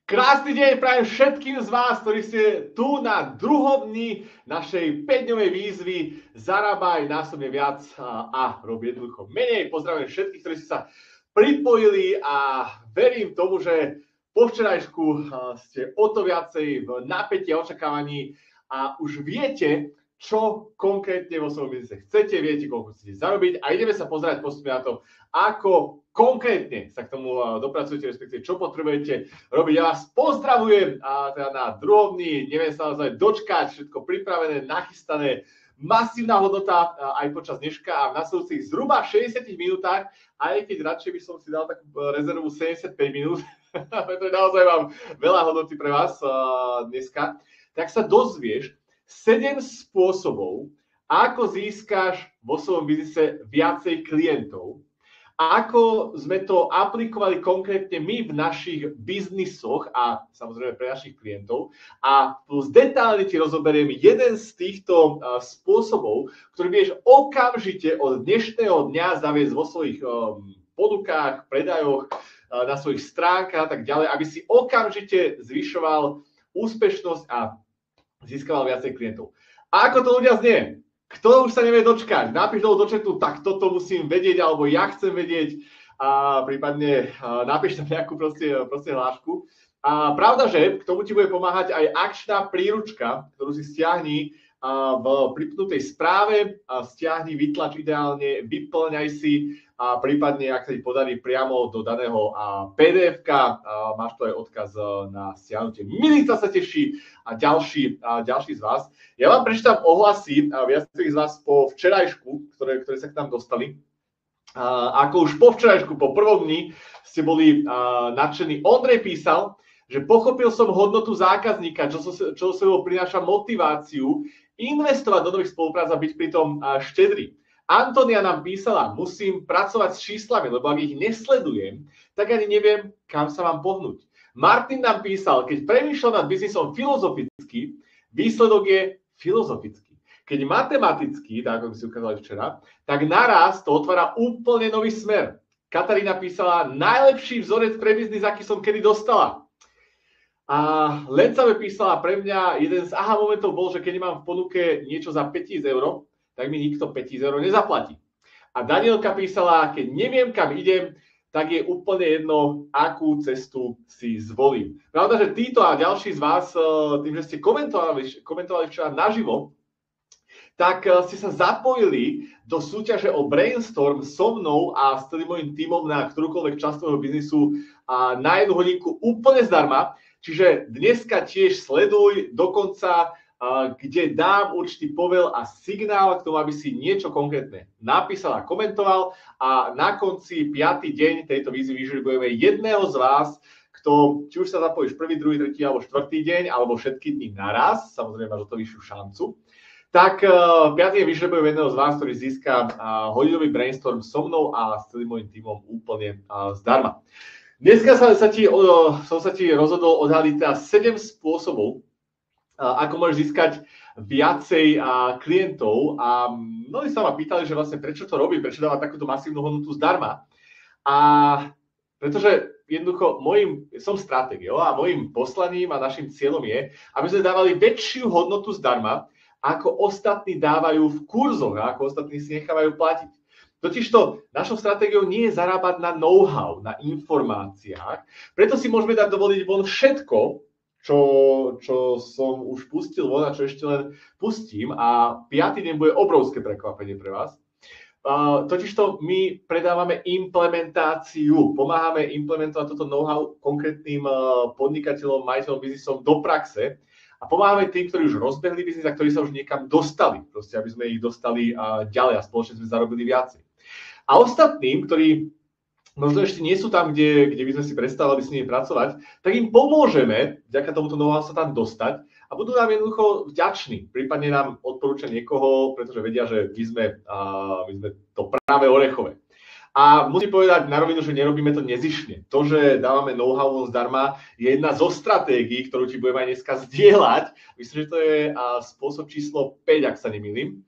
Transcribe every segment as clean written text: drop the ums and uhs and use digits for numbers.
Krásny deň prajem všetkým z vás, ktorí ste tu na druhom dni našej 5-dňovej výzvy Zarábaj násobne viac a rob jednoducho menej. Pozdravujem všetkých, ktorí ste sa pripojili a verím tomu, že po včerajšku ste o to viacej v napätí a očakávaní a už viete, čo konkrétne vo svojom biznise chcete, viete, koľko chcete zarobiť a ideme sa pozerať postupne na to, ako konkrétne sa k tomu dopracujete, respektíve čo potrebujete robiť. Ja vás pozdravujem teda na druhom dni, neviem sa naozaj dočkať, všetko pripravené, nachystané, masívna hodnota aj počas dneška a v nasledujúcich zhruba 60 minútach, aj keď radšej by som si dal takú rezervu 75 minút, pretože naozaj mám veľa hodnoty pre vás dneska, tak sa dozvieš 7 spôsobov, ako získaš vo svojom biznise viacej klientov, ako sme to aplikovali konkrétne my v našich biznisoch a samozrejme pre našich klientov a plus detálne ti rozoberiem jeden z týchto spôsobov, ktorý vieš okamžite od dnešného dňa zaviesť vo svojich ponukách, predajoch, na svojich stránkach a tak ďalej, aby si okamžite zvyšoval úspešnosť a získaval viacej klientov. A ako to ľudia znie? Kto už sa nevie dočkať? Napíš do chatu, tak toto musím vedieť, alebo ja chcem vedieť, a prípadne napíš tam nejakú proste hlášku. A pravda, že k tomu ti bude pomáhať aj akčná príručka, ktorú si stiahni v pripnutej správe, stiahni, vytlač ideálne, vyplňaj si a prípadne, ak sa ti podarí priamo do daného PDF-ka, máš tu aj odkaz na stiahnutie. Milica sa teší a ďalší z vás. Ja vám prečítam ohlasy viacerých z vás po včerajšku, ktoré sa k nám dostali. Ako už po včerajšku, po prvom dni ste boli nadšení. Ondrej písal, že pochopil som hodnotu zákazníka, čo sebou prináša motiváciu investovať do nových spoluprác a byť pritom štedrý. Antonia nám písala, musím pracovať s číslami, lebo ak ich nesledujem, tak ani neviem, kam sa mám pohnúť. Martin nám písal, keď premýšľam nad biznisom filozoficky, výsledok je filozofický. Keď matematicky, tak ako si ukázali včera, tak naraz to otvára úplne nový smer. Katarína písala, najlepší vzorec pre biznis, aký som kedy dostala. A Lencave písala, pre mňa jeden z aha momentov bol, že keď mám v ponuke niečo za 5000 eur, tak mi nikto 5000 eur nezaplatí. A Danielka písala, keď neviem, kam idem, tak je úplne jedno, akú cestu si zvolím. Pravda, že títo a ďalší z vás, tým, že ste komentovali včera naživo, tak ste sa zapojili do súťaže o brainstorm so mnou a s celým mojím tímom na ktorúkoľvek časť tvojho biznisu na 1 hodinku úplne zdarma. Čiže dneska tiež sleduj dokonca, kde dám určitý povel a signál k tomu, aby si niečo konkrétne napísal a komentoval a na konci 5. deň tejto výzvy vyžrebujeme jedného z vás, kto, či už sa zapojíš prvý, druhý, tretí alebo 4. deň, alebo všetky dni naraz, samozrejme máš o to vyššiu šancu, tak 5. deň vyžrebujeme jedného z vás, ktorý získa hodinový brainstorm so mnou a s celým môjim tímom úplne zdarma. Dneska som sa ti rozhodol odhaliť 7 spôsobov, ako môžeš získať viacej klientov a mnohí sa ma pýtali, že vlastne prečo to robí, prečo dáva takúto masívnu hodnotu zdarma. A pretože jednoducho som stratég, a môjim poslaním a našim cieľom je, aby sme dávali väčšiu hodnotu zdarma, ako ostatní dávajú v kurzoch a ako ostatní si nechávajú platiť. Totižto našou stratégiou nie je zarábať na know-how, na informáciách, preto si môžeme dať dovoliť von všetko, čo som už pustil von a čo ešte len pustím a 5. deň bude obrovské prekvapenie pre vás. Totižto my predávame implementáciu, pomáhame implementovať toto know-how konkrétnym podnikateľom, majiteľom biznisom do praxe a pomáhame tým, ktorí už rozbehli biznis a ktorí sa už niekam dostali, proste aby sme ich dostali ďalej a spoločne sme zarobili viacej. A ostatným, ktorí možno ešte nie sú tam, kde by sme si predstavovali s nimi pracovať, tak im pomôžeme, vďaka tomuto know-how sa tam dostať a budú nám jednoducho vďační. Prípadne nám odporúčia niekoho, pretože vedia, že my sme to práve orechové. A musím povedať na rovinu, že nerobíme to nezišne. To, že dávame know-how zdarma, je jedna zo stratégií, ktorú ti budem aj dneska zdieľať. Myslím, že to je spôsob číslo 5, ak sa nemýlim.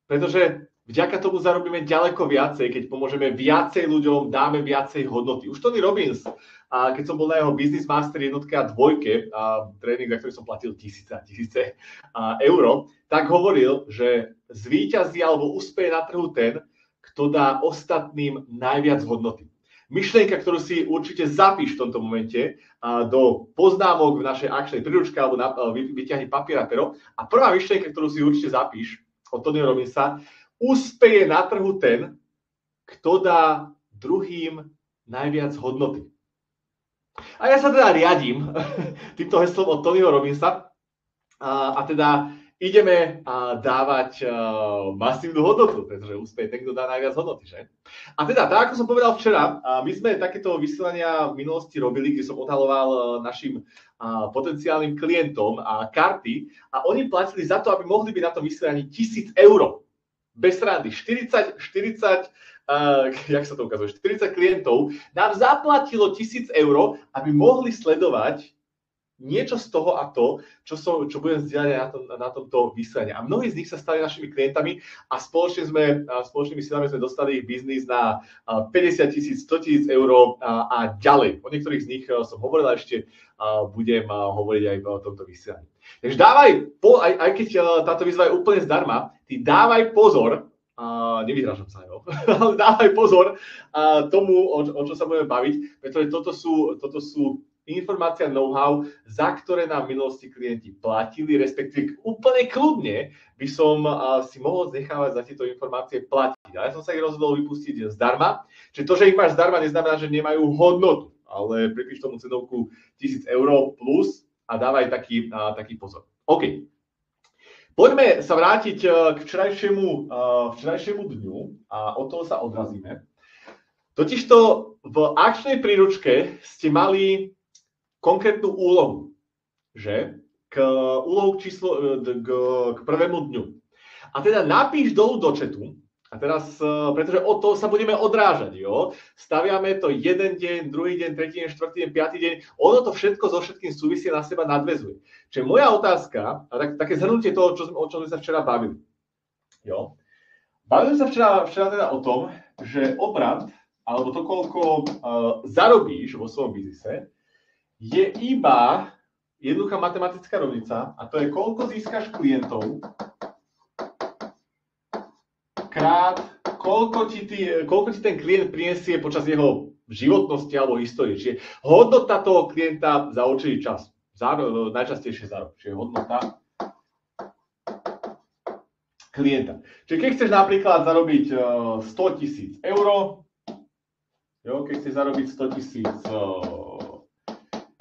Pretože vďaka tomu zarobíme ďaleko viacej, keď pomôžeme viacej ľuďom, dáme viacej hodnoty. Už Tony Robbins, keď som bol na jeho Business Master jednotke a dvojke, tréning, za ktorý som platil tisíce eur, tak hovoril, že zvíťazí alebo úspeje na trhu ten, kto dá ostatným najviac hodnoty. Myšlienka, ktorú si určite zapíš v tomto momente do poznámok v našej akčnej príručke alebo vyťahni papier a pero. A prvá myšlienka, ktorú si určite zapíš od Tonyho Robbinsa, úspeje na trhu ten, kto dá druhým najviac hodnoty. A ja sa teda riadím týmto heslom od Tonyho Robbinsa a teda ideme dávať masívnu hodnotu, pretože úspeje ten, kto dá najviac hodnoty, že? A teda, tak ako som povedal včera, my sme takéto vysielania v minulosti robili, kde som odhaloval našim potenciálnym klientom karty a oni platili za to, aby mohli byť na tom vysielaní 1000 eur. Bez srandy. 40 klientov nám zaplatilo 1000 eur, aby mohli sledovať niečo z toho a to, čo budem zdieľať na tomto vysielaní. A mnohí z nich sa stali našimi klientami a spoločnými silami sme dostali ich biznis na 50 000, 100 000 eur a ďalej. O niektorých z nich som hovoril a ešte budem hovoriť aj v tomto vysielaní. Takže dávaj, aj keď táto výzva je úplne zdarma, ty dávaj pozor, nevyhrážam sa, ale dávaj pozor tomu, o čom sa budeme baviť, pretože toto sú informácia, know-how, za ktoré nám v minulosti klienti platili, respektíve úplne kľudne by som si mohol nechávať za tieto informácie platiť. Ale ja som sa ich rozhodol vypustiť zdarma. Čiže to, že ich máš zdarma, neznamená, že nemajú hodnotu, ale pripíš tomu cenovku 1000 eur plus a dávaj taký pozor. OK. Poďme sa vrátiť k včerajšiemu dňu a od toho sa odrazíme. Totižto v akčnej príručke ste mali konkrétnu úlohu, že? K prvému dňu. A teda napíš dolu do chatu, a teraz, pretože od toho sa budeme odrážať, jo? Staviame to jeden deň, druhý deň, tretí deň, štvrtý deň, piatý deň, ono to všetko so všetkým súvisí, na seba nadväzuje. Čiže moja otázka, a také zhrnutie toho, o čom sme sa včera bavili, jo? Bavili sa včera teda o tom, že obrat, alebo to, koľko zarobíš vo svojom biznise, je iba jednoduchá matematická rovnica a to je, koľko získaš klientov krát, koľko ti ten klient prinesie počas jeho životnosti alebo histórie. Čiže hodnota toho klienta za určitý čas. Najčastejšie za rok. Čiže hodnota klienta. Čiže keď chceš napríklad zarobiť 100 000 eur, keď chceš zarobiť 100 000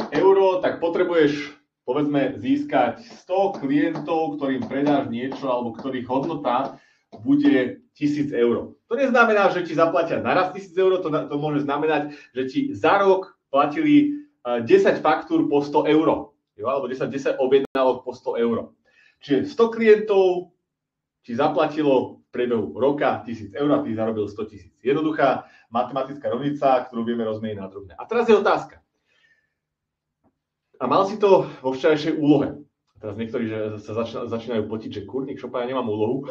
eur, tak potrebuješ, povedzme, získať 100 klientov, ktorým predáš niečo, alebo ktorých hodnota bude 1000 eur. To neznamená, že ti zaplatia naraz 1000 eur, to môže znamenať, že ti za rok platili 10 faktúr po 100 eur, alebo 10 objednávok po 100 eur. Čiže 100 klientov ti zaplatilo v priebehu roka 1000 eur a ty zarobil 100 000. Jednoduchá matematická rovnica, ktorú vieme rozmeniť na drobné. A teraz je otázka. A mal si to vo včerajšej úlohe. Teraz niektorí sa začínajú potiť, že kurník, šopa, ja nemám úlohu.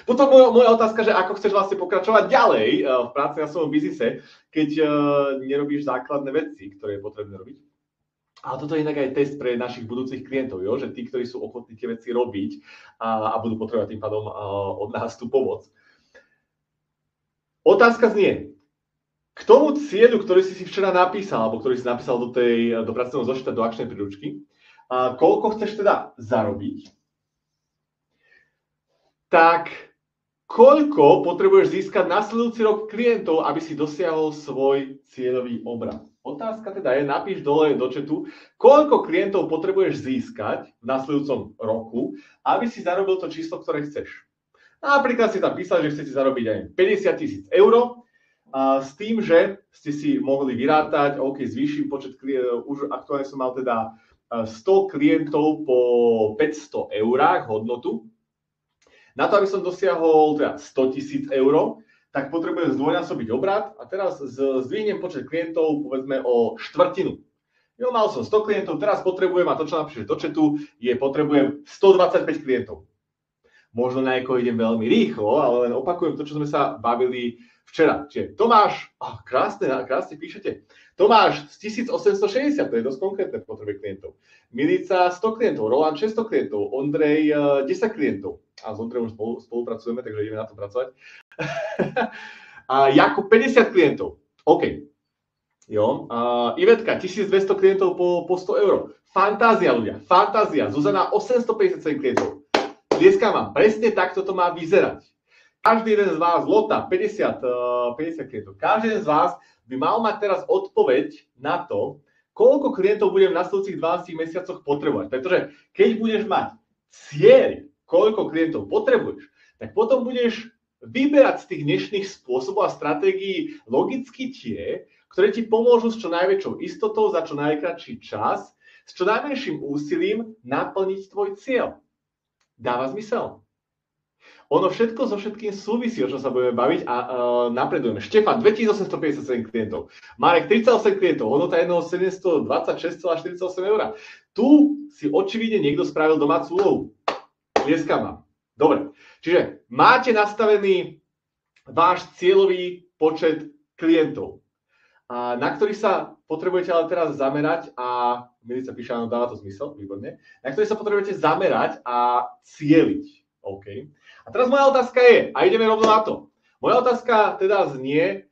Potom moja otázka, že ako chceš vlastne pokračovať ďalej v práci na svojom biznise, keď nerobíš základné veci, ktoré je potrebné robiť. A toto je inak aj test pre našich budúcich klientov, že tí, ktorí sú ochotní tie veci robiť a budú potrebovať tým pádom od nás tú pomoc. Otázka znie, k tomu cieľu, ktorý si včera napísal, alebo ktorý si napísal do pracovného zošita, do akčnej príručky, koľko chceš teda zarobiť, tak koľko potrebuješ získať nasledujúci rok klientov, aby si dosiahol svoj cieľový obrat. Otázka teda je, napíš dole do chatu, koľko klientov potrebuješ získať v nasledujúcom roku, aby si zarobil to číslo, ktoré chceš. Napríklad si tam písal, že chcete zarobiť aj 50 000 eur, s tým, že ste si mohli vyrátať, OK, zvýšim počet klientov, už aktuálne som mal teda 100 klientov po 500 eurách hodnotu. Na to, aby som dosiahol teda 100 000 eur, tak potrebujem zdvojnásobiť obrat a teraz zdvihnem počet klientov povedzme o štvrtinu. Mal som 100 klientov, teraz potrebujem, a to, čo napíšeš do chatu, potrebujem 125 klientov. Možno na niekoho idem veľmi rýchlo, ale len opakujem to, čo sme sa bavili včera. Čiže Tomáš, krásne píšete. Tomáš z 1860, to je dosť konkrétne potreby klientov. Milica 100 klientov, Roland 600 klientov, Ondrej 10 klientov. A s Ondrejom spolupracujeme, takže ideme na to pracovať. A Jakub 50 klientov. OK. Jo. Ivetka 1200 klientov po 100 eur. Fantázia, ľudia, fantázia. Zuzana 857 klientov. Tlieskam vám, presne takto to má vyzerať. Každý jeden z vás, Lota, 50 klientov, každý jeden z vás by mal mať teraz odpoveď na to, koľko klientov budem v nasledujúcich 12 mesiacoch potrebovať. Pretože keď budeš mať cieľ, koľko klientov potrebuješ, tak potom budeš vyberať z tých dnešných spôsobov a stratégií logicky tie, ktoré ti pomôžu s čo najväčšou istotou za čo najkratší čas, s čo najmenším úsilím naplniť tvoj cieľ. Dáva zmysel? Ono všetko so všetkým súvisí, o čom sa budeme baviť a napredujeme. Štefan, 2857 klientov. Marek, 38 klientov. Hodnota jedného 726,48 eur. Tu si očividne niekto spravil domácu úlohu. Tlieskam vám. Dobre. Čiže máte nastavený váš cieľový počet klientov, na ktorý sa potrebujete ale teraz zamerať a Milica píše, áno, dáva to zmysel, výborne, na ktorý sa potrebujete zamerať a cieliť. OK. A teraz moja otázka je, a ideme rovno na to. Moja otázka teda znie,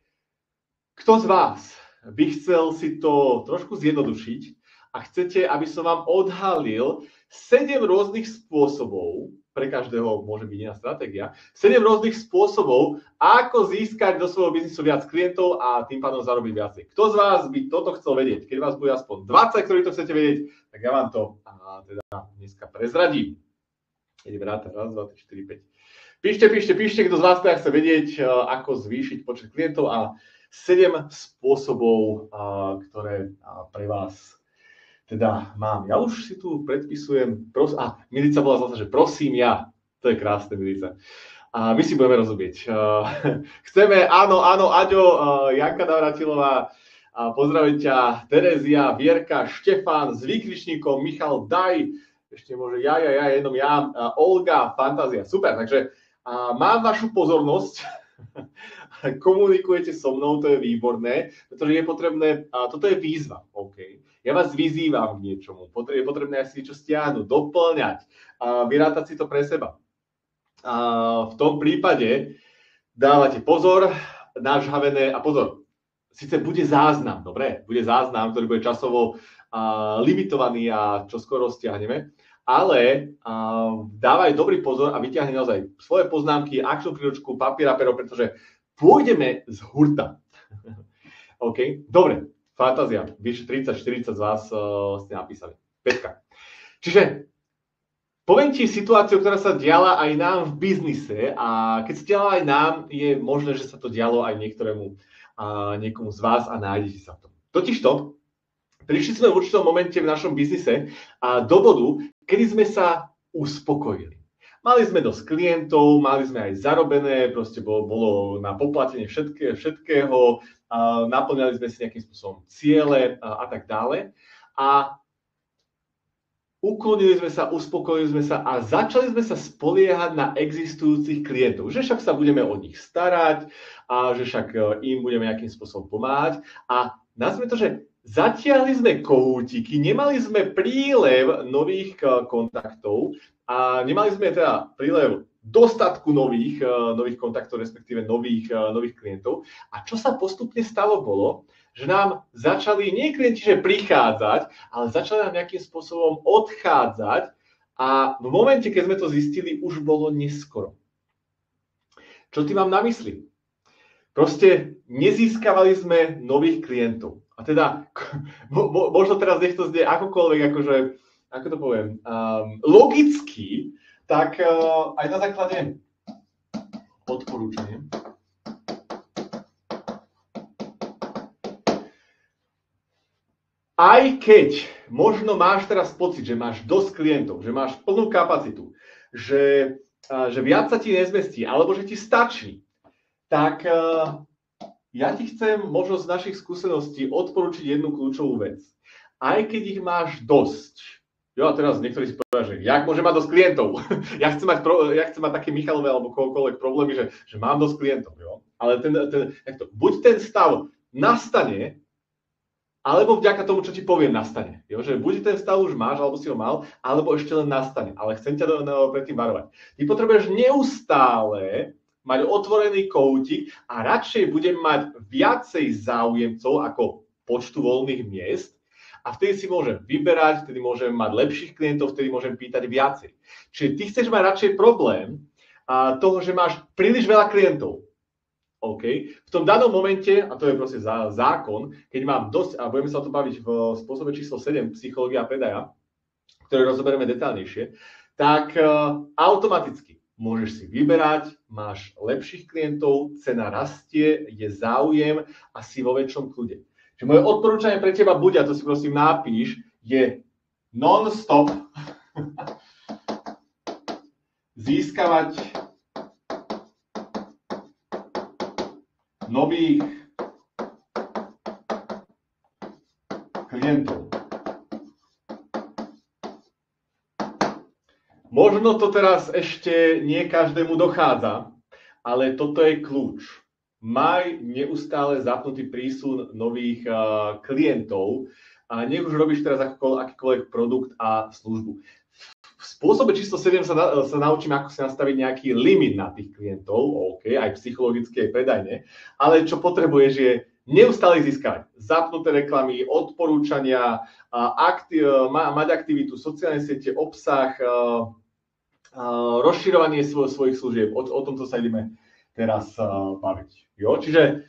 kto z vás by chcel si to trošku zjednodušiť a chcete, aby som vám odhalil 7 rôznych spôsobov, pre každého môže byť iná stratégia, 7 rôznych spôsobov, ako získať do svojho biznisu viac klientov a tým pádom zarobiť viacej. Kto z vás by toto chcel vedieť? Keď vás bude aspoň 20, ktorí to chcete vedieť, tak ja vám to teda dneska prezradím. Ideme rátať, 1, 2, 3, 4, 5. Píšte, kto z vás teda chce vedieť, ako zvýšiť počet klientov a 7 spôsobov, ktoré pre vás teda mám. Ja už si tu predpisujem, Milica bola zase, že prosím ja. To je krásne, Milica. A my si budeme rozumieť. Chceme, áno, Aďo, Janka Navratilová, pozdravím ťa, Terezia, Vierka, Štefán s výkričníkom, Michal Daj, ešte môže jenom ja, Olga, Fantázia, super, takže mám vašu pozornosť, komunikujete so mnou, to je výborné, pretože je potrebné, toto je výzva, OK. Ja vás vyzývam k niečomu, je potrebné si niečo stiahnuť, doplňať, vyrátať si to pre seba. V tom prípade dávate pozor, nažhavené, a pozor, síce bude záznam, dobre, bude záznam, ktorý bude časovo limitovaný a čo skoro stiahneme, ale dávaj dobrý pozor a vyťahni naozaj svoje poznámky, akčnú príručku, papier a pero, pretože pôjdeme z hurta. OK, dobre. Fantázia, vyše 30-40 z vás ste napísali. Peťka. Čiže poviem ti situáciu, ktorá sa diala aj nám v biznise a keď sa diala aj nám, je možné, že sa to dialo aj niekomu z vás a nájdete sa v tom. Totižto, prišli sme v určitom momente v našom biznise do bodu, kedy sme sa uspokojili. Mali sme dosť klientov, mali sme aj zarobené, proste bolo na poplatenie všetkého, naplňali sme si nejakým spôsobom ciele a tak ďalej. A uklonili sme sa, uspokojili sme sa a začali sme sa spoliehať na existujúcich klientov, že však sa budeme o nich starať a že však im budeme nejakým spôsobom pomáhať. A nazvime to, že zatiahli sme kohútiky, nemali sme prílev nových kontaktov a nemali sme teda prílev dostatku nových kontaktov, respektíve nových klientov. A čo sa postupne stalo bolo, že nám začali nie klienti, že prichádzať, ale začali nám nejakým spôsobom odchádzať a v momente, keď sme to zistili, už bolo neskoro. Čo tým mám na mysli? Proste nezískavali sme nových klientov. A teda, možno teraz nech to znie akokoľvek, akože, ako to poviem, logicky, tak aj na základe odporúčania. Aj keď možno máš teraz pocit, že máš dosť klientov, že máš plnú kapacitu, že viac sa ti nezmestí, alebo že ti stačí, tak ja ti chcem možno z našich skúseností odporúčiť jednu kľúčovú vec. Aj keď ich máš dosť, Jo, a teraz niektorí si povedia, že jak môžem mať dosť klientov? Ja chcem mať také Michalové alebo kohokoľvek problémy, že mám dosť klientov. Jo? Ale buď ten stav nastane, alebo vďaka tomu, čo ti poviem, nastane. Jo? Že buď ten stav už máš, alebo si ho mal, alebo ešte len nastane. Ale chcem ťa predtým varovať. Ty potrebuješ neustále mať otvorený koutík a radšej budem mať viacej záujemcov ako počtu voľných miest, a vtedy si môžem vyberať, vtedy môžem mať lepších klientov, vtedy môžem pýtať viacej. Čiže ty chceš mať radšej problém toho, že máš príliš veľa klientov. OK? V tom danom momente, a to je proste zákon, keď mám dosť, a budeme sa o to baviť v spôsobe číslo 7, psychológia predaja, ktoré rozoberieme detálnejšie, tak automaticky môžeš si vyberať, máš lepších klientov, cena rastie, je záujem a si vo väčšom kľude. Čiže moje odporúčanie pre teba bude, a to si prosím napíš, je non-stop získavať nových klientov. Možno to teraz ešte nie každému dochádza, ale toto je kľúč. Maj neustále zapnutý prísun nových klientov a nech už robíš teraz akýkoľvek produkt a službu. V spôsobe číslo 7 sa naučím, ako si nastaviť nejaký limit na tých klientov, OK, aj psychologicky, aj predajne, ale čo potrebuješ je neustále získať zapnuté reklamy, odporúčania, mať aktivitu, sociálne siete, obsah, rozširovanie svojich služieb. O tomto sa ideme teraz baviť. Jo? Čiže,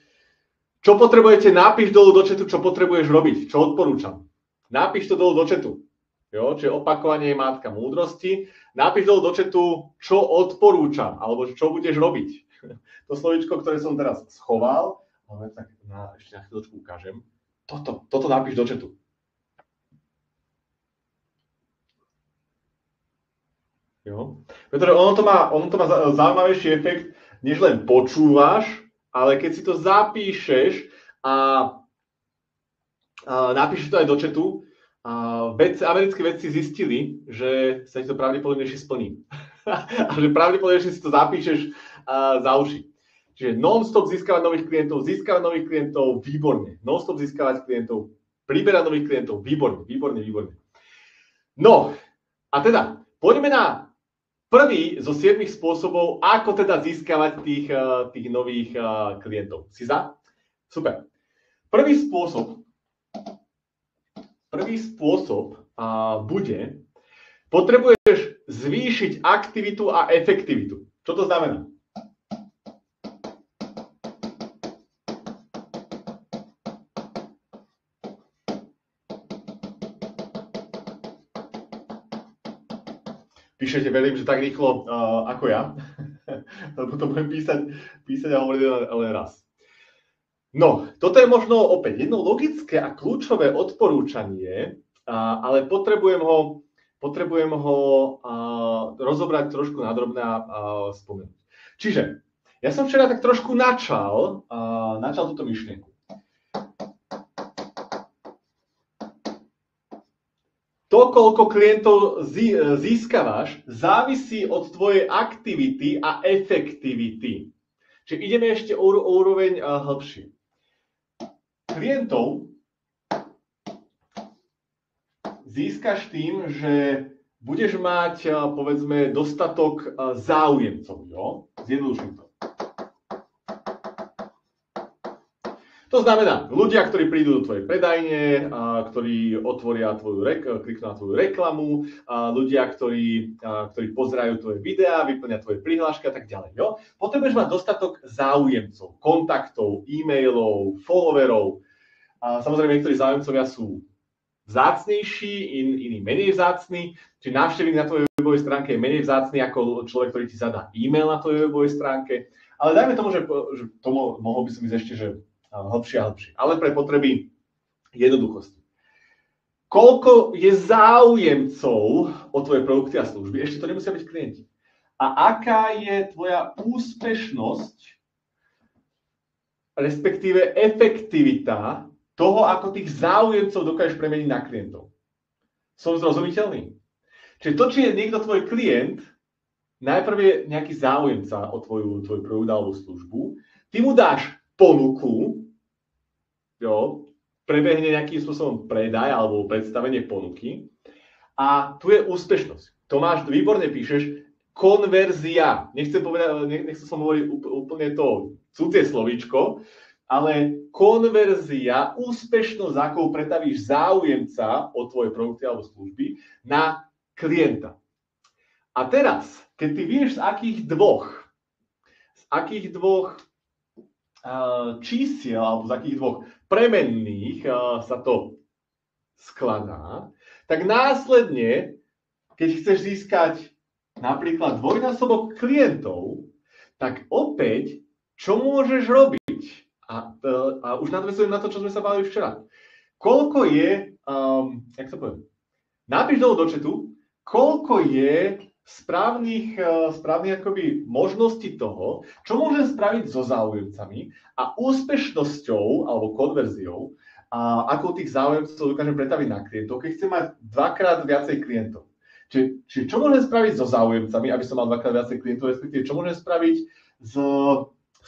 čo potrebujete, napíš dolu do chatu, čo potrebuješ robiť, čo odporúčam. Napíš to dolu do chatu. Jo? Čiže opakovanie je matka múdrosti. Napíš dolu do chatu, čo odporúčam, alebo čo budeš robiť. To slovíčko, ktoré som teraz schoval, ale tak ešte na chvíľočku ukážem. Toto napíš do chatu. Jo? Pretože ono to má zaujímavejší efekt, než len počúvaš, ale keď si to zapíšeš a napíšeš to aj do chatu, americkí vedci zistili, že sa ti to pravdepodobnejšie splní. A že pravdepodobnejšie si to zapíšeš za uši. Čiže non-stop získavať nových klientov, výborne. Non-stop získavať klientov, priberať nových klientov, výborne. No, a teda, poďme na prvý zo 7 spôsobov, ako teda získavať tých nových klientov. Si za? Super. Prvý spôsob bude, potrebuješ zvýšiť aktivitu a efektivitu. Čo to znamená? Píšete, verím, že tak rýchlo ako ja. To budem písať a hovoriť len raz. No, toto je možno opäť jedno logické a kľúčové odporúčanie, ale potrebujem ho rozobrať trošku nadrobne a spomenúť. Čiže, ja som včera tak trošku načal túto myšlienku. To, koľko klientov získavaš, závisí od tvojej aktivity a efektivity. Čiže ideme ešte o úroveň hlbšie. Klientov získaš tým, že budeš mať, povedzme, dostatok záujemcov, jo? Zjednoduším to. To znamená, ľudia, ktorí prídu do tvojej predajne, ktorí otvoria kliknú na tvoju reklamu, ľudia, ktorí pozerajú tvoje videá, vyplňa tvoje prihlášky a tak ďalej. Jo? Potrebuješ mať dostatok záujemcov, kontaktov, e-mailov, followerov. Samozrejme, niektorí záujemcovia sú vzácnejší, iní menej vzácni. Čiže návštevník na tvojej webovej stránke je menej vzácny ako človek, ktorý ti zadá e-mail na tvojej webovej stránke. Ale dajme tomu, že to mohol by som ísť ešte, že hlbšie a hlbšie. Ale pre potreby jednoduchosti. Koľko je záujemcov o tvoje produkty a služby? Ešte to nemusia byť klienti. A aká je tvoja úspešnosť, respektíve efektivita toho, ako tých záujemcov dokážeš premeniť na klientov? Som zrozumiteľný? Čiže to, či je niekto tvoj klient, najprv je nejaký záujemca o tvoj produkt alebo službu, ty mu dáš ponuku, jo, prebehne nejakým spôsobom predaj alebo predstavenie ponuky a tu je úspešnosť. Tomáš, výborne píšeš, konverzia. Nechcem som hovoriť úplne to cudzie slovíčko, ale konverzia, úspešnosť, akou pretavíš záujemca o tvoje produkty alebo služby na klienta. A teraz, keď ty vieš, z akých dvoch čísiel alebo z akých dvoch premenných sa to skladá, tak následne, keď chceš získať napríklad dvojnásobok klientov, tak opäť, čo môžeš robiť? A už nadväzujem na to, čo sme sa bavili včera. Koľko je, jak sa poviem, napíš dolu do chatu, koľko je správnych akoby možností toho, čo môžem spraviť so záujemcami a úspešnosťou alebo konverziou, ako tých záujemcov dokážem pretaviť na klientov, keď chcem mať dvakrát viacej klientov. Čiže čo môžem spraviť so záujemcami, aby som mal dvakrát viacej klientov, respektíve čo môžem spraviť s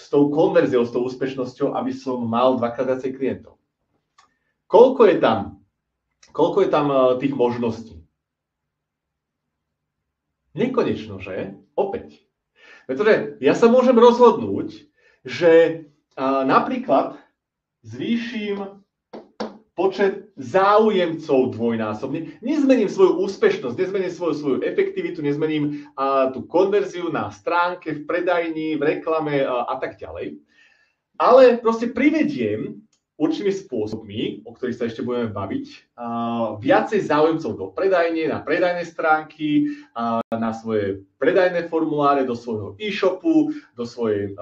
tou konverziou, s tou úspešnosťou, aby som mal dvakrát viacej klientov. Koľko je tam tých možností? Nekonečno, že? Opäť. Pretože ja sa môžem rozhodnúť, že napríklad zvýšim počet záujemcov dvojnásobne, nezmením svoju úspešnosť, nezmením svoju efektivitu, nezmením tú konverziu na stránke, v predajni, v reklame a tak ďalej. Ale proste privediem určitými spôsobmi, o ktorých sa ešte budeme baviť, viacej záujemcov do predajne, na predajné stránky, na svoje predajné formuláre, do svojho e-shopu, do svojej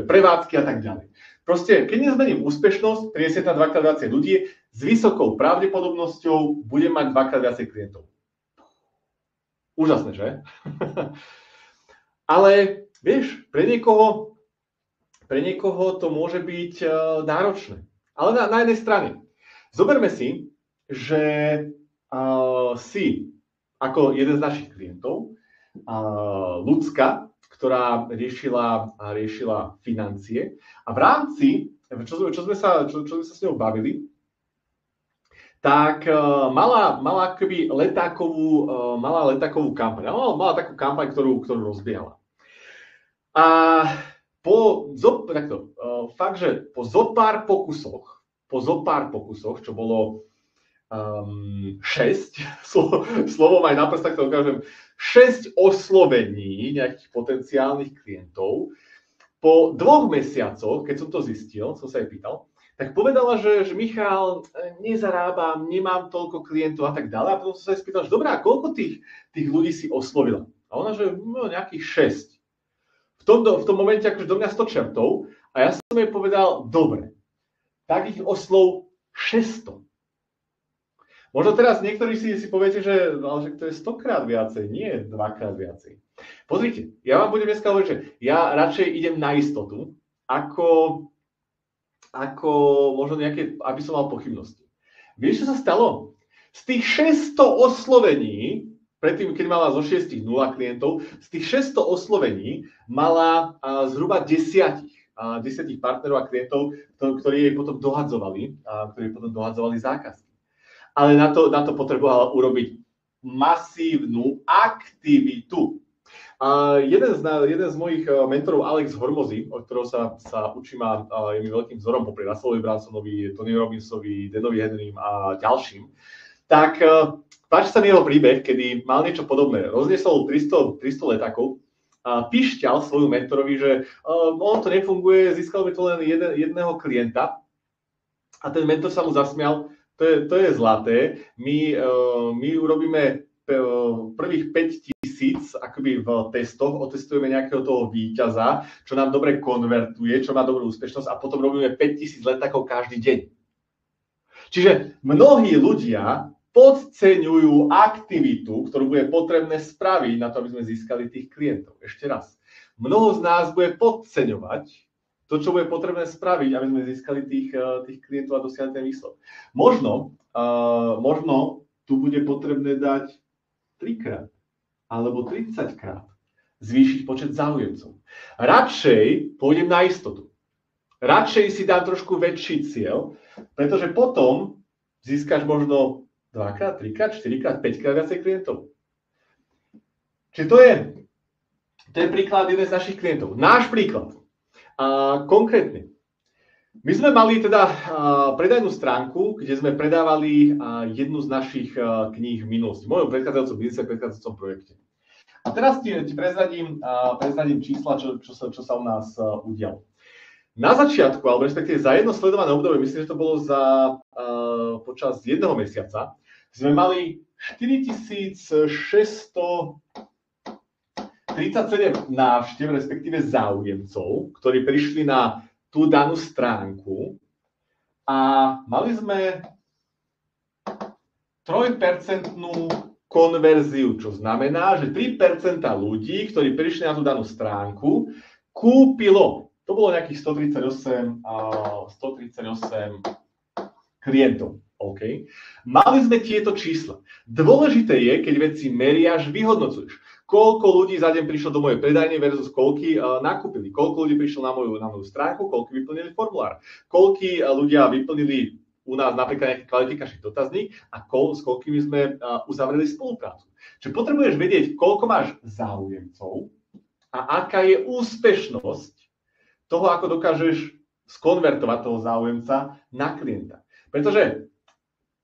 prevádzky a tak ďalej. Proste, keď nezmením úspešnosť, priniesie tam dvakrát viacej ľudí, s vysokou pravdepodobnosťou budem mať dvakrát viacej klientov. Úžasné, že? Ale vieš, pre niekoho to môže byť náročné. Ale na jednej strane, zoberme si, že si ako jeden z našich klientov, Ľudská, ktorá riešila financie a v rámci, čo sme sa s ňou bavili, tak mala akoby letákovú kampaň. Mala takú kampaň, ktorú rozbiehala. A po zopár pokusoch, čo bolo 6, slovom aj na prstách to ukážem, 6 oslovení nejakých potenciálnych klientov. Po 2 mesiacoch, keď som to zistil, som sa jej pýtal, tak povedala, že Michal, nezarábam, nemám toľko klientov a tak ďalej. A potom som sa jej spýtal, že dobré, a koľko tých ľudí si oslovila? A ona, že nejakých 6. V tom momente akože do mňa 100 čertov a ja som jej povedal, dobre, tak ich oslov 600. Možno teraz niektorí si poviete, že to je 100-krát viacej, nie 2-krát viacej. Pozrite, ja vám budem dneska hovoriť, že ja radšej idem na istotu, ako možno nejaké, aby som mal pochybnosti. Vieš, čo sa stalo? Z tých 600 oslovení, predtým, keď mala zo 6 0 klientov, z tých 600 oslovení mala zhruba 10 partnerov a klientov, ktorí jej potom dohadzovali zákazky. Ale na to potrebovala urobiť masívnu aktivitu. Jeden z mojich mentorov, Alex Hormozy, od ktorého sa učím a je mi veľkým vzorom popri Russellovi Bransonovi, Tony Robbinsovi, Danovi Henrym a ďalším, tak páči sa mi jeho príbeh, kedy mal niečo podobné. Rozniesol 300 letákov, pišťal svoju mentorovi, že on to nefunguje, získal by to len jedného klienta a ten mentor sa mu zasmial. To je zlaté. My urobíme prvých 5 000 akoby v testoch, otestujeme nejakého toho víťaza, čo nám dobre konvertuje, čo má dobrú úspešnosť a potom robíme 5 000 letákov každý deň. Čiže mnohí ľudia podceňujú aktivitu, ktorú bude potrebné spraviť na to, aby sme získali tých klientov. Ešte raz. Mnoho z nás bude podceňovať to, čo bude potrebné spraviť, aby sme získali tých klientov a dosiahli ten výsledok. Možno tu bude potrebné dať 3-krát alebo 30-krát zvýšiť počet záujemcov. Radšej pôjdem na istotu. Radšej si dám trošku väčší cieľ, pretože potom získaš možno 2-krát, 3-krát, 4-krát, 5-krát viacej klientov. Čiže to je príklad jeden z našich klientov. Náš príklad. Konkrétne. My sme mali teda predajnú stránku, kde sme predávali jednu z našich kníh v minulosti. V mojom predchádzajúcom biznise, predchádzajúcom projekte. A teraz ti prezradím čísla, čo sa u nás udialo. Na začiatku, alebo respektíve za jedno sledované obdobie, myslím, že to bolo počas jedného mesiaca, sme mali 4637 návštev, respektíve záujemcov, ktorí prišli na tú danú stránku a mali sme 3% konverziu, čo znamená, že 3% ľudí, ktorí prišli na tú danú stránku, kúpilo. To bolo nejakých 138 klientov. Okay. Mali sme tieto čísla. Dôležité je, keď veci meriaš, vyhodnocuješ. Koľko ľudí za deň prišlo do mojej predajne versus koľky nakúpili. Koľko ľudí prišlo na moju stránku, koľko vyplnili formulár. Koľky ľudia vyplnili u nás napríklad nejaký kvalifikačný dotazník a s koľkými sme uzavreli spoluprácu. Čiže potrebuješ vedieť, koľko máš záujemcov a aká je úspešnosť toho, ako dokážeš skonvertovať toho záujemca na klienta. Pretože,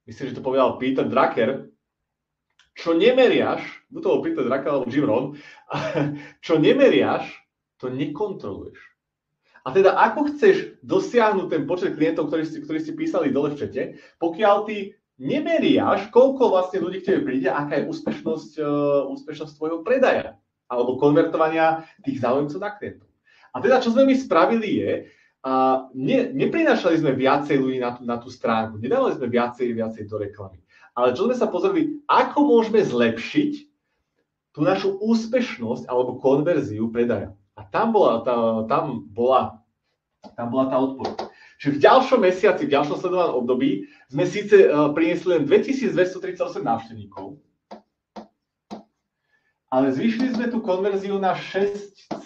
myslím, že to povedal Peter Drucker, čo nemeriaš, buď to bol Peter Drucker alebo Jim Rohn, čo nemeriaš, to nekontroluješ. A teda ako chceš dosiahnuť ten počet klientov, ktorí si písali dole v čete, pokiaľ ty nemeriaš, koľko vlastne ľudí k tebe príde, aká je úspešnosť tvojho predaja alebo konvertovania tých záujemcov na klientov. A teda čo sme my spravili je, neprinášali sme viacej ľudí na tú stránku, nedávali sme viacej do reklamy. Ale čo sme sa pozreli, ako môžeme zlepšiť tú našu úspešnosť alebo konverziu predaja. A tam bola tá odpoveď. Čiže v ďalšom mesiaci, v ďalšom sledovanom období sme síce priniesli len 2238 návštevníkov, ale zvýšili sme tú konverziu na 6,2%.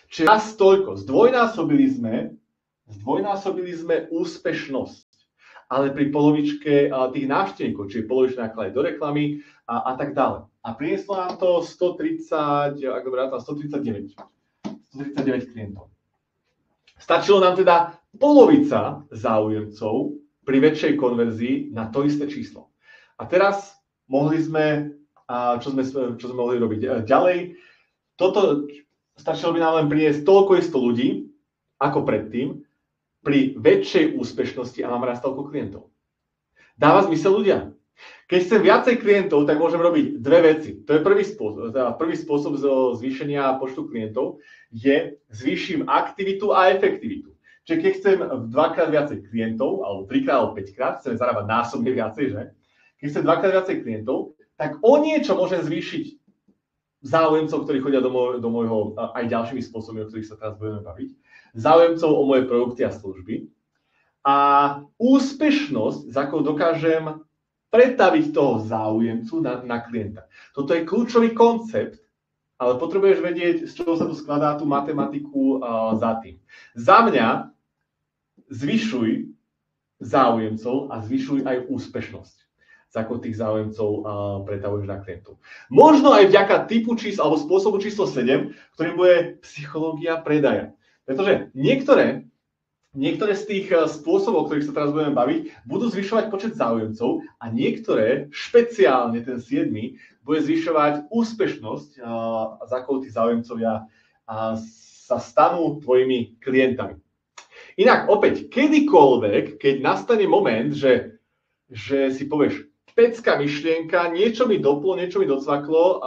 Čiže raz toľko. Zdvojnásobili sme úspešnosť, ale pri polovičke tých návštevníkov, čiže polovičné náklady do reklamy a tak ďalej. A prinieslo nám to 139 klientov. Stačilo nám teda polovica záujemcov pri väčšej konverzii na to isté číslo. A teraz mohli sme, čo sme mohli robiť ďalej, stačilo by nám len priniesť toľko isto ľudí, ako predtým, pri väčšej úspešnosti a mám raz toľko klientov. Dáva zmysel ľudia? Keď chcem viacej klientov, tak môžem robiť dve veci. To je prvý spôsob. Prvý spôsob zvýšenia počtu klientov je zvýšim aktivitu a efektivitu. Čiže keď chcem dvakrát viacej klientov, alebo trikrát, alebo 5-krát, chceme zarábať násobne viacej, že? Keď chcem dvakrát viacej klientov, tak o niečo môžem zvýšiť záujemcov, ktorí chodia do môjho, aj ďalšími spôsobmi, o ktorých sa teraz budeme baviť, záujemcov o moje produkty a služby a úspešnosť, za akou dokážem pretaviť toho záujemcu na klienta. Toto je kľúčový koncept, ale potrebuješ vedieť, z čoho sa tu skladá tú matematiku za tým. Za mňa zvyšuj záujemcov a zvyšuj aj úspešnosť, za akou tých záujemcov pretavuješ na klientov. Možno aj vďaka typu čísla alebo spôsobu číslo 7, ktorým bude psychológia predaja. Pretože niektoré z tých spôsobov, o ktorých sa teraz budeme baviť, budú zvyšovať počet záujemcov a niektoré, špeciálne ten 7, bude zvyšovať úspešnosť, za akou tí záujemcovia sa stanú tvojimi klientami. Inak opäť, kedykoľvek, keď nastane moment, že si povieš, pecká myšlienka, niečo mi doplo, niečo mi docvaklo,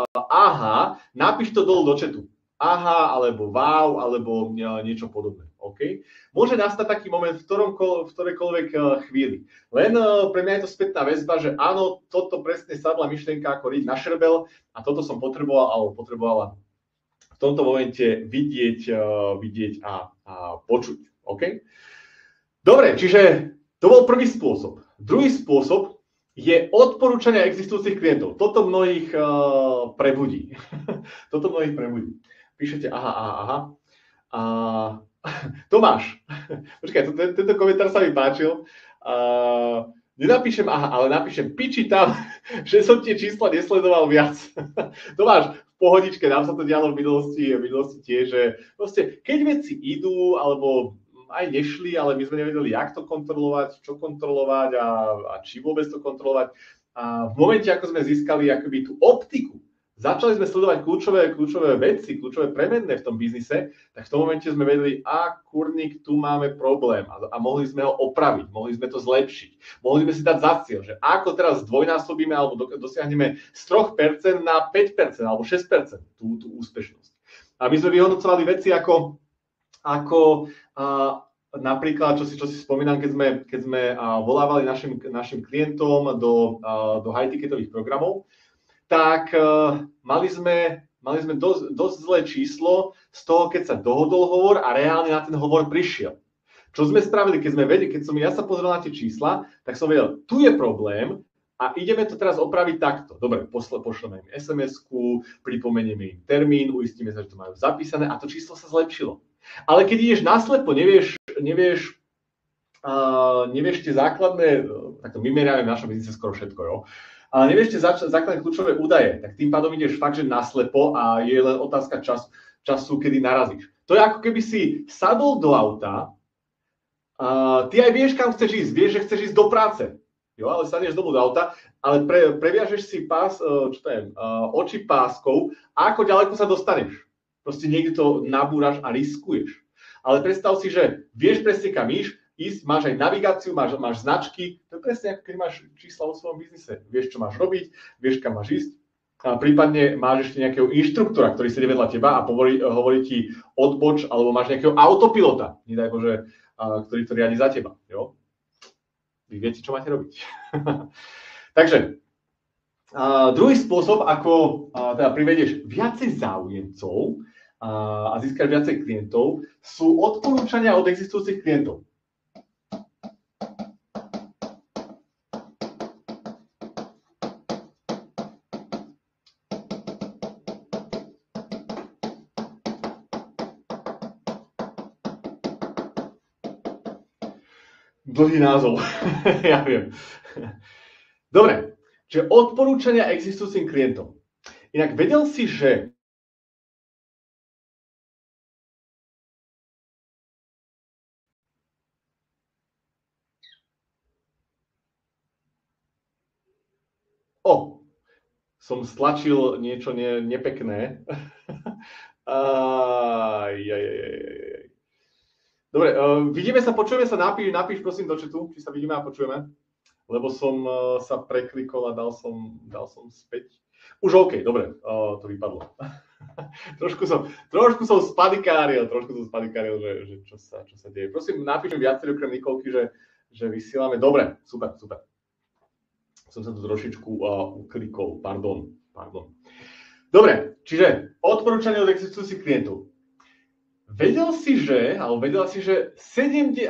napíš to dolu do chatu. Alebo wow, alebo niečo podobné. Okay? Môže nastať taký moment v ktorejkoľvek chvíli. Len pre mňa je to spätná väzba, že áno, toto presne sadla myšlienka ako riť na šerbel a toto som potreboval alebo potrebovala v tomto momente vidieť a počuť. Okay? Dobre, čiže to bol prvý spôsob. Druhý spôsob je odporúčania existujúcich klientov. Toto mnohých prebudí. Toto mnohých prebudí. Píšete aha. Tomáš, počkaj, tento komentár sa mi páčil. Nenapíšem aha, ale napíšem piči tam, že som tie čísla nesledoval viac. Tomáš, v pohodičke, nám sa to dialo v minulosti tiež, že proste, keď veci idú, alebo aj nešli, ale my sme nevedeli, jak to kontrolovať, čo kontrolovať a či vôbec to kontrolovať. A v momente, ako sme získali akoby tú optiku, začali sme sledovať kľúčové veci, kľúčové premenné v tom biznise, tak v tom momente sme vedeli, kurník, tu máme problém a mohli sme ho opraviť, mohli sme to zlepšiť. Mohli sme si dať za cieľ, že ako teraz zdvojnásobíme alebo dosiahneme z 3% na 5% alebo 6% tú úspešnosť. A my sme vyhodnocovali veci ako napríklad, čo si spomínam, keď sme volávali našim klientom do high-ticketových programov, tak mali sme dosť zlé číslo z toho, keď sa dohodol hovor a reálne na ten hovor prišiel. Čo sme spravili, keď som ja sa pozrel na tie čísla, tak som vedel, tu je problém a ideme to teraz opraviť takto. Dobre, pošleme im SMS-ku, pripomenieme im termín, uistíme sa, že to majú zapísané a to číslo sa zlepšilo. Ale keď ideš naslepo, nevieš tie základné, takto my meriame v našom biznise skoro všetko, jo? Ale nevieš tie základné kľúčové údaje, tak tým pádom ideš fakt, že naslepo a je len otázka času, kedy narazíš. To je ako keby si sadol do auta, ty aj vieš, kam chceš ísť, vieš, že chceš ísť do práce, jo, ale sadneš domov do auta, ale previažeš si oči páskou a ako ďaleko sa dostaneš. Proste niekde to nabúraš a riskuješ. Ale predstav si, že vieš presne, kam ísť, máš aj navigáciu, máš značky, to je presne ako keď máš čísla vo svojom biznise. Vieš, čo máš robiť, vieš, kam máš ísť. A prípadne máš ešte nejakého inštruktora, ktorý sedí vedľa teba a hovorí ti odboč, alebo máš nejakého autopilota, nedaj Bože, ktorý to riadi za teba. Jo? Vy viete, čo máte robiť. Takže, druhý spôsob, ako teda privedieš viacej záujemcov a získaš viacej klientov, sú odporúčania od existujúcich klientov. Dlhý názov, ja viem. Dobre, čiže odporúčania existujúcim klientom. Inak vedel si, že som stlačil niečo nepekné. Dobre, vidíme sa, počujeme sa, napíš prosím do chatu, či sa vidíme a počujeme, lebo som sa preklikol a dal som späť. Už OK, dobre, to vypadlo. trošku som spanikáril, že čo sa deje. Prosím, napíšem viacerý okrem Nikolky, že vysielame. Dobre, super. Som sa tu trošičku uklikol, pardon. Dobre, čiže odporúčanie od existujúcich klientov. Vedela si, že 70%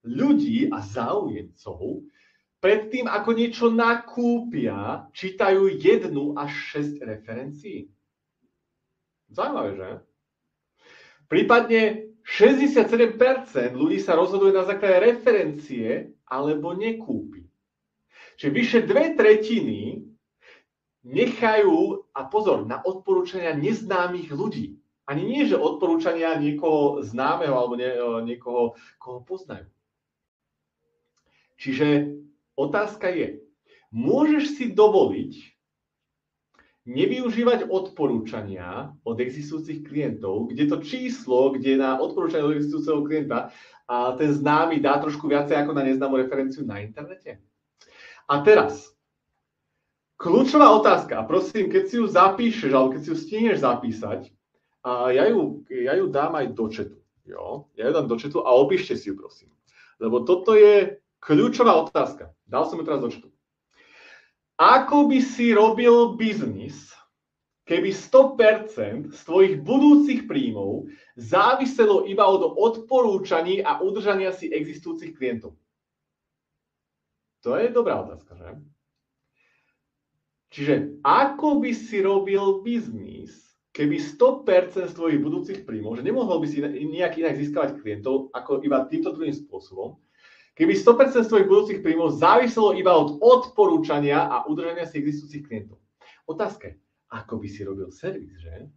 ľudí a záujemcov predtým, ako niečo nakúpia, čítajú 1 až 6 referencií. Zaujímavé, že? Prípadne 67% ľudí sa rozhoduje na základe referencie alebo nekúpi. Čiže vyše 2/3 nechajú, a pozor, na odporúčania neznámych ľudí. Ani nie, že odporúčania niekoho známeho alebo niekoho, koho poznajú. Čiže otázka je, môžeš si dovoliť nevyužívať odporúčania od existujúcich klientov, kde to číslo, kde na odporúčanie od existujúceho klienta a ten známy dá trošku viacej ako na neznámú referenciu na internete? A teraz, kľúčová otázka, a prosím, keď si ju zapíšeš, alebo keď si ju stihneš zapísať, ja ju dám aj do chatu. Jo? Ja ju dám do chatu a opíšte si ju, prosím. Lebo toto je kľúčová otázka. Dal som ju teraz do chatu. Ako by si robil biznis, keby 100% z tvojich budúcich príjmov záviselo iba od odporúčaní a udržania si existujúcich klientov? To je dobrá otázka, že? Čiže ako by si robil biznis, keby 100% z tvojich budúcich príjmov, že nemohol by si nejak inak získavať klientov, ako iba týmto druhým spôsobom, keby 100% z tvojich budúcich príjmov záviselo iba od odporúčania a udržania si existujúcich klientov. Otázka je, ako by si robil servis, že?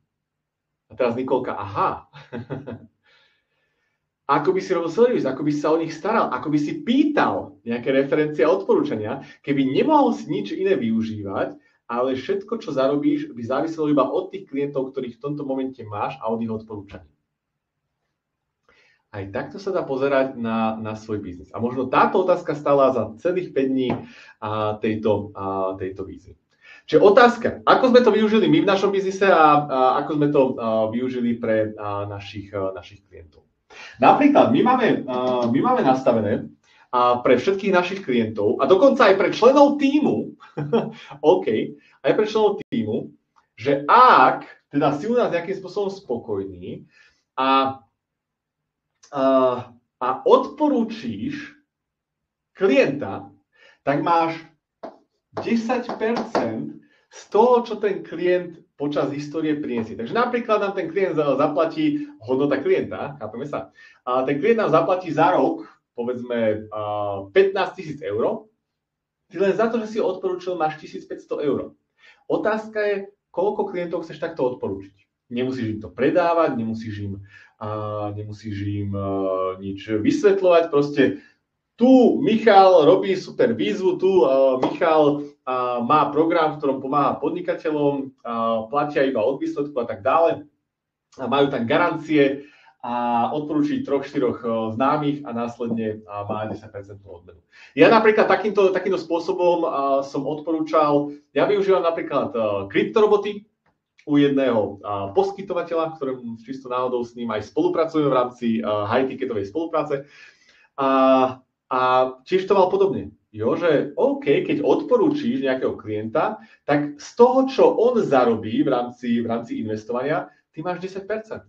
A teraz Nikolka, aha. Ako by si robil servis, ako by si sa o nich staral, ako by si pýtal nejaké referencie a odporúčania, keby nemohol si nič iné využívať, ale všetko, čo zarobíš, by záviselo iba od tých klientov, ktorých v tomto momente máš a od ich odporúčaní. Aj takto sa dá pozerať na svoj biznis. A možno táto otázka stala za celých 5 dní tejto výzvy. Čiže otázka, ako sme to využili my v našom biznise a ako sme to využili pre našich klientov. Napríklad, my máme nastavené pre všetkých našich klientov a dokonca aj pre členov tímu, aj pre členov tímu, že ak teda si u nás nejakým spôsobom spokojný a odporúčiš klienta, tak máš 10% z toho, čo ten klient počas histórie priniesie. Takže napríklad nám ten klient zaplatí, hodnota klienta, chápeme sa, ten klient nám zaplatí za rok, povedzme 15 000 eur, ty len za to, že si ho odporúčil, máš 1500 eur. Otázka je, koľko klientov chceš takto odporúčiť. Nemusíš im to predávať, nemusíš im nič vysvetľovať, proste tu Michal robí super výzvu, tu Michal má program, v ktorom pomáha podnikateľom, platia iba od výsledku a tak ďalej. Majú tam garancie a odporúčiť 3-4 známych a následne má 10% odmenu. Ja napríklad takýmto spôsobom som odporúčal, ja využívam napríklad kryptoroboty u jedného poskytovateľa, ktorému čisto náhodou s ním aj spolupracujem v rámci high-ticketovej spolupráce. A tiež to mal podobne. Jo, že OK, keď odporúčiš nejakého klienta, tak z toho, čo on zarobí v rámci investovania, ty máš 10%.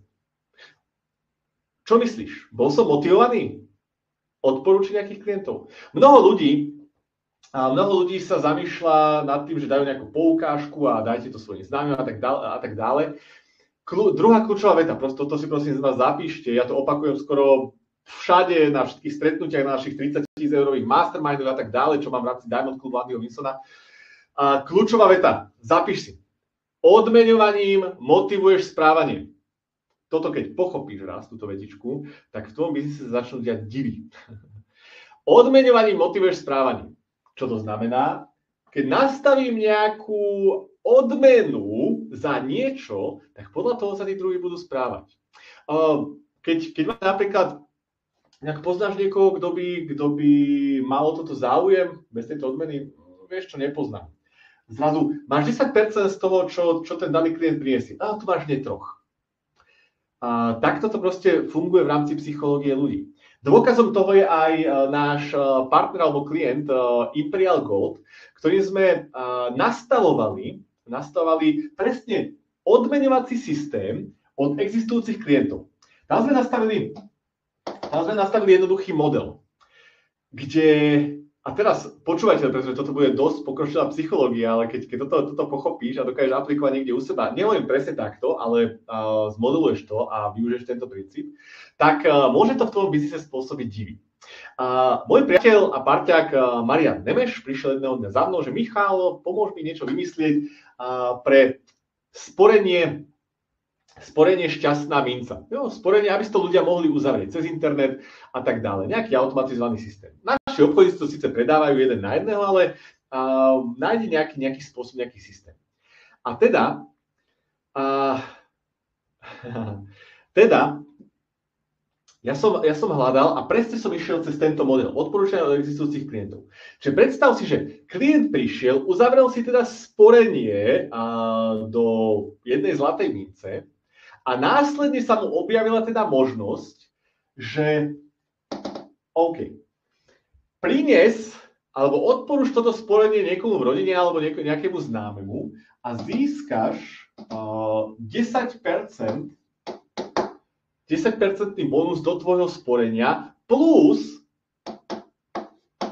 Čo myslíš? Bol som motivovaný odporúčiť nejakých klientov? Mnoho ľudí sa zamýšľa nad tým, že dajú nejakú poukážku a dajte to svojim známym a tak ďalej. Druhá kľúčová veta, to si prosím z vás zapíšte, ja to opakujem skoro všade, na všetkých stretnutiach, na našich 30 000 eurových mastermindoch a tak ďalej, čo mám v rámci Diamond Club Andyho Winsona. Kľúčová veta, zapíš si. Odmeňovaním motivuješ správanie. Toto keď pochopíš raz, túto vetičku, tak v tvojom biznise sa začnú diať divy. Odmeňovaním motivuješ správanie. Čo to znamená? Keď nastavím nejakú odmenu za niečo, tak podľa toho sa tí druhí budú správať. Keď máš napríklad nejak poznáš niekoho, kto by mal toto záujem bez tejto odmeny, vieš čo, nepoznám. Zrazu máš 10% z toho, čo ten daný klient priniesie. Tu máš nie troch. Takto to proste funguje v rámci psychológie ľudí. Dôkazom toho je aj náš partner alebo klient Imperial Gold, ktorým sme nastavovali presne odmeňovací systém od existujúcich klientov. Tam sme nastavili jednoduchý model, kde, a teraz počúvajte, pretože toto bude dosť pokročilá psychológia, ale keď toto pochopíš a dokážeš aplikovať niekde u seba, nehovorím presne takto, ale zmodeluješ to a využiješ tento princíp, tak môže to v tvojom biznise spôsobiť divy. Môj priateľ a parťák Marian Nemeš prišiel jedného dňa za mnou, že Michal, pomôž mi niečo vymyslieť pre sporenie šťastná minca. Sporenie, aby si to ľudia mohli uzavrieť cez internet a tak ďalej. Nejaký automatizovaný systém. Naši obchodníci to síce predávajú jeden na jedného, ale nájde nejaký spôsob, nejaký systém. A teda ja som hľadal a presne som išiel cez tento model odporúčania od existujúcich klientov. Čiže predstav si, že klient prišiel, uzavrel si teda sporenie do jednej zlatej mince, a následne sa mu objavila teda možnosť, že OK, prines alebo odporúč toto sporenie niekomu v rodine alebo nejakému známemu a získaš 10% bonus do tvojho sporenia plus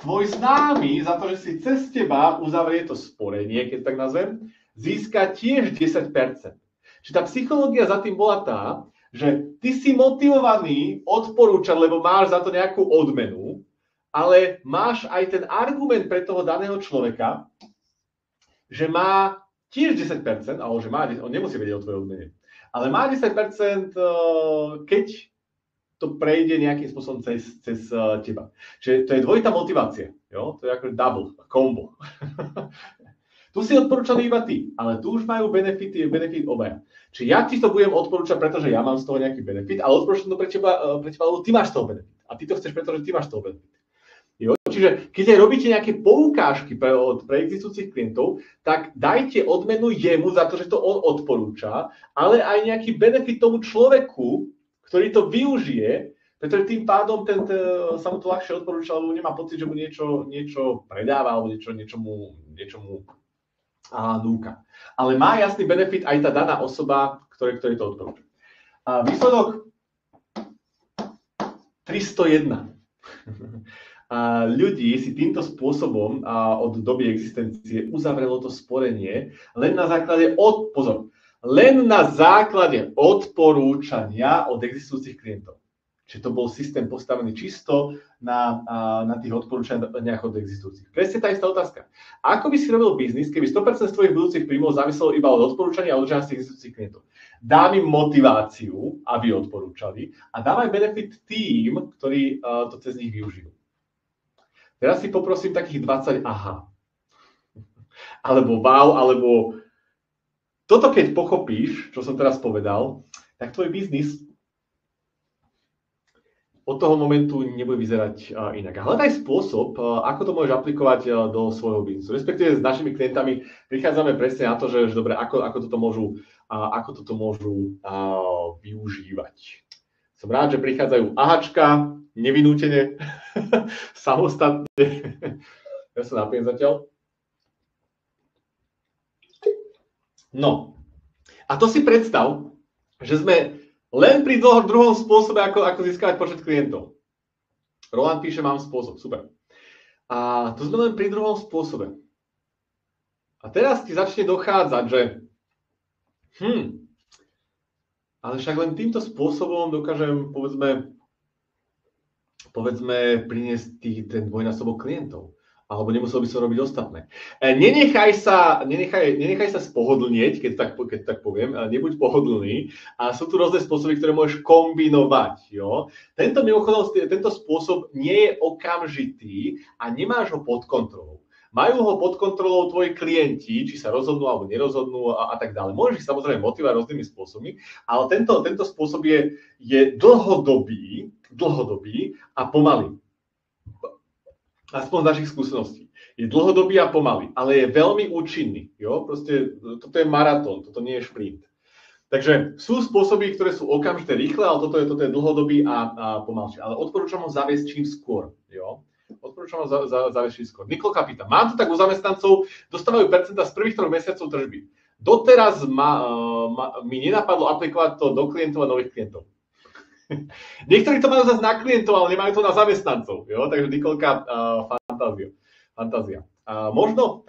tvoj známy za to, že si cez teba uzavrie to sporenie, keď tak nazvem, získa tiež 10%. Čiže tá psychológia za tým bola tá, že ty si motivovaný odporúčať, lebo máš za to nejakú odmenu, ale máš aj ten argument pre toho daného človeka, že má tiež 10%, alebo že má, on nemusí vedieť o tvojej odmene, ale má 10%, keď to prejde nejakým spôsobom cez teba. Čiže to je dvojitá motivácia, jo? To je ako double, combo. Tu si odporúčaný iba ty, ale tu už majú benefit obaja. Čiže ja ti to budem odporúčať, pretože ja mám z toho nejaký benefit, ale odporúčam to pre teba, lebo ty máš z toho benefit. A ty to chceš, pretože ty máš z toho benefit. Jo? Čiže keď aj robíte nejaké poukážky pre existujúcich klientov, tak dajte odmenu jemu za to, že to on odporúča, ale aj nejaký benefit tomu človeku, ktorý to využije, pretože tým pádom sa mu to ľahšie odporúča, lebo nemá pocit, že mu niečo predáva alebo niečo mu núka. Ale má jasný benefit aj tá daná osoba, ktorej to odporúča. Výsledok 301. Ľudí si týmto spôsobom od doby existencie uzavrelo to sporenie len na základe odporúčania od existujúcich klientov. Čiže to bol systém postavený čisto na tých odporúčaniach od existujúcich. Presne tá istá otázka. Ako by si robil biznis, keby 100% z tvojich budúcich príjmov záviselo iba od odporúčania a održania z tých existujúcich klientov? Dám im motiváciu, aby odporúčali, a dám aj benefit tým, ktorí to cez nich využijú. Teraz si poprosím takých 20 aha. Alebo wow, alebo toto keď pochopíš, čo som teraz povedal, tak tvoj biznis od toho momentu nebude vyzerať inak. A hľadaj spôsob, ako to môžeš aplikovať do svojho biznisu. Respektíve s našimi klientami prichádzame presne na to, že dobre, ako toto môžu využívať. Som rád, že prichádzajú ahačka, nevinútene, samostatne. Ja sa napijem zatiaľ. No, a to si predstav, že sme len pri druhom spôsobe, ako získavať počet klientov. Roland píše, mám spôsob, super. A to sme len pri druhom spôsobe. A teraz ti začne dochádzať, že ale však len týmto spôsobom dokážem, povedzme priniesť ten dvojnásobok klientov. Alebo nemusel by som robiť ostatné. Nenechaj sa spohodlnieť, keď tak poviem, nebuď pohodlný. A sú tu rôzne spôsoby, ktoré môžeš kombinovať. Jo? Tento spôsob nie je okamžitý a nemáš ho pod kontrolou. Majú ho pod kontrolou tvoji klienti, či sa rozhodnú alebo nerozhodnú a tak ďalej. Môžeš ich samozrejme motivovať rôznymi spôsobmi, ale tento spôsob je dlhodobý a pomalý. Aspoň z našich skúseností. Je dlhodobý a pomalý, ale je veľmi účinný. Jo? Proste, toto je maratón, toto nie je šprint. Takže sú spôsoby, ktoré sú okamžite rýchle, ale toto je dlhodobý a pomalší. Ale odporúčam ho zaviesť čím skôr. Jo? Odporúčam ho zaviesť čím skôr. Nikolka pýta, mám to tak u zamestnancov, dostávajú percenta z prvých 3 mesiacov tržby. Doteraz mi nenapadlo aplikovať to do klientov a nových klientov. Niektorí to majú zase na klientov, ale nemajú to na zamestnancov. Jo? Takže Nikolka, fantázia. Možno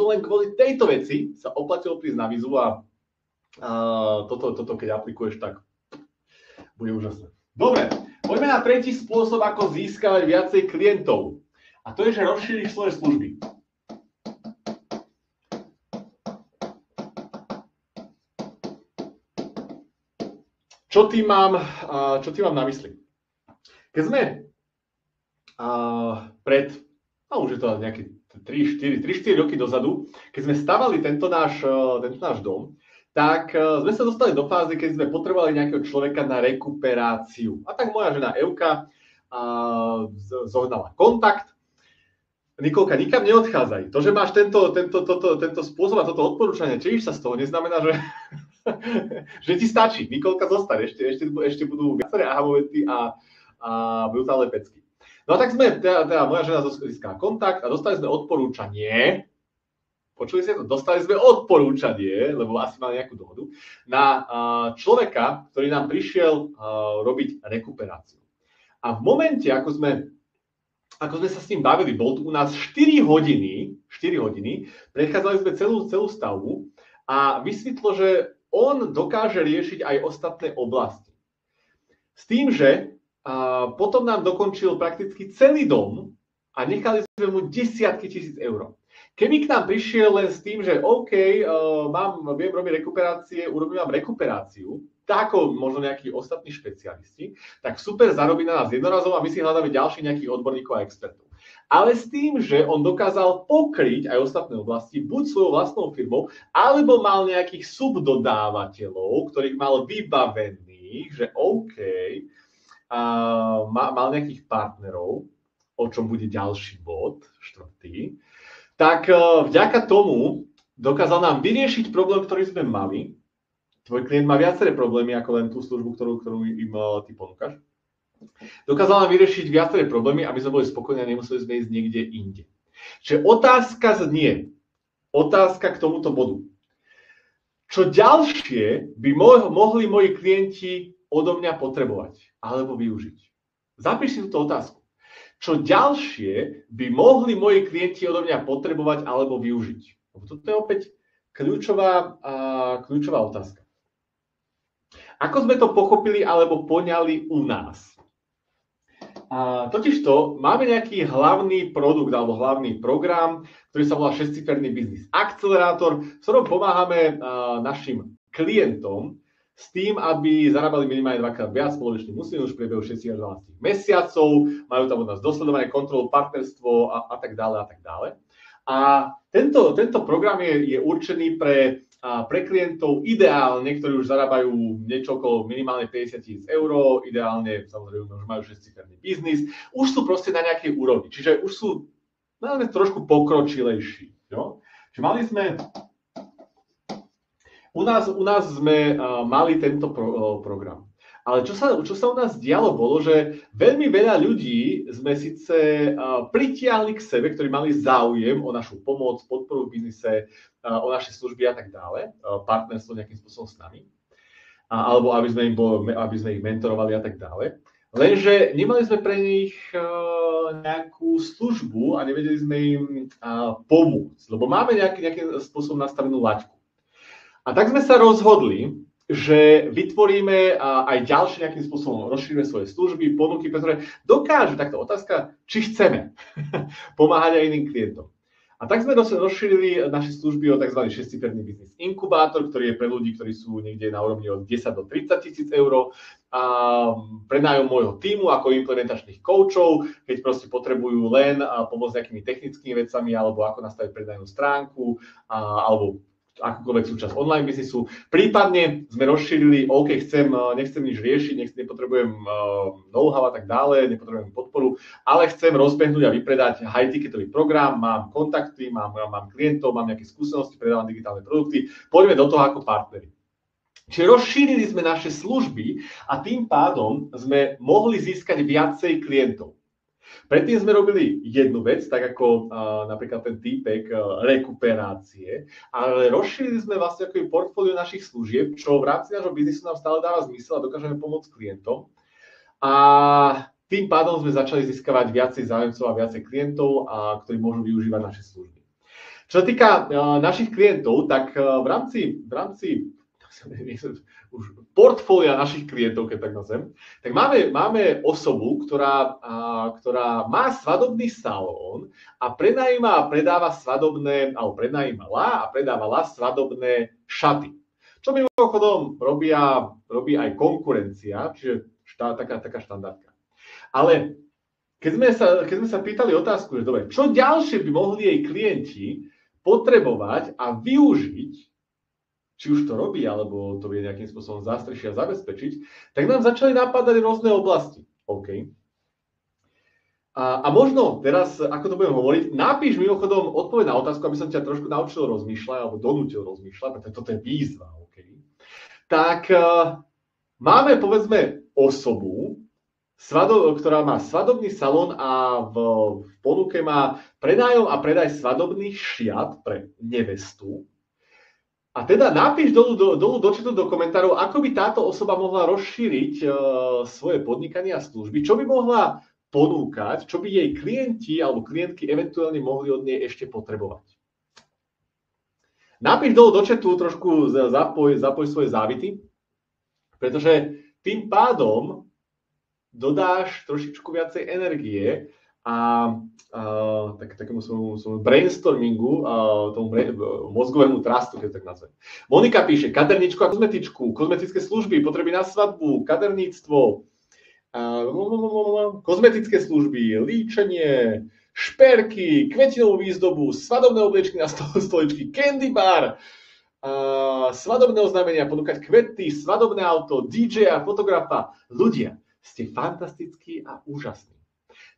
len kvôli tejto veci sa oplatilo prísť na výzvu a toto keď aplikuješ, tak bude úžasné. Dobre, poďme na tretí spôsob, ako získavať viacej klientov. A to je, že rozšíriš svoje služby. Čo tým mám na mysli? Keď sme už je to nejaké 3-4 roky dozadu, keď sme stavali tento náš dom, tak sme sa dostali do fázy, keď sme potrebovali nejakého človeka na rekuperáciu. A tak moja žena Evka zohnala kontakt. Nikolka, nikam neodchádzaj. To, že máš tento spôsob a toto odporúčanie, tešíš sa z toho, neznamená, že ti stačí. Nikolka, zostaň. Ešte budú viaceré aha-momenty a brutálne pecky. No a tak sme, teda moja žena získala kontakt a dostali sme odporúčanie. Počuli ste to? Dostali sme odporúčanie, lebo asi mal nejakú dohodu, na človeka, ktorý nám prišiel robiť rekuperáciu. A v momente, ako sme ako sme sa s ním bavili, bol tu u nás 4 hodiny, prechádzali sme celú stavbu a vysvetlo, že on dokáže riešiť aj ostatné oblasti. S tým, že potom nám dokončil prakticky celý dom a nechali sme mu desiatky tisíc eur. Keby k nám prišiel len s tým, že OK, viem robiť rekuperácie, urobím vám rekuperáciu, tak ako možno nejakí ostatní špecialisti, tak super, zarobí na nás jednorazovo a my si hľadáme ďalších nejakých odborníkov a expertov. Ale s tým, že on dokázal pokryť aj ostatné oblasti, buď svojou vlastnou firmou, alebo mal nejakých subdodávateľov, ktorých mal vybavených, že OK, mal nejakých partnerov, o čom bude ďalší bod, štvrtý, tak vďaka tomu dokázal nám vyriešiť problém, ktorý sme mali. Tvoj klient má viaceré problémy, ako len tú službu, ktorú im ty ponúkaš. Dokázal nám vyriešiť viaceré problémy, aby sme boli spokojní a nemuseli sme ísť niekde inde. Čiže otázka k tomuto bodu. Čo ďalšie by mohli moji klienti odo mňa potrebovať alebo využiť? Zapíš si túto otázku. Čo ďalšie by mohli moji klienti odo mňa potrebovať alebo využiť? Toto je opäť kľúčová otázka. Ako sme to pochopili alebo poňali u nás? Totižto máme nejaký hlavný produkt alebo hlavný program, ktorý sa volá 6-ciferný biznis akcelerátor, v ktorom pomáhame našim klientom s tým, aby zarábali minimálne 2-krát viac spoločných muslimov už v priebehu 6 až 12 mesiacov, majú tam od nás dosledovanie, kontrolu, partnerstvo a tak ďalej a tak ďalej. A tento program je určený pre klientov ideálne, ktorí už zarábajú niečo okolo minimálne 50 000 eur, ideálne samozrejme už majú 6-ciferný biznis, už sú proste na nejakej úrovni, čiže už sú trošku pokročilejší. Jo? Čiže mali sme, u nás sme mali tento program. Ale čo sa u nás dialo bolo, že veľmi veľa ľudí sme síce pritiahli k sebe, ktorí mali záujem o našu pomoc, podporu v biznise, o naše služby a tak ďalej, partnerstvo nejakým spôsobom s nami, alebo aby sme ich mentorovali a tak ďalej. Lenže nemali sme pre nich nejakú službu a nevedeli sme im pomôcť, lebo máme nejakým spôsobom nastavenú laťku. A tak sme sa rozhodli, že vytvoríme aj ďalšie nejakým spôsobom, rozšírime svoje služby, ponuky, pretože dokážu, takto otázka, či chceme pomáhať aj iným klientom. A tak sme rozšírili naše služby o tzv. 6-ciferný biznis inkubátor, ktorý je pre ľudí, ktorí sú niekde na úrovni od 10 do 30 000 eur, prenájom môjho tímu ako implementačných koučov, keď proste potrebujú len pomôcť nejakými technickými vecami, alebo ako nastaviť predajnú stránku, alebo akúkoľvek súčasť online biznisu. Prípadne sme rozšírili, OK, nechcem nič riešiť, nepotrebujem know-how a tak ďalej, nepotrebujem podporu, ale chcem rozbehnúť a vypredať high-ticketový program, mám kontakty, mám klientov, mám nejaké skúsenosti, predávam digitálne produkty, poďme do toho ako partneri. Čiže rozšírili sme naše služby a tým pádom sme mohli získať viacej klientov. Predtým sme robili jednu vec, tak ako napríklad ten týpek rekuperácie, ale rozšírili sme vlastne ako portfólio našich služieb, čo v rámci nášho biznisu nám stále dáva zmysel a dokážeme pomôcť klientom. A tým pádom sme začali získavať viacej záujemcov a viacej klientov, ktorí môžu využívať naše služby. Čo sa týka našich klientov, tak v rámci už portfólia našich klientov, keď tak nazvem, tak máme osobu, ktorá má svadobný salón a prenajímala a predávala svadobné šaty. Čo mimochodom robí aj konkurencia, čiže taká štandardka. Ale keď sme sa pýtali otázku, že dobre, čo ďalšie by mohli jej klienti potrebovať a využiť, či už to robí, alebo to vie nejakým spôsobom zastrešiť a zabezpečiť, tak nám začali napadať rôzne oblasti. OK. A možno teraz, ako to budem hovoriť, napíš mimochodom odpoveď na otázku, aby som ťa trošku naučil rozmýšľať, alebo donútil rozmýšľať, pretože toto je výzva. OK. Tak máme, povedzme, osobu, ktorá má svadobný salón a v ponuke má prenájom a predaj svadobných šiat pre nevestu. A teda napíš dolu do chatu do komentárov, ako by táto osoba mohla rozšíriť svoje podnikanie a služby, čo by mohla ponúkať, čo by jej klienti alebo klientky eventuálne mohli od nej ešte potrebovať. Napíš dolu do chatu, trošku zapoj svoje závity, pretože tým pádom dodáš trošičku viacej energie a takému svojmu brainstormingu, tomu mozgovému trastu, keď tak nazvem. Monika píše, kaderníčku a kozmetičku, kozmetické služby, potreby na svadbu, kaderníctvo, kozmetické služby, líčenie, šperky, kvetinovú výzdobu, svadobné obliečky na stoličky, candy bar, svadobné oznámenia, ponúkať kvety, svadobné auto, DJ-a, fotografa. Ľudia, ste fantastickí a úžasní.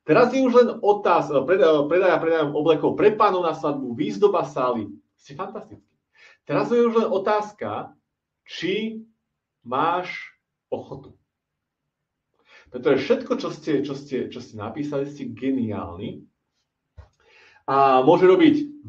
Teraz je už len otázka, predajom oblekov pre pánov na svadbu, výzdoba sály. Ste fantastickí. Teraz je už len otázka, či máš ochotu. Pretože všetko, čo ste napísali, ste geniálni. A môže robiť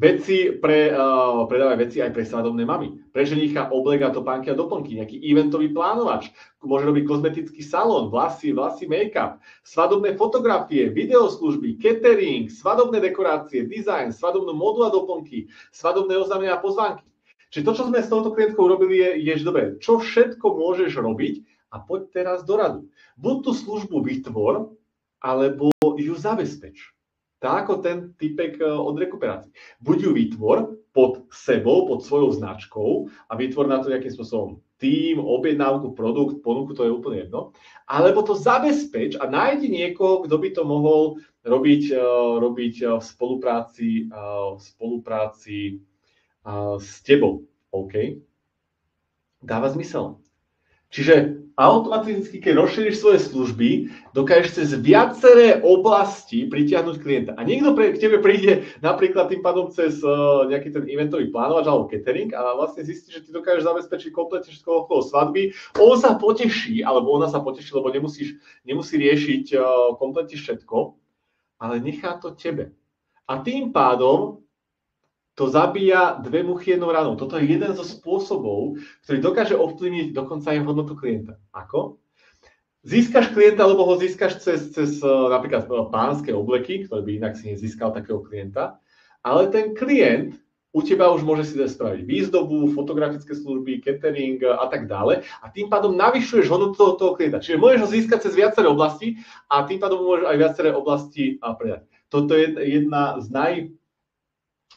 predávať veci aj pre svadobné mamy. Pre ženicha oblek a topánky a doplnky, nejaký eventový plánovač. Môže robiť kozmetický salón, vlasy, make-up, svadobné fotografie, videoslužby, catering, svadobné dekorácie, design, svadobnú módu a doplnky, svadobné oznámenia a pozvánky. Čiže to, čo sme s touto klientkou urobili, je dobre, čo všetko môžeš robiť a poď teraz do radu. Buď tú službu vytvor, alebo ju zabezpeč. Tak ako ten typek od rekuperácie. Buď ju vytvor pod sebou, pod svojou značkou a vytvor na to nejakým spôsobom tým, objednávku, produkt, ponuku, to je úplne jedno. Alebo to zabezpeč a nájdi niekoho, kto by to mohol robiť v spolupráci s tebou. OK? Dáva zmysel. Čiže automaticky, keď rozšíriš svoje služby, dokážeš cez viaceré oblasti pritiahnuť klienta. A niekto k tebe príde napríklad tým pádom cez nejaký ten eventový plánovač alebo catering a vlastne zistí, že ty dokážeš zabezpečiť kompletne všetko okolo svadby. On sa poteší, alebo ona sa poteší, lebo nemusí riešiť kompletne všetko, ale nechá to tebe. A tým pádom to zabíja dve muchy jednou ranou. Toto je jeden zo spôsobov, ktorý dokáže ovplyvniť dokonca aj hodnotu klienta. Ako? Získaš klienta, alebo ho získaš cez napríklad pánske obleky, ktoré by inak si nezískal takého klienta, ale ten klient u teba už môže si spraviť výzdobu, fotografické služby, catering a tak dále a tým pádom navyšuješ hodnotu toho klienta. Čiže môžeš ho získať cez viaceré oblasti a tým pádom môžeš aj viaceré oblasti predať. Toto je jedna z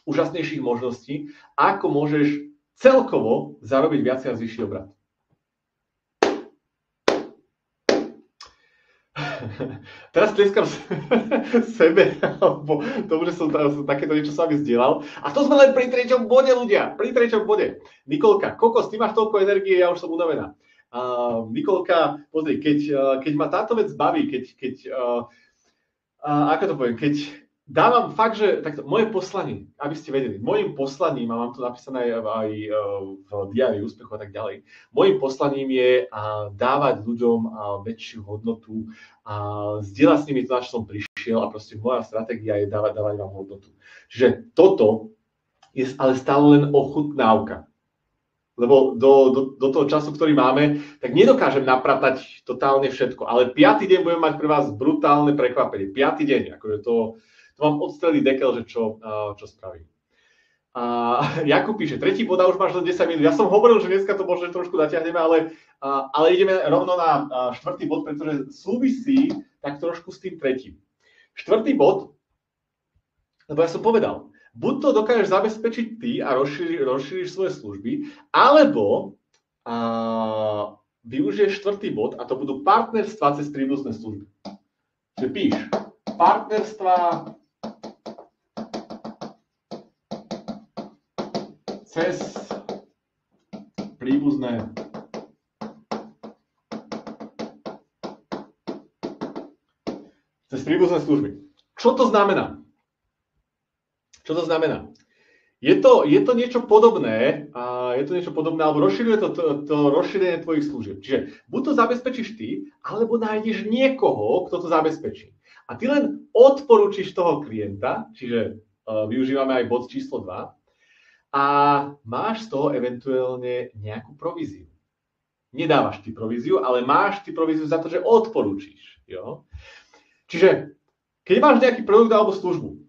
úžasnejších možností, ako môžeš celkovo zarobiť viac a zvýšiť obrat. Teraz tlieskam sebe, alebo tomu, že som takéto niečo s vami zdieľal. A to sme len pri 3. bode, ľudia. Pri 3. bode. Nikolka, kokos, ty máš toľko energie, ja už som unavená. Nikolka, pozri, keď ma táto vec baví, ako to poviem, keď dávam fakt, že takto, moje poslanie, aby ste vedeli, mojím poslaním, a mám to napísané aj v diári úspechu a tak ďalej, mojím poslaním je dávať ľuďom väčšiu hodnotu a zdieľať s nimi to, na čo som prišiel a proste moja stratégia je dávať vám hodnotu. Čiže toto je ale stále len ochutnávka. Lebo do toho času, ktorý máme, tak nedokážem napratať totálne všetko. Ale 5. deň budem mať pre vás brutálne prekvapenie. 5. deň, akože to mám odstrelý dekel, že čo spravím. Jakub píše, 3. bod a už máš len 10 minút. Ja som hovoril, že dneska to možno trošku natiahneme, ale ideme rovno na 4. bod, pretože súvisí tak trošku s tým 3. 4. bod, lebo ja som povedal, buď to dokážeš zabezpečiť ty a rozšíriš svoje služby, alebo využiješ 4. bod a to budú partnerstvá cez príbuzné služby. Čiže píš, partnerstvá cez príbuzné služby. Čo to znamená? Je to niečo podobné, alebo rozširuje to rozšírenie tvojich služieb. Čiže buď to zabezpečíš ty, alebo nájdeš niekoho, kto to zabezpečí. A ty len odporúčiš toho klienta, čiže využívame aj bod číslo 2, a máš z toho eventuálne nejakú províziu. Nedávaš ty províziu, ale máš ty províziu za to, že odporúčiš. Jo? Čiže Keď máš nejaký produkt alebo službu,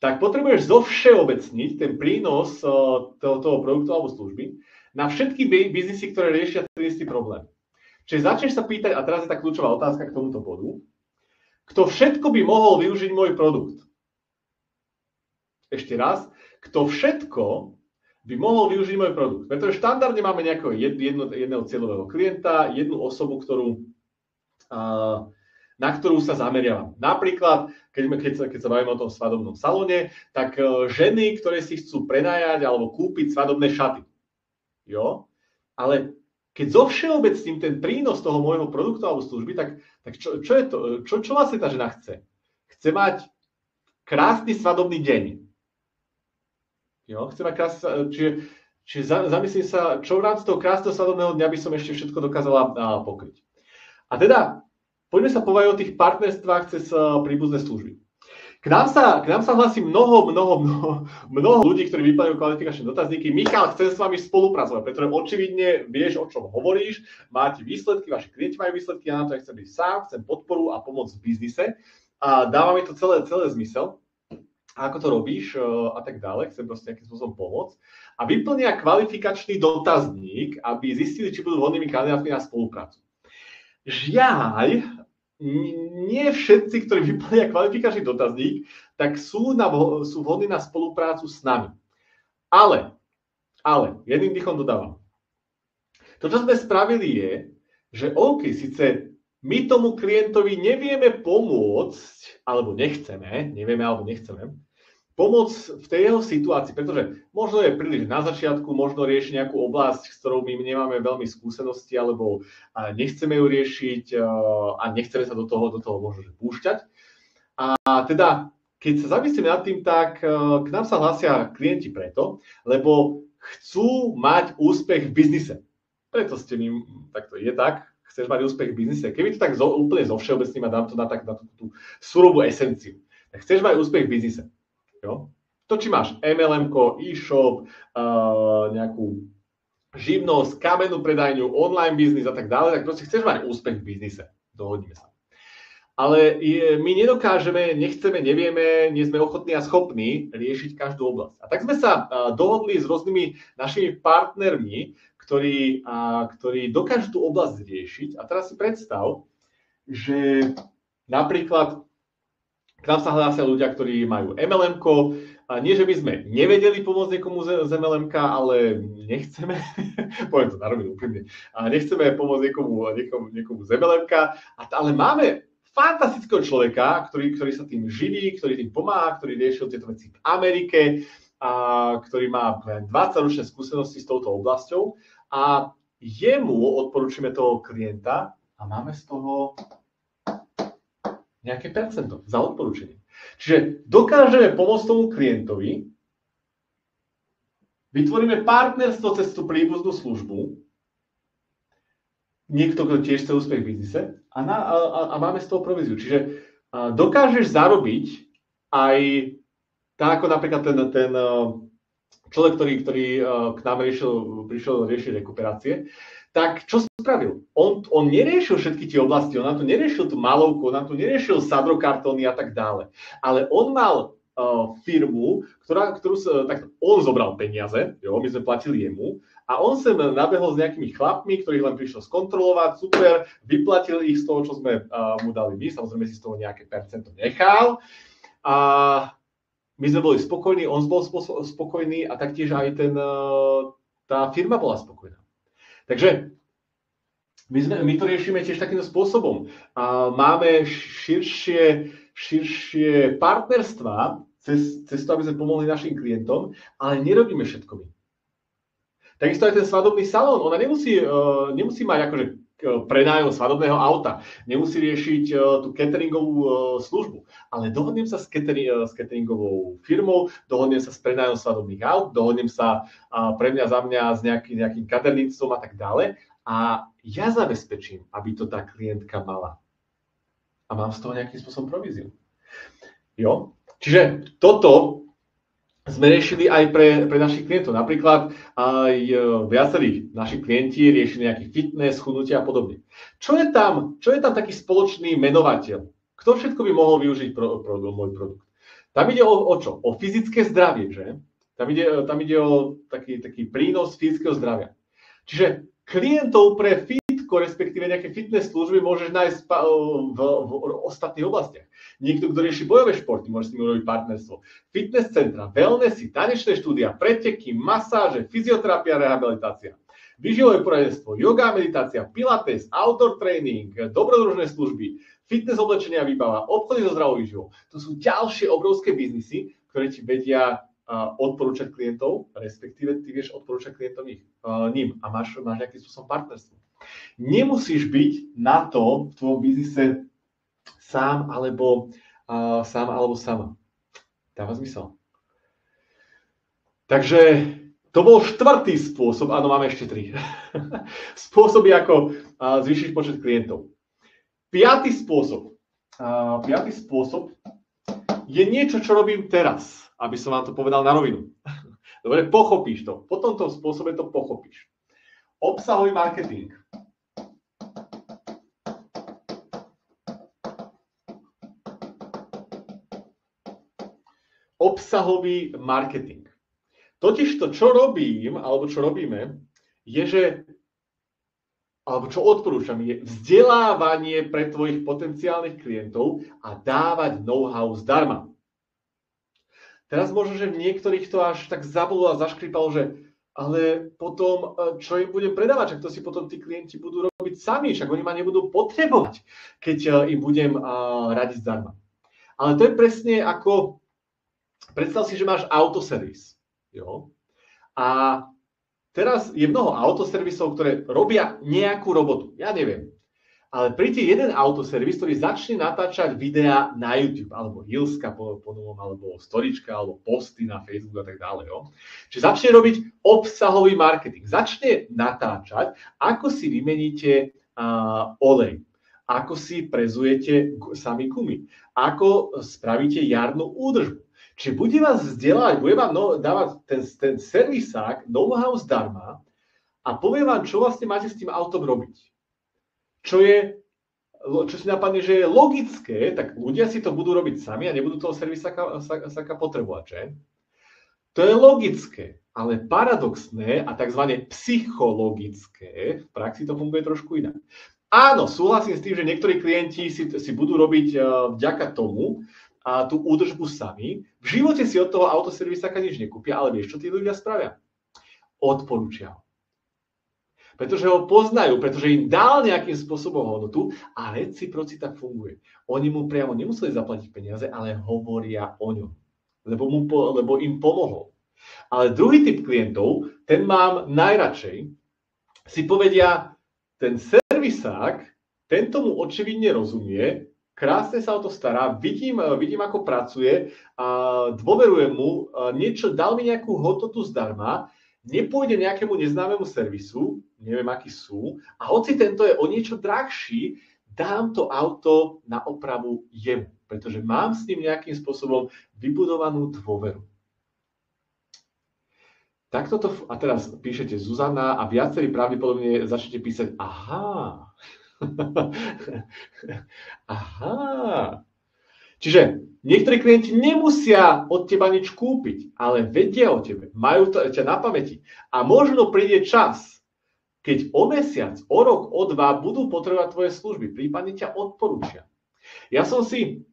tak potrebuješ zovšeobecniť ten prínos toho produktu alebo služby na všetky biznisy, ktoré riešia ten istý problém. Čiže začneš sa pýtať, a teraz je tá kľúčová otázka k tomuto bodu, kto všetko by mohol využiť môj produkt? Ešte raz, kto všetko by mohol využiť môj produkt? Pretože štandardne máme nejakého jedného cieľového klienta, jednu osobu, na ktorú sa zameriavam. Napríklad, keď sa bavíme o tom svadobnom salóne, tak ženy, ktoré si chcú prenajať alebo kúpiť svadobné šaty. Jo? Ale keď zovšeobecním ten prínos toho môjho produktu alebo služby, tak čo je to? Čo vlastne tá žena chce? Chce mať krásny svadobný deň. Jo? Chce mať čiže zamyslím sa, čo v rámci toho krásneho svadobného dňa by som ešte všetko dokázala pokryť. A teda, poďme sa povedať o tých partnerstvách cez príbuzné služby. K nám sa hlasí mnoho ľudí, ktorí vyplňujú kvalifikačné dotazníky. Michal, chcem s vami spolupracovať, pretože očividne vieš, o čom hovoríš, máte výsledky, vaši klienti majú výsledky, ja na to chcem byť sám, chcem podporu a pomoc v biznise a dáva mi to celé zmysel. A ako to robíš a tak ďalej, chcem proste nejakým spôsobom pomôcť. A vyplnia kvalifikačný dotazník, aby zistili, či budú vhodnými kandidátmi na spoluprácu. Žiaľ, nie všetci, ktorí vyplnia kvalifikačný dotazník, tak sú vhodní na spoluprácu s nami. Ale, jedným dýchom dodávam. To, čo sme spravili je, že OK, síce my tomu klientovi nevieme pomôcť, alebo nechceme, pomôcť v tej jeho situácii, pretože možno je príliš na začiatku, možno rieši nejakú oblasť, s ktorou my nemáme veľmi skúsenosti, alebo nechceme ju riešiť a nechceme sa do toho možno púšťať. A teda, keď sa zamyslíme nad tým, tak k nám sa hlásia klienti preto, lebo chcú mať úspech v biznise. Preto ste mi, takto je tak, chceš mať úspech v biznise. Keby to tak úplne zovšeobecným a dám to na tú surovú esenciu, tak chceš mať úspech v biznise. Jo? To, či máš MLM-ko, e-shop, nejakú živnosť, kamennú predajňu, online biznis a tak ďalej, tak proste chceš mať úspech v biznise. Dohodníme sa. Ale my nedokážeme, nechceme, nevieme, nie sme ochotní a schopní riešiť každú oblasť. A tak sme sa dohodli s rôznymi našimi partnermi, ktorí dokážu tú oblasť riešiť. A teraz si predstav, že napríklad k nám sa hlásia ľudia, ktorí majú MLM-ko. Nie, že by sme nevedeli pomôcť niekomu z MLM-ka, ale nechceme, poviem to na rovinu úprimne, nechceme pomôcť niekomu z MLM-ka, ale máme fantastického človeka, ktorý sa tým živí, ktorý tým pomáha, ktorý riešil tieto veci v Amerike, ktorý má 20-ročné skúsenosti s touto oblasťou a jemu odporúčime toho klienta a máme z toho nejaké percento za odporúčanie. Čiže dokážeme pomôcť tomu klientovi, vytvoríme partnerstvo cez tú príbuznú službu, niekto, kto tiež chce úspech v biznise a máme z toho províziu. Čiže dokážeš zarobiť aj tak, ako napríklad ten človek, ktorý k nám prišiel riešiť rekuperácie, tak čo spravil? On neriešil všetky tie oblasti, on nám tu neriešil tú malovku, on nám tu neriešil sadrokartóny a tak ďalej. Ale on mal firmu, tak on zobral peniaze, jo, my sme platili jemu, a on sem nabehol s nejakými chlapmi, ktorých len prišiel skontrolovať, super, vyplatil ich z toho, čo sme mu dali my, samozrejme si z toho nejaké percento nechal. A my sme boli spokojní, on bol spokojný a taktiež aj tá firma bola spokojná. Takže my to riešime tiež takýmto spôsobom. Máme širšie partnerstva cez to, aby sme pomohli našim klientom, ale nerobíme všetko my. Takisto aj ten svadobný salón, ona nemusí mať akože prenájom svadobného auta, nemusí riešiť tú cateringovú službu, ale dohodnem sa s cateringovou firmou, dohodnem sa s prenájom svadobných aut, dohodnem sa pre mňa za mňa s nejakým kaderníctvom a tak ďalej a ja zabezpečím, aby to tá klientka mala. A mám z toho nejakým spôsobom províziu. Jo? Čiže toto sme riešili aj pre našich klientov. Napríklad aj viacerí naši klienti riešili nejaký fitness, chudnutie a podobne. Čo je tam taký spoločný menovateľ? Kto všetko by mohol využiť môj produkt? Tam ide o čo? O fyzické zdravie, že? Tam ide o taký prínos fyzického zdravia. Čiže klientov pre fitko, respektíve nejaké fitness služby môžeš nájsť v ostatných oblastiach. Niekto, kto rieši bojové športy, môže s nimi urobiť partnerstvo. Fitness centra, wellnessy, tanečné štúdia, preteky, masáže, fyzioterapia, rehabilitácia. Výživové poradenstvo, yoga, meditácia, pilates, outdoor training, dobrodružné služby, fitness oblečenia výbava, obchody so zdravou výživou. To sú ďalšie obrovské biznisy, ktoré ti vedia odporúčať klientov, respektíve ty vieš odporúčať klientom ním a máš nejakým spôsobom partnerstvo. Nemusíš byť na to v tvojom biznise sám alebo sama. Dáva zmysel. Takže to bol 4. spôsob, áno, máme ešte 3. Spôsoby, ako zvýšiť počet klientov. 5. spôsob je niečo, čo robím teraz, aby som vám to povedal na rovinu. Dobre, pochopíš to. Po tomto spôsobe to pochopíš. Obsahový marketing. Obsahový marketing. Totiž to, čo robím, alebo čo robíme, je, že, alebo čo odporúčam, je vzdelávanie pre tvojich potenciálnych klientov a dávať know-how zdarma. Teraz možno, že v niektorých to až tak zabolo a zaškripalo, že ale potom, čo im budem predávať, ak to si potom tí klienti budú robiť sami, však oni ma nebudú potrebovať, keď im budem radiť zdarma. Ale to je presne ako, predstav si, že máš autoservis. Jo? A teraz je mnoho autoservisov, ktoré robia nejakú robotu. Ja neviem. Ale príde jeden autoservis, ktorý začne natáčať videá na YouTube, alebo Reelska po novom, alebo storička, alebo posty na Facebook a tak ďalej. Jo? Čiže začne robiť obsahový marketing. Začne natáčať, ako si vymeníte olej, ako si prezujete sami gumy, ako spravíte jarnú údržbu. Čiže bude vás vzdelávať, bude vám dávať ten servisák know-how zdarma a povie vám, čo vlastne máte s tým autom robiť. Čo si napadne, že je logické, tak ľudia si to budú robiť sami a nebudú toho servisáka potrebovať, že? To je logické, ale paradoxné a tzv. Psychologické, v praxi to funguje trošku inak. Áno, súhlasím s tým, že niektorí klienti si budú robiť vďaka tomu, a tú údržbu sami. V živote si od toho autoservisáka nič nekúpia, ale vieš, čo tí ľudia spravia? Odporúčia ho. Pretože ho poznajú, pretože im dal nejakým spôsobom hodnotu a reciprocita funguje. Oni mu priamo nemuseli zaplatiť peniaze, ale hovoria o ňom, lebo im pomohol. Ale druhý typ klientov, ten mám najradšej, si povedia, ten servisák, ten tomu očividne rozumie, krásne sa o to stará, vidím ako pracuje, dôverujem mu, dal mi nejakú hodnotu zdarma, nepôjde nejakému neznámemu servisu, neviem akí sú, a hoci tento je o niečo drahší, dám to auto na opravu jemu, pretože mám s ním nejakým spôsobom vybudovanú dôveru. Takto to, a teraz píšete Zuzana a viacerí pravdepodobne začnete písať aha. Aha. Čiže niektorí klienti nemusia od teba nič kúpiť, ale vedia o tebe, majú ťa na pamäti. A možno príde čas, keď o mesiac, o rok, o 2 budú potrebovať tvoje služby, prípadne ťa odporúčia. Ja som si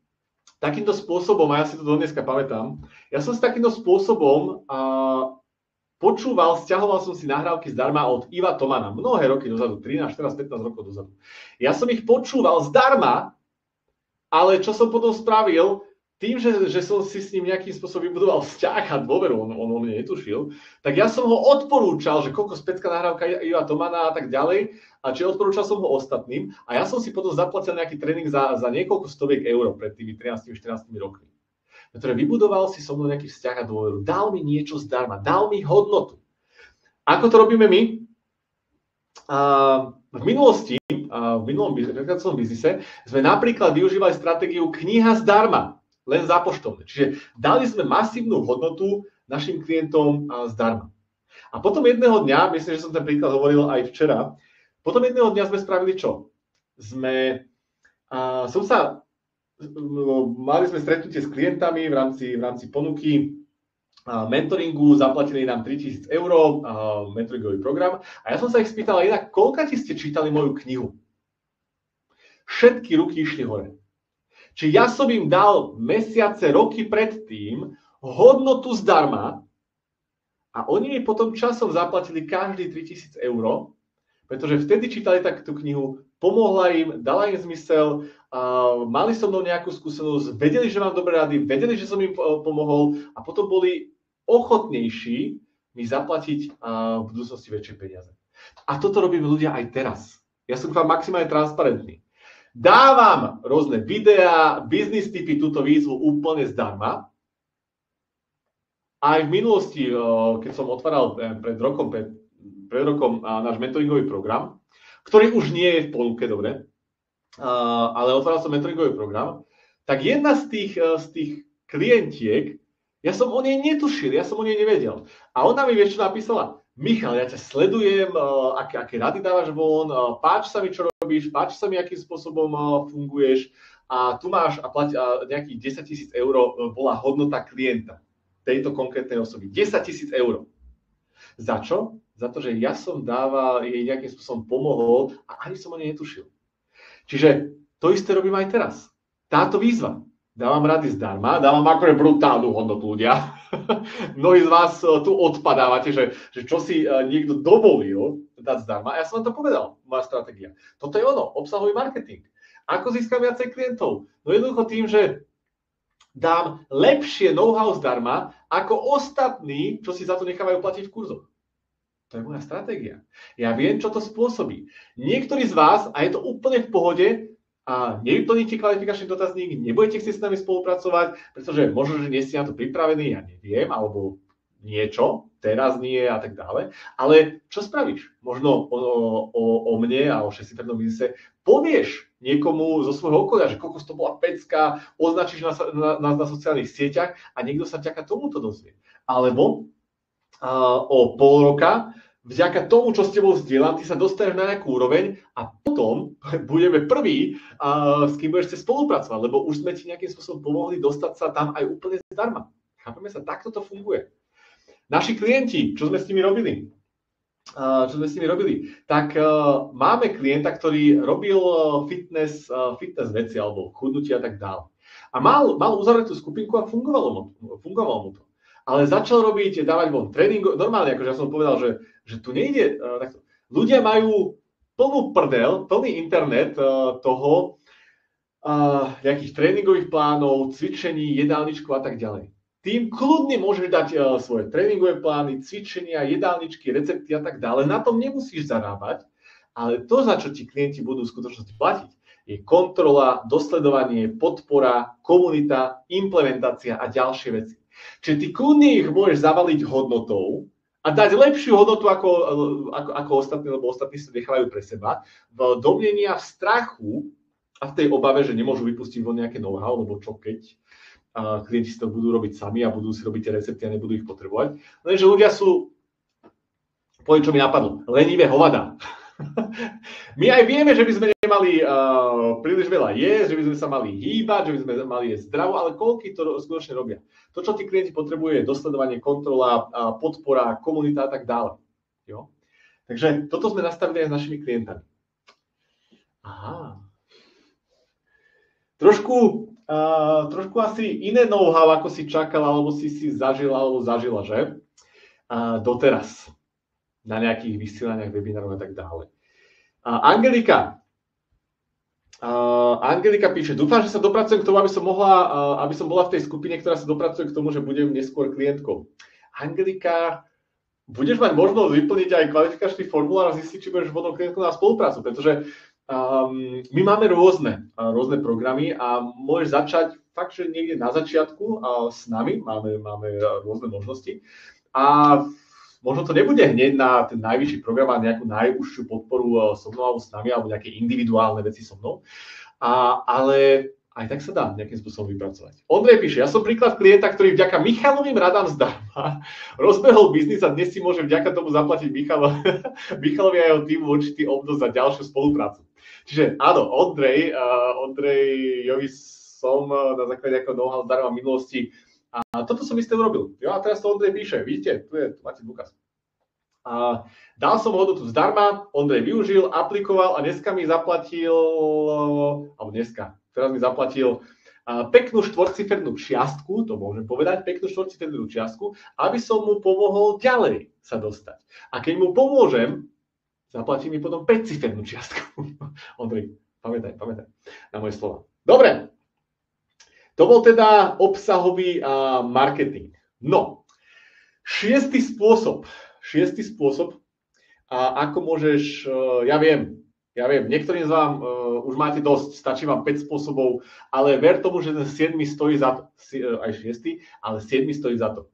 takýmto spôsobom, a ja si to dodneska pamätám, ja som si takýmto spôsobom sťahoval som si nahrávky zdarma od Iva Tomana mnohé roky dozadu, 13, 14, 15 rokov dozadu. Ja som ich počúval zdarma, ale čo som potom spravil, tým, že som si s ním nejakým spôsobom vybudoval vzťah a dôveru, on o mne netušil, tak ja som ho odporúčal, že koľko späcká nahrávka Iva Tomana a tak ďalej, a čiže odporúčal som ho ostatným a ja som si potom zaplatil nejaký tréning za niekoľko stoviek eur pred tými 13-14 rokmi. Pretože vybudoval si so mnou nejaký vzťah a dôveru, dal mi niečo zdarma, dal mi hodnotu. Ako to robíme my? V minulosti, v minulom biznise, sme napríklad využívali stratégiu kniha zdarma, len za poštovné. Čiže dali sme masívnu hodnotu našim klientom zdarma. A potom jedného dňa, myslím, že som ten príklad hovoril aj včera, potom jedného dňa sme spravili čo? Som sa mali sme stretnutie s klientami v rámci ponuky mentoringu, zaplatili nám 3000 eur, mentoringový program. A ja som sa ich spýtal, inak, koľko ste čítali moju knihu? Všetky ruky išli hore. Či ja som im dal mesiace, roky predtým hodnotu zdarma a oni mi potom časom zaplatili každý 3000 eur, pretože vtedy čítali takú knihu, pomohla im, dala im zmysel, mali so mnou nejakú skúsenosť, vedeli, že mám dobré rady, vedeli, že som im pomohol a potom boli ochotnejší mi zaplatiť v budúcnosti väčšie peniaze. A toto robíme ľudia aj teraz. Ja som k vám maximálne transparentný. Dávam rôzne videá, biznis tipy, túto výzvu úplne zdarma. Aj v minulosti, keď som otváral pred rokom náš mentoringový program, ktorý už nie je v ponuke, dobre, ale otváral som mentoringový program, tak jedna z tých klientiek, ja som o nej netušil, ja som o nej nevedel. A ona mi vieš čo napísala? Michal, ja ťa sledujem, aké rady dávaš von, páči sa mi, čo robíš, páči sa mi, akým spôsobom funguješ a tu máš nejakých 10 000 eur bola hodnota klienta tejto konkrétnej osoby. 10 000 eur. Za čo? Za to, že ja som dával, jej nejakým spôsobom pomohol a ani som o nej netušil. Čiže to isté robím aj teraz. Táto výzva. Dávam rady zdarma, dávam akože brutálnu hodnotu ľudia. Mnohí z vás tu odpadávate, že čo si niekto dovolil dať zdarma. A ja som vám to povedal, moja stratégia. Toto je ono, obsahový marketing. Ako získam viacej klientov? No jednoducho tým, že dám lepšie know-how zdarma ako ostatní, čo si za to nechávajú platiť v kurzoch. To je moja stratégia. Ja viem, čo to spôsobí. Niektorí z vás, a je to úplne v pohode, a nevyplníte kvalifikačný dotazník, nebudete chcieť s nami spolupracovať, pretože možno, že nie ste na to pripravení, ja neviem, alebo niečo, teraz nie a tak ďalej. Ale čo spravíš? Možno o mne a o 6-pernom biznise povieš niekomu zo svojho okolia, že kokos to bola pecka, označíš nás na sociálnych sieťach a niekto sa vďaka tomuto dozvie. Alebo o pol roka vďaka tomu, čo s tebou zdieľam, ty sa dostaneš na nejakú úroveň a potom budeme prví, s kým budeš chcieť spolupracovať, lebo už sme ti nejakým spôsobom pomohli dostať sa tam aj úplne zdarma. Chápeme sa? Takto to funguje. Naši klienti, čo sme s nimi robili? Tak máme klienta, ktorý robil fitness veci alebo chudnutie a tak ďalej. A mal uzavretú skupinku a fungovalo mu to. Ale začal dávať von tréning, normálne, akože ja som povedal, že tu nejde takto. Ľudia majú plnú prdel, plný internet toho, nejakých tréningových plánov, cvičení, jedálničku a tak ďalej. Tým kľudne môžeš dať svoje tréningové plány, cvičenia, jedálničky, recepty a tak ďalej. Na tom nemusíš zarábať, ale to, za čo ti klienti budú v skutočnosti platiť, je kontrola, dosledovanie, podpora, komunita, implementácia a ďalšie veci. Čiže ty kľudne ich môžeš zavaliť hodnotou a dať lepšiu hodnotu ako ostatní, lebo ostatní sa nechávajú pre seba, v domnení a v strachu a v tej obave, že nemôžu vypustiť von nejaké know-how, lebo čo keď klienti si to budú robiť sami a budú si robiť tie recepty a nebudú ich potrebovať. Lenže ľudia sú, poviem, čo mi napadlo, lenivé hovada. My aj vieme, že by sme nemali príliš veľa jesť, že by sme sa mali hýbať, že by sme mali jesť zdravo, ale koľky to skutočne robia. To, čo tí klienti potrebujú, je dosledovanie, kontrola, podpora, komunita a tak ďalej. Jo? Takže toto sme nastavili aj s našimi klientami. Aha. Trošku asi iné know-how, ako si čakal, alebo si zažila, že? Doteraz. Na nejakých vysielaniach, webinárov a tak ďalej. Angelika píše, dúfam, že sa dopracujem k tomu, aby som bola v tej skupine, ktorá sa dopracuje k tomu, že budem neskôr klientkou. Angelika, budeš mať možnosť vyplniť aj kvalifikačný formulár a zistiť, či budeš vhodnou klientkou na spoluprácu, pretože my máme rôzne programy a môžeš začať fakt, že niekde na začiatku s nami, máme rôzne možnosti a možno to nebude hneď na ten najvyšší program a nejakú najúžšiu podporu so mnou alebo s nami, alebo nejaké individuálne veci so mnou, ale aj tak sa dá nejakým spôsobom vypracovať. Ondrej píše, ja som príklad klienta, ktorý vďaka Michalovým radám zdarma rozbehol biznis a dnes si môže vďaka tomu zaplatiť Michalovi a jeho týmu určitý obnos za ďalšiu spoluprácu. Čiže áno, Ondrejovi som na základe nejakého know-how zdarma v minulosti. A toto som isté urobil. Jo, a teraz to Ondrej píše, vidíte, tu máte dôkaz. Dal som hodnotu zdarma, Ondrej využil, aplikoval a dneska mi zaplatil, teraz mi zaplatil peknú štvorcifernú čiastku, to môžem povedať, peknú štvorcifernú čiastku, aby som mu pomohol ďalej sa dostať. A keď mu pomôžem, zaplatí mi potom 5-cifernú čiastku. Ondrej, pamätaj na moje slova. Dobre, to bol teda obsahový marketing. No, šiestý spôsob, ako môžeš, ja viem, niektorým z vám už máte dosť, stačí vám 5 spôsobov, ale ver tomu, že ten 7 stojí za to, aj 6, ale 7 stojí za to.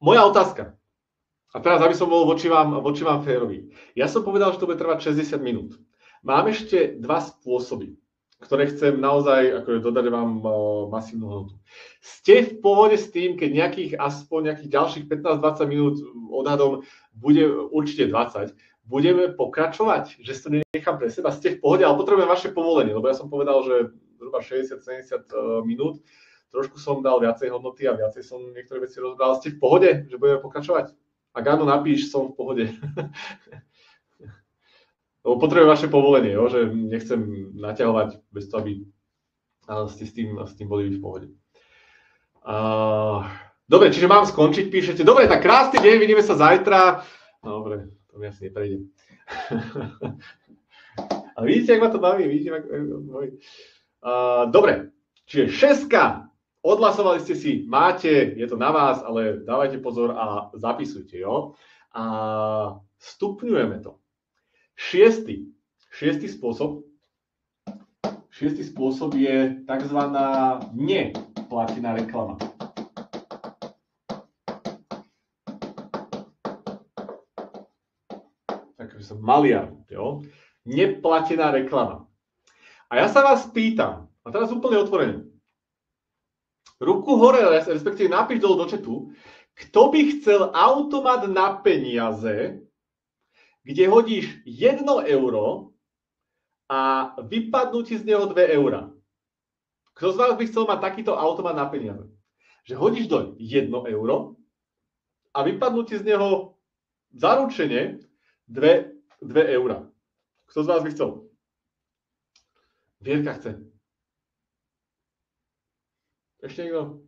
Moja otázka, a teraz, aby som bol voči vám férový, ja som povedal, že to bude trvať 60 minút. Mám ešte 2 spôsoby, ktoré chcem naozaj dodať vám masívnu hodnotu. Ste v pohode s tým, keď aspoň nejakých ďalších 15-20 minút odhadom bude určite 20, budeme pokračovať, že si to nenechám pre seba, ste v pohode, ale potrebujem vaše povolenie, lebo ja som povedal, že zhruba 60-70 minút, trošku som dal viacej hodnoty a viacej som niektoré veci rozbral. Ste v pohode, že budeme pokračovať? Ak áno, napíš, som v pohode. Lebo potrebujem vaše povolenie, jo, že nechcem naťahovať bez toho, aby ste s tým boli v pohode. Dobre, čiže mám skončiť, píšete. Dobre, tak krásny deň, vidíme sa zajtra. Dobre, to mi asi neprejde. Ale vidíte, jak ma to baví? Dobre, čiže 6. Odhlasovali ste si, máte, je to na vás, ale dávajte pozor a zapisujte, jo. A stupňujeme to. Šiestý spôsob je tzv. Neplatená reklama. Takže som maliar, jo? Neplatená reklama. A ja sa vás pýtam, a teraz úplne otvorene, ruku hore, respektíve napíš dole do chatu, kto by chcel automat na peniaze, kde hodíš 1 euro a vypadnú ti z neho 2 eurá. Kto z vás by chcel mať takýto automat na peniaze? Že hodíš doň 1 euro a vypadnú ti z neho zaručene 2 eurá. Kto z vás by chcel? Vierka chce. Ešte niekto?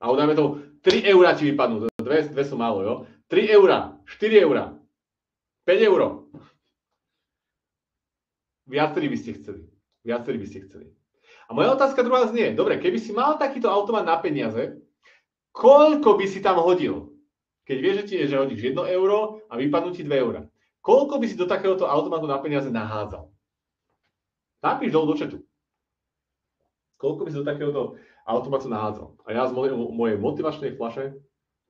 A udáme to, 3 eurá ti vypadnú, 2 sú málo, jo? 3 eurá, 4 eurá. 5 euro. Viacerí by ste chceli. A moja otázka druhá znie, dobre, keby si mal takýto automat na peniaze, koľko by si tam hodil? Keď vieš, že hodíš 1 euro a vypadnú ti 2 eurá. Koľko by si do takéhoto automatu na peniaze nahádzal? Napíš dole do chatu. Koľko by si do takéhoto automatu nahádzal? A ja z mojej motivačnej fľaše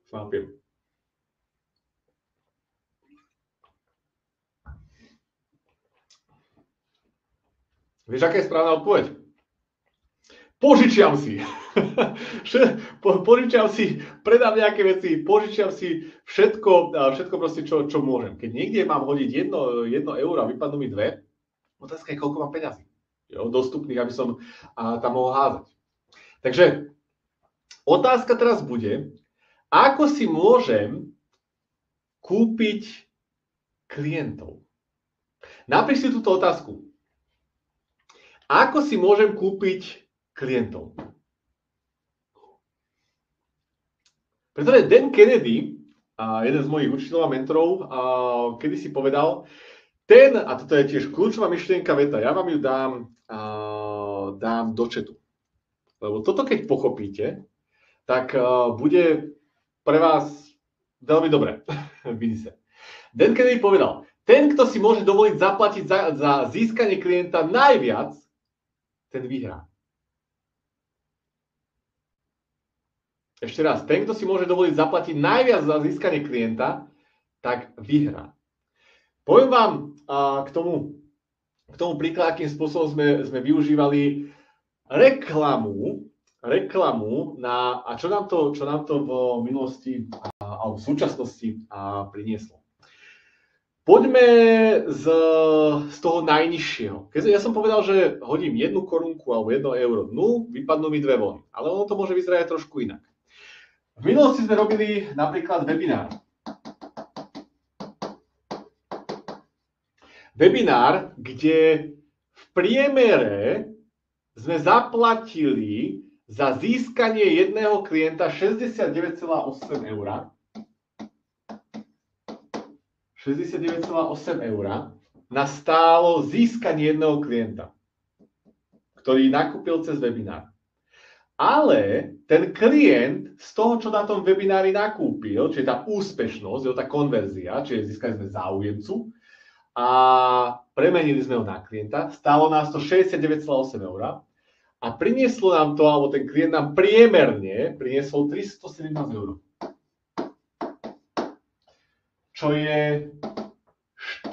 sa napiem. Vieš, aká je správna odpoveď? Požičiam si. Požičiam si, predám nejaké veci, požičiam si všetko proste, čo môžem. Keď niekde mám hodiť 1 euro a vypadnú mi 2, otázka je, koľko mám peňazí dostupných, aby som tam mohol házať. Takže otázka teraz bude, ako si môžem kúpiť klientov? Napíš si túto otázku. Ako si môžem kúpiť klientov? Pretože Dan Kennedy, jeden z mojich učiteľov a mentorov, kedy si povedal, a toto je tiež kľúčová myšlienka veta, ja vám ju dám do chatu. Lebo toto keď pochopíte, tak bude pre vás veľmi dobré v biznise. Dan Kennedy povedal, ten, kto si môže dovoliť zaplatiť za získanie klienta najviac, ten vyhrá. Ešte raz, ten, kto si môže dovoliť zaplatiť najviac za získanie klienta, tak vyhrá. Poviem vám k tomu príklad, akým spôsobom sme využívali reklamu na, a čo nám to v minulosti alebo v súčasnosti prinieslo. Poďme z toho najnižšieho. Keď ja som povedal, že hodím 1 korunku alebo 1 euro dnu, vypadnú mi 2 vlny. Ale ono to môže vyzerať trošku inak. V minulosti sme robili napríklad webinár. Webinár, kde v priemere sme zaplatili za získanie jedného klienta 69,8 eur. 69,8 eur nás stálo získanie jedného klienta, ktorý nakúpil cez webinár. Ale ten klient z toho, čo na tom webinári nakúpil, čiže tá úspešnosť, tá konverzia, čiže získali sme záujemcu a premenili sme ho na klienta, stálo nás to 69,8 eur a prinieslo nám to, alebo ten klient nám priemerne priniesol 317 eur. Čo je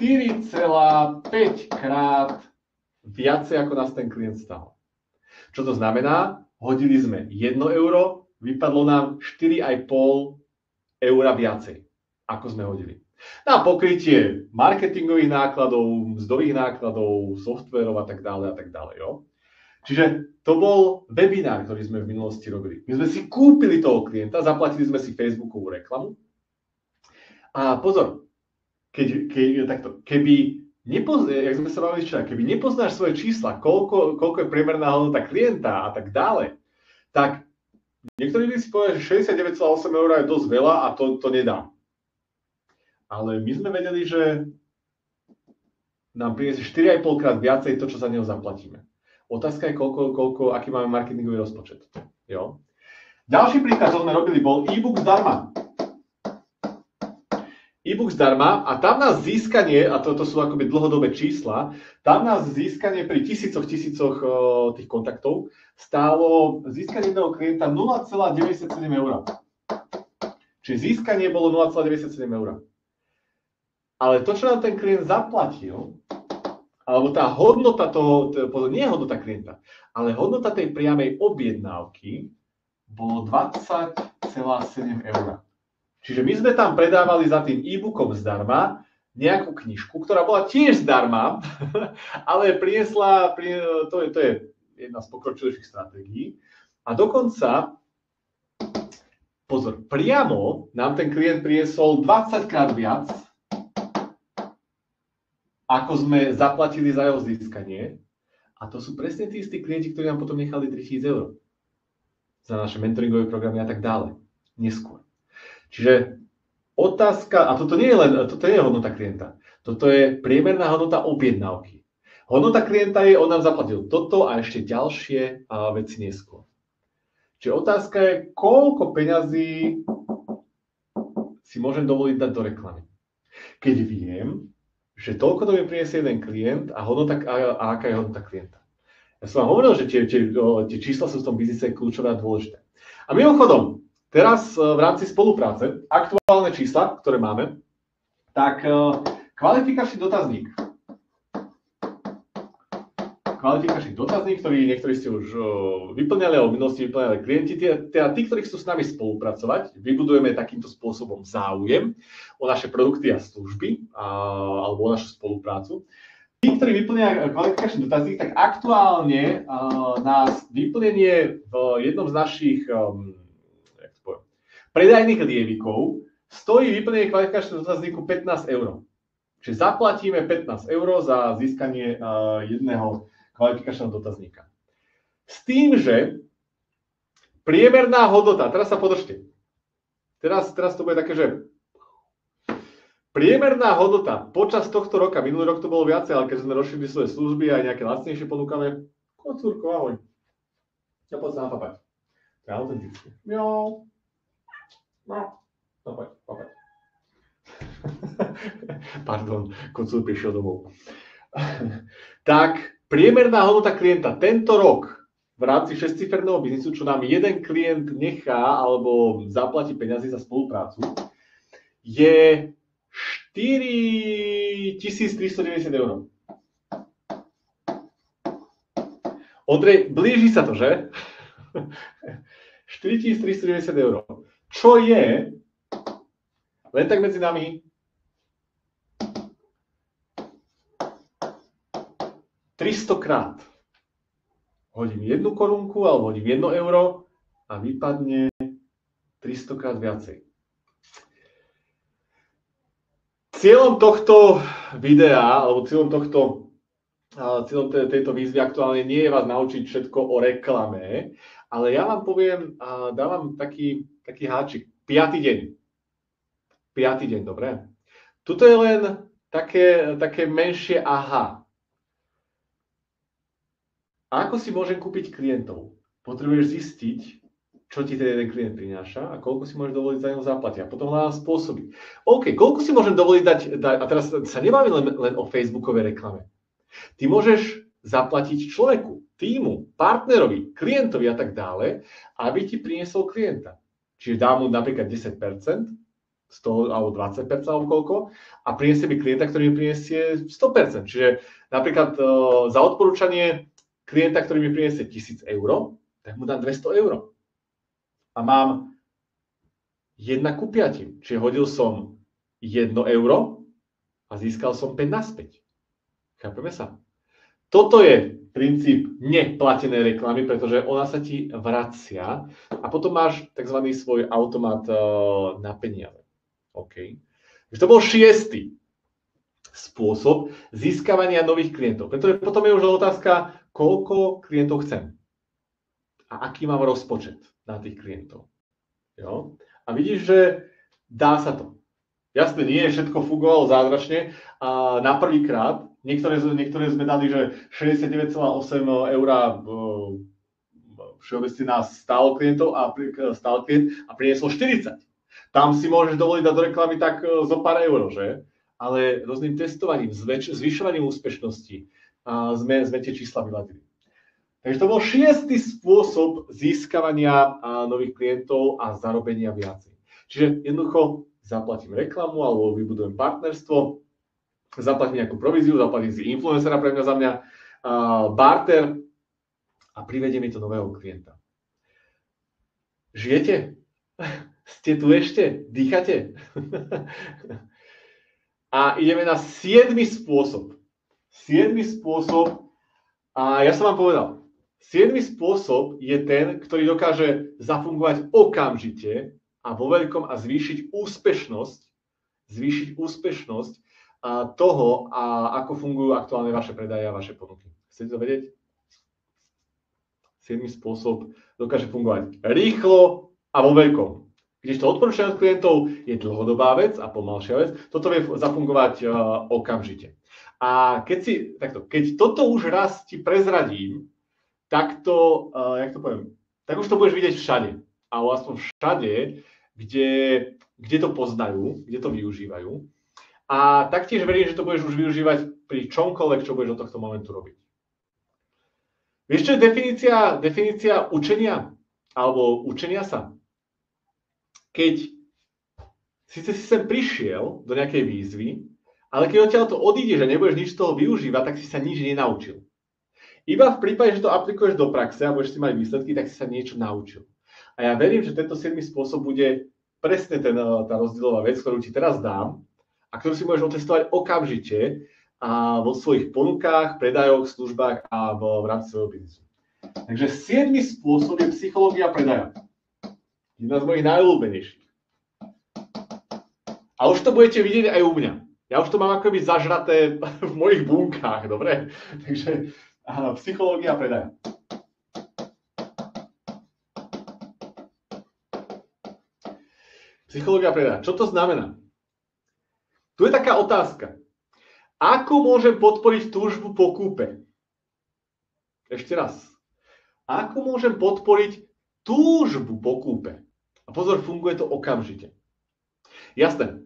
4,5 krát viacej, ako nás ten klient stál. Čo to znamená? Hodili sme 1 euro, vypadlo nám 4,5 eura viacej, ako sme hodili. Na pokrytie marketingových nákladov, mzdových nákladov, softverov a tak ďalej. Jo? Čiže to bol webinár, ktorý sme v minulosti robili. My sme si kúpili toho klienta, zaplatili sme si Facebookovú reklamu. A pozor, keby nepoznáš svoje čísla, koľko je priemerná hodnota klienta a tak ďalej, tak niektorí ľudia si povedia, že 69,8 eur je dosť veľa a to nedá. Ale my sme vedeli, že nám priniesie 4,5 krát viacej to, čo za neho zaplatíme. Otázka je, aký máme marketingový rozpočet. Jo? Ďalší príklad, čo sme robili, bol e-book zdarma. E-book zdarma a tam nás získanie, a to sú akoby dlhodobé čísla, tam nás získanie pri tisícoch tých kontaktov stálo získanie jedného klienta 0,97 eur. Čiže získanie bolo 0,97 eur. Ale to, čo nám ten klient zaplatil, alebo tá hodnota nie je hodnota klienta, ale hodnota tej priamej objednávky bolo 20,7 eur. Čiže my sme tam predávali za tým e-bookom zdarma nejakú knižku, ktorá bola tiež zdarma, ale to je jedna z pokročilejších stratégií. A dokonca, pozor, priamo nám ten klient priniesol 20 krát viac, ako sme zaplatili za jeho získanie. A to sú presne tí istí klienti, ktorí nám potom nechali 3000 eur za naše mentoringové programy a tak ďalej. Neskôr. Čiže otázka, a toto nie je hodnota klienta, toto je priemerná hodnota objednávky. Hodnota klienta je, on nám zaplatil toto a ešte ďalšie veci neskôr. Čiže otázka je, koľko peňazí si môžem dovoliť dať do reklamy. Keď viem, že toľko to mi priniesie jeden klient a aká je hodnota klienta. Ja som vám hovoril, že tie čísla sú v tom biznise kľúčové a dôležité. A mimochodom, teraz v rámci spolupráce, aktuálne čísla, ktoré máme, tak kvalifikačný dotazník, ktorý niektorí ste už vyplňali, alebo v minulosti vyplňali klienti, teda tí, ktorí chcú s nami spolupracovať, vybudujeme takýmto spôsobom záujem o naše produkty a služby, alebo o našu spoluprácu. Tí, ktorí vyplňajú kvalifikačný dotazník, tak aktuálne nás vyplnenie v jednom z našich predajných lievikov stojí vyplnenie kvalifikačného dotazníku 15 eur. Čiže zaplatíme 15 eur za získanie jedného kvalifikačného dotazníka. S tým, že priemerná hodnota, teraz sa podržte, teraz to bude také, že priemerná hodnota počas tohto roka, minulý rok to bolo viacej, ale keď sme rozšírili svoje služby a nejaké lacnejšie ponúkame, kocúrko, ahoj. Ja poď sa napapať. To je autentické. Jo. No, poď. Pardon, kocúr prišiel domov. Tak, priemerná hodnota klienta tento rok v rámci 6-ciferného biznisu, čo nám jeden klient nechá alebo zaplatí peniazy za spoluprácu, je 4390 eur. Ondrej, blíži sa to, že? 4390 eur. Čo je, len tak medzi nami, 300 krát hodím 1 korunku alebo hodím 1 euro a vypadne 300 krát viacej. Cieľom tohto videa, alebo cieľom tejto výzvy aktuálne nie je vás naučiť všetko o reklame, ale ja vám poviem, dávam taký háčik. 5. deň. 5. deň, dobre? Tuto je len také menšie aha. A ako si môžem kúpiť klientov? Potrebuješ zistiť, čo ti ten jeden klient prináša a koľko si môžeš dovoliť za ňou zaplatiť. A potom hľadám spôsoby. OK, koľko si môžem dovoliť dať, a teraz sa nebavím len o facebookovej reklame. Ty môžeš zaplatiť človeku, týmu, partnerovi, klientovi a tak ďalej, aby ti priniesol klienta. Čiže dám mu napríklad 10%, z toho, alebo 20% alebo koľko, a priniesie mi klienta, ktorý mi priniesie 100%. Čiže napríklad za odporúčanie klienta, ktorý mi priniesie 1000 eur, tak mu dám 200 eur. A mám 1 ku 5. Čiže hodil som 1 euro a získal som 5 naspäť. Chápeme sa? Toto je princíp neplatenej reklamy, pretože ona sa ti vracia a potom máš tzv. Svoj automat na peniaze. OK. Takže to bol 6. spôsob získavania nových klientov. Pretože potom je už otázka, koľko klientov chcem a aký mám rozpočet na tých klientov. Jo? A vidíš, že dá sa to. Jasne, nie všetko fungovalo zázračne a na prvýkrát niektoré sme dali, že 69,8 eur všeobecne nás stálo klient a priniesol 40. Tam si môžeš dovoliť dať do reklamy tak zo pár eur, že? Ale rôznym testovaním, zvyšovaním úspešnosti sme tie čísla vyladili. Takže to bol 6. spôsob získavania nových klientov a zarobenia viacej. Čiže jednoducho zaplatím reklamu alebo vybudujem partnerstvo, zaplatím nejakú províziu, zaplatím si influencera pre mňa za mňa, barter a privedie mi to nového klienta. Žijete? Ste tu ešte? Dýchate? A ideme na 7. spôsob. 7. spôsob, a ja som vám povedal, 7. spôsob je ten, ktorý dokáže zafungovať okamžite a vo veľkom a zvýšiť úspešnosť toho, ako fungujú aktuálne vaše predaje a vaše ponuky. Chcete to vedieť? 7. spôsob dokáže fungovať rýchlo a vo veľkom. Kdežto odporúčanie od klientov je dlhodobá vec a pomalšia vec, toto vie zafungovať okamžite. A keď toto už raz ti prezradím, tak to, tak už to budeš vidieť všade. Ale aspoň všade, kde to poznajú, kde to využívajú. A taktiež verím, že to budeš už využívať pri čomkoľvek, čo budeš od tohto momentu robiť. Vieš, čo je definícia učenia? Alebo učenia sa? Keď síce si sem prišiel do nejakej výzvy, ale keď odtiaľ to odídeš a nebudeš nič z toho využívať, tak si sa nič nenaučil. Iba v prípade, že to aplikuješ do praxe a budeš si mať výsledky, tak si sa niečo naučil. A ja verím, že tento 7. spôsob bude presne tá rozdielová vec, ktorú ti teraz dám a ktorú si môžeš otestovať okamžite vo svojich ponukách, predajoch, službách a v rámci svojho biznisu. Takže 7. spôsob je psychológia predaja. Jedna z mojich najobľúbenejších. A už to budete vidieť aj u mňa. Ja už to mám akoby zažraté v mojich bunkách, dobre? Takže psychológia predaja. Psychológia predaja. Čo to znamená? Tu je taká otázka. Ako môžem podporiť túžbu po kúpe? Ešte raz. Ako môžem podporiť túžbu po kúpe? A pozor, funguje to okamžite. Jasné.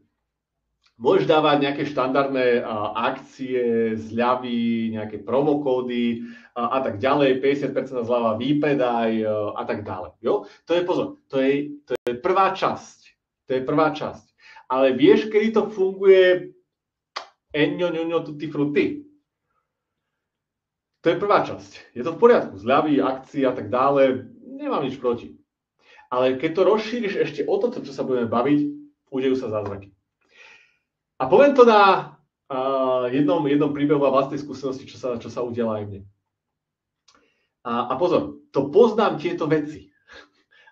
Môžeš dávať nejaké štandardné akcie, zľavy, nejaké promokódy a tak ďalej, 50% zľava, výpredaj a tak ďalej. Jo? To je pozor, to je prvá časť. To je prvá časť. Ale vieš, kedy to funguje tutti frutti? To je prvá časť. Je to v poriadku. Zľavy, akcie a tak ďalej, nemám nič proti. Ale keď to rozšíriš ešte o toto, čo sa budeme baviť, udejú sa zázraky. A poviem to na jednom príbehu a vlastnej skúsenosti, čo sa udiala aj mne. A pozor, to poznám tieto veci.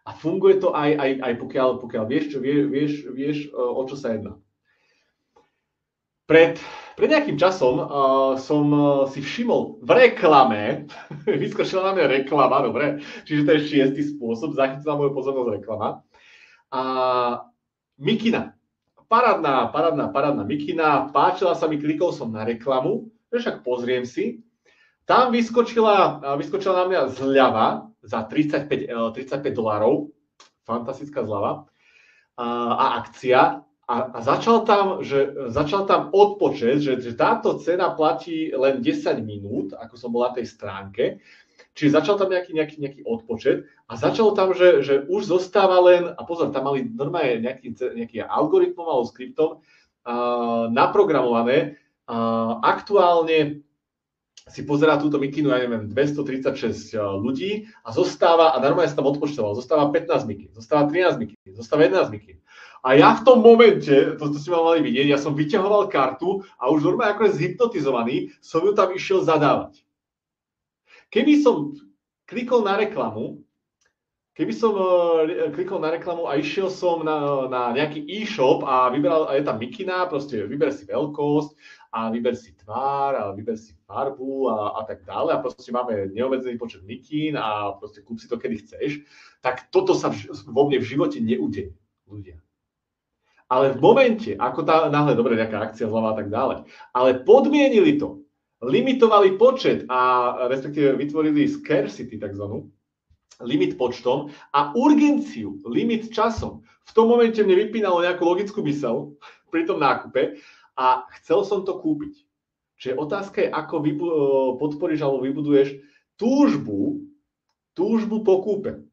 A funguje to aj pokiaľ vieš, o čo sa jedná. Pred nejakým časom som si všimol v reklame, vyskočila na mňa reklama, dobre, čiže to je 6. spôsob, zachytila moju pozornosť reklama. A mikina, parádna mikina, páčila sa mi, klikol som na reklamu, však pozriem si. Tam vyskočila na mňa zľava za $35, fantastická zľava a akcia a začal tam odpočet, že táto cena platí len 10 minút, ako som bol na tej stránke, čiže začal tam nejaký odpočet a začalo tam, že už zostáva len, a pozor, tam mali normálne nejaký algoritmom alebo skriptom naprogramované, aktuálne si pozerá túto mikinu, ja neviem, 236 ľudí a normálne sa tam odpočtoval, zostáva 15 mikín, zostáva 13 mikín, zostáva 11 mikín. A ja v tom momente, to si ma mali vidieť, ja som vyťahoval kartu a už normálne ako je zhypnotizovaný, som ju tam išiel zadávať. Keby som klikol na reklamu a išiel som na nejaký e-shop a vybral, a je tam mikina, proste vyber si veľkosť a vyber si tvár a vyber si farbu a tak ďalej a proste máme neobmedzený počet mikín a proste kúp si to, kedy chceš, tak toto sa vo mne v živote neudeje, ľudia. Ale v momente, ako náhle, dobre, nejaká akcia zľava a tak ďalej, ale podmienili to, limitovali počet a respektíve vytvorili scarcity takzvanú, limit počtom a urgenciu, limit časom. V tom momente mne vypínalo nejakú logickú myseľ pri tom nákupe a chcel som to kúpiť. Čiže otázka je, ako podporíš alebo vybuduješ túžbu po kúpe.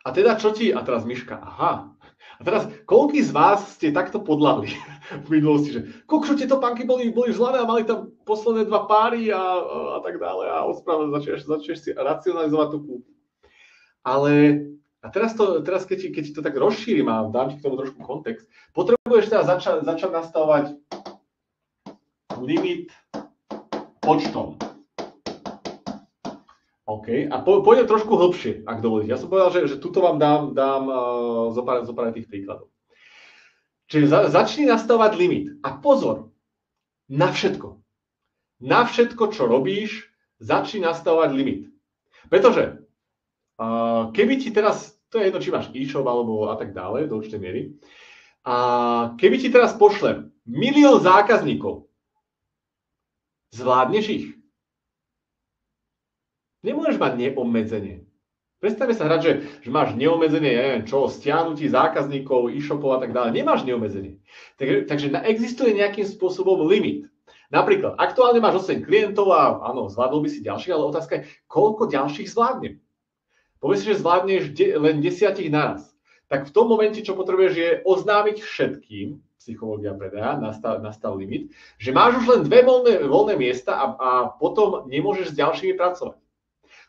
A teda čo ti, a teraz Miška, aha, a teraz koľký z vás ste takto podľahli v minulosti, že kokšo, tieto panky boli žlané a mali tam posledné 2 páry a tak ďalej a začneš si racionalizovať tú kúpu. Ale a teraz keď ti to tak rozšírim a dám ti k tomu trošku kontext, potrebuješ teda začať nastavovať limit počtom. OK, a pôjdem trošku hlbšie, ak dovolíte. Ja som povedal, že tuto vám dám zo pár tých príkladov. Čiže začni nastavovať limit. A pozor, na všetko. Na všetko, čo robíš, začni nastavovať limit. Pretože keby ti teraz, to je jedno, či máš e-shop alebo a tak ďalej, do určitej miery, a keby ti teraz pošlem 1 000 000 zákazníkov, zvládneš ich? Nemôžeš mať neobmedzenie. Predstavme sa hrať, že máš neobmedzenie, ja neviem čo, stiahnutí zákazníkov, e-shopov a tak ďalej. Nemáš neobmedzenie. Takže existuje nejakým spôsobom limit. Napríklad, aktuálne máš 8 klientov a áno, zvládol by si ďalších, ale otázka je, koľko ďalších zvládnem? Povedz si, že zvládneš len 10 naraz. Tak v tom momente, čo potrebuješ, je oznámiť všetkým, psychológia predaja, nastav limit, že máš už len 2 voľné miesta a potom nemôžeš s ďalšími pracovať.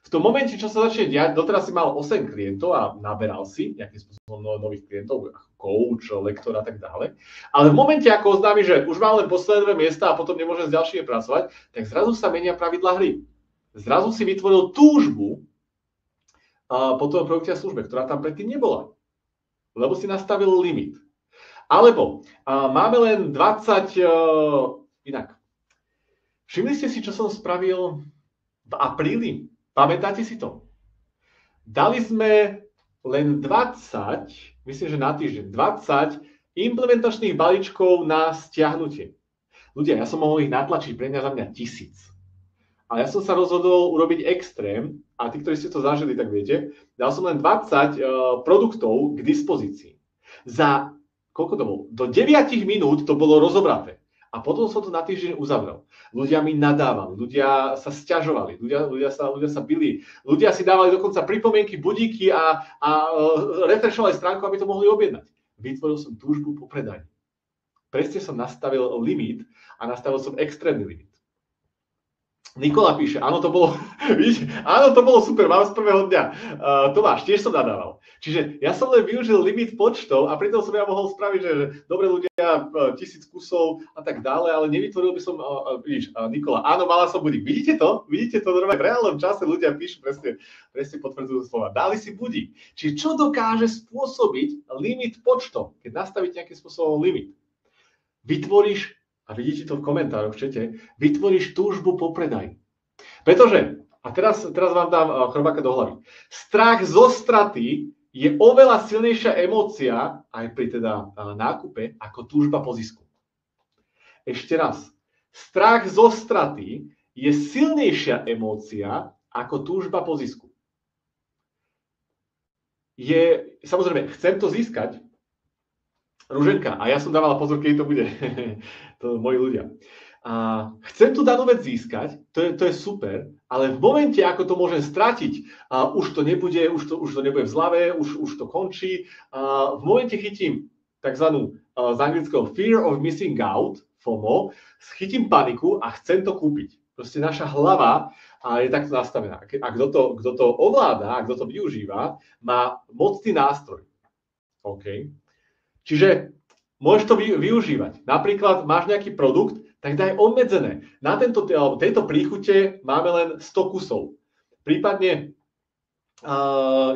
V tom momente, čo sa začne diať, doteraz si mal 8 klientov a naberal si nejakým spôsobom nových klientov, coach, lektor a tak ďalej. Ale v momente, ako oznámi, že už mám len posledné 2 miesta a potom nemôžem s ďalšími pracovať, tak zrazu sa menia pravidlá hry. Zrazu si vytvoril túžbu po tom produkte a službe, ktorá tam predtým nebola. Lebo si nastavil limit. Alebo máme len 20... inak. Všimli ste si, čo som spravil v apríli? Pamätáte si to? Dali sme len 20, myslím, že na týždeň, 20 implementačných balíčkov na stiahnutie. Ľudia, ja som mohol ich natlačiť pre mňa 1000. Ale ja som sa rozhodol urobiť extrém, a tí, ktorí ste to zažili, tak viete, dal som len 20 produktov k dispozícii. Za, koľko to bolo? Do 9 minút to bolo rozobraté. A potom som to na týždeň uzavrel. Ľudia mi nadávali, ľudia sa sťažovali, ľudia sa bili, ľudia si dávali dokonca pripomienky, budíky a refreshovali stránku, aby to mohli objednať. Vytvoril som túžbu po predaji. Presne som nastavil limit a nastavil som extrémny limit. Nikola píše, áno, to bolo, áno, to bolo super, mám z prvého dňa. Tomáš, tiež som nadával. Čiže ja som len využil limit počtov a pritom som ja mohol spraviť, že dobre ľudia, 1000 kusov a tak ďalej, ale nevytvoril by som, vidíš, Nikola, áno, mala som budík. Vidíte to? Vidíte to normálne v reálnom čase ľudia píšu presne potvrdzujú slova. Dali si budík. Čiže čo dokáže spôsobiť limit počtom, keď nastavíte nejakým spôsobom limit? Vytvoríš, a vidíte to v komentároch, čete, vytvoríš túžbu po predaji. Pretože, a teraz vám dám chrobáka do hlavy, strach zo straty je oveľa silnejšia emócia, aj pri teda nákupe, ako túžba po zisku. Ešte raz, strach zo straty je silnejšia emócia, ako túžba po zisku. Samozrejme, chcem to získať, Ruženka, a ja som dávala pozor, keď to bude, to moji ľudia. A chcem tú danú vec získať, to je super, ale v momente, ako to môžem stratiť, už to nebude v zlave, už to končí, v momente chytím takzvanú z anglického fear of missing out, FOMO, chytím paniku a chcem to kúpiť. Proste naša hlava je takto nastavená. A kto to ovláda, a kto to využíva, má mocný nástroj. OK? Čiže môžeš to využívať. Napríklad máš nejaký produkt, tak daj obmedzené. Na tejto príchute máme len 100 kusov. Prípadne,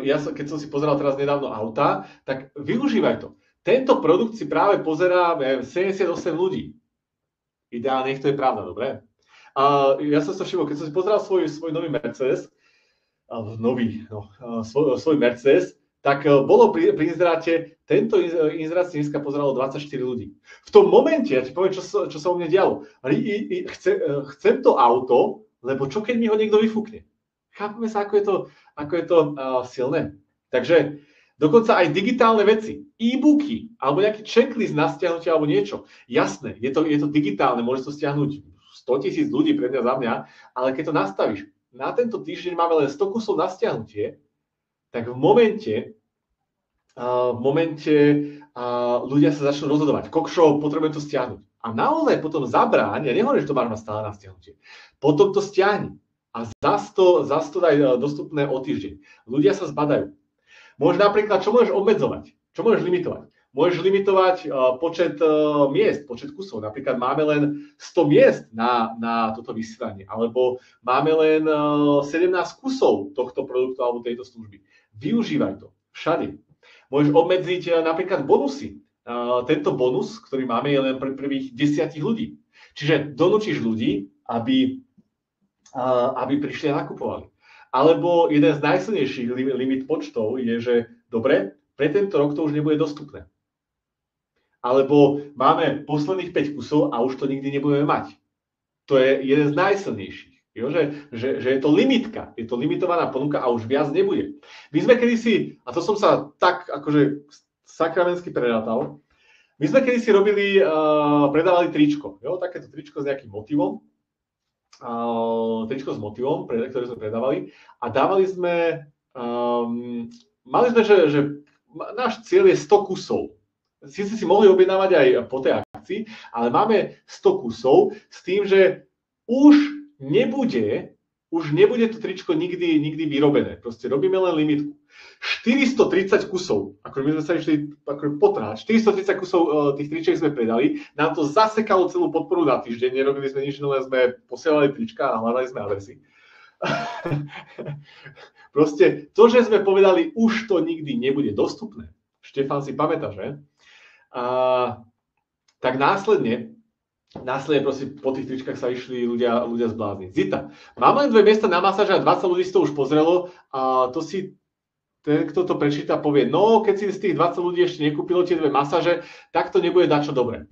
keď som si pozeral teraz nedávno auta, tak využívaj to. Tento produkt si práve pozerá 78 ľudí. Ideálne, nech to je pravda, dobre? Ja som sa všimol, keď som si pozeral svoj nový Mercedes, svoj Mercedes, tak bolo pri inzeráte, tento inzerát si dneska pozeralo 24 ľudí. V tom momente, ja ti poviem, čo sa u mňa dialo. Chcem to auto, lebo čo keď mi ho niekto vyfúkne? Chápeme sa, ako je to silné. Takže dokonca aj digitálne veci, e-booky, alebo nejaký checklist na stiahnutie, alebo niečo. Jasné, je to digitálne, môžeš to stiahnuť 100 000 ľudí pre mňa za mňa, ale keď to nastavíš, na tento týždeň máme len 100 kusov na stiahnutie, tak v momente ľudia sa začnú rozhodovať. Kokšo, potrebujem to stiahnuť. A naozaj potom zabráň, ja nehovorím, že to máš stále na stiahnutie. Potom to stiahni a zas to daj dostupné o týždeň. Ľudia sa zbadajú. Môžeš napríklad, čo môžeš obmedzovať? Čo môžeš limitovať? Môžeš limitovať počet miest, počet kusov. Napríklad máme len 100 miest na toto vysielanie, alebo máme len 17 kusov tohto produktu alebo tejto služby. Využívaj to všade. Môžeš obmedziť napríklad bonusy. Tento bonus, ktorý máme, je len pre prvých 10 ľudí. Čiže donúčiš ľudí, aby prišli a nakupovali. Alebo jeden z najsilnejších limit počtov je, že dobre, pre tento rok to už nebude dostupné. Alebo máme posledných 5 kusov a už to nikdy nebudeme mať. To je jeden z najsilnejších. Jo, že je to limitka, je to limitovaná ponuka a už viac nebude. My sme kedysi, a to som sa tak akože sakramensky prerátal, my sme kedysi predávali tričko, jo, takéto tričko s nejakým motivom, ktoré sme predávali a dávali sme, mali sme, že náš cieľ je 100 kusov. Sice si mohli objednávať aj po tej akcii, ale máme 100 kusov s tým, že už nebude to tričko nikdy vyrobené. Proste robíme len limitku. 430 kusov, ako my sme sa išli potrhať, 430 kusov tých tričiek sme predali, nám to zasekalo celú podporu na týždeň, nerobili sme nič, len sme posielali trička a hľadali sme adresy. Proste to, že sme povedali, už to nikdy nebude dostupné, Štefán si pamätá, že? Tak následne proste po tých tričkách sa išli ľudia zblázniť. Zita, mám len 2 miesta na masáž a 20 ľudí si to už pozrelo a to si ten, kto to prečíta, povie, no keď si z tých 20 ľudí ešte nekúpilo tie 2 masáže, tak to nebude dačo dobré.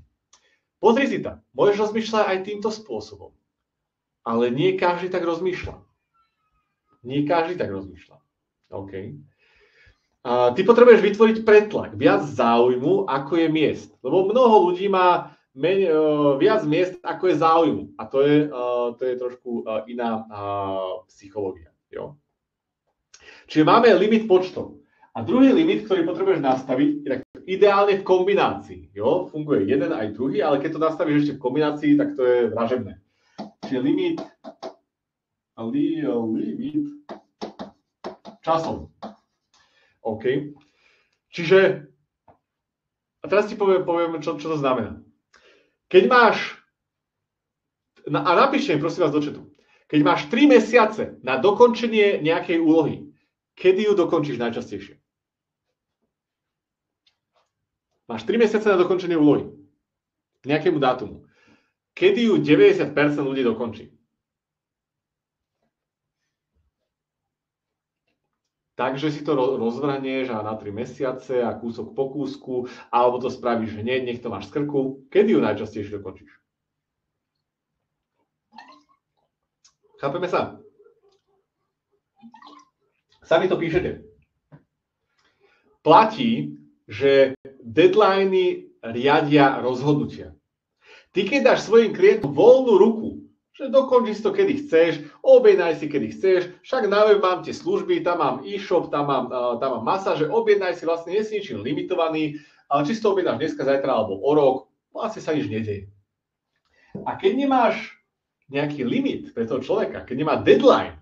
Pozri si tam, môžeš rozmýšľať aj týmto spôsobom, ale nie každý tak rozmýšľa. OK. Ty potrebuješ vytvoriť pretlak, viac záujmu, ako je miest, lebo mnoho ľudí má viac miest, ako je záujmu. A to je trošku iná psychológia. Jo? Čiže máme limit počtov. A druhý limit, ktorý potrebuješ nastaviť, je ideálne v kombinácii. Jo? Funguje jeden aj druhý, ale keď to nastavíš ešte v kombinácii, tak to je vražebné. Čiže limit limit časom. OK. Čiže, a teraz ti poviem čo to znamená. Keď máš, a napíšte mi prosím vás do chatu, keď máš 3 mesiace na dokončenie nejakej úlohy, kedy ju dokončíš najčastejšie? Máš 3 mesiace na dokončenie úlohy k nejakému dátumu. Kedy ju 90% ľudí dokončí? Takže si to rozvrhneš a na 3 mesiace a kúsok po kúsku, alebo to spravíš hneď, nech to máš z krku. Kedy ju najčastejšie dokončíš? Chápeme sa? Sami to píšete. Platí, že deadliny riadia rozhodnutia. Ty keď dáš svojim klientom voľnú ruku, že dokončí si to, kedy chceš, objednaj si, kedy chceš, však na web mám tie služby, tam mám e-shop, tam mám masáže, objednaj si, vlastne nie si ničím limitovaný, ale či si to objednáš dneska, zajtra alebo o rok, vlastne sa nič nedeje. A keď nemáš nejaký limit pre toho človeka, keď nemá deadline,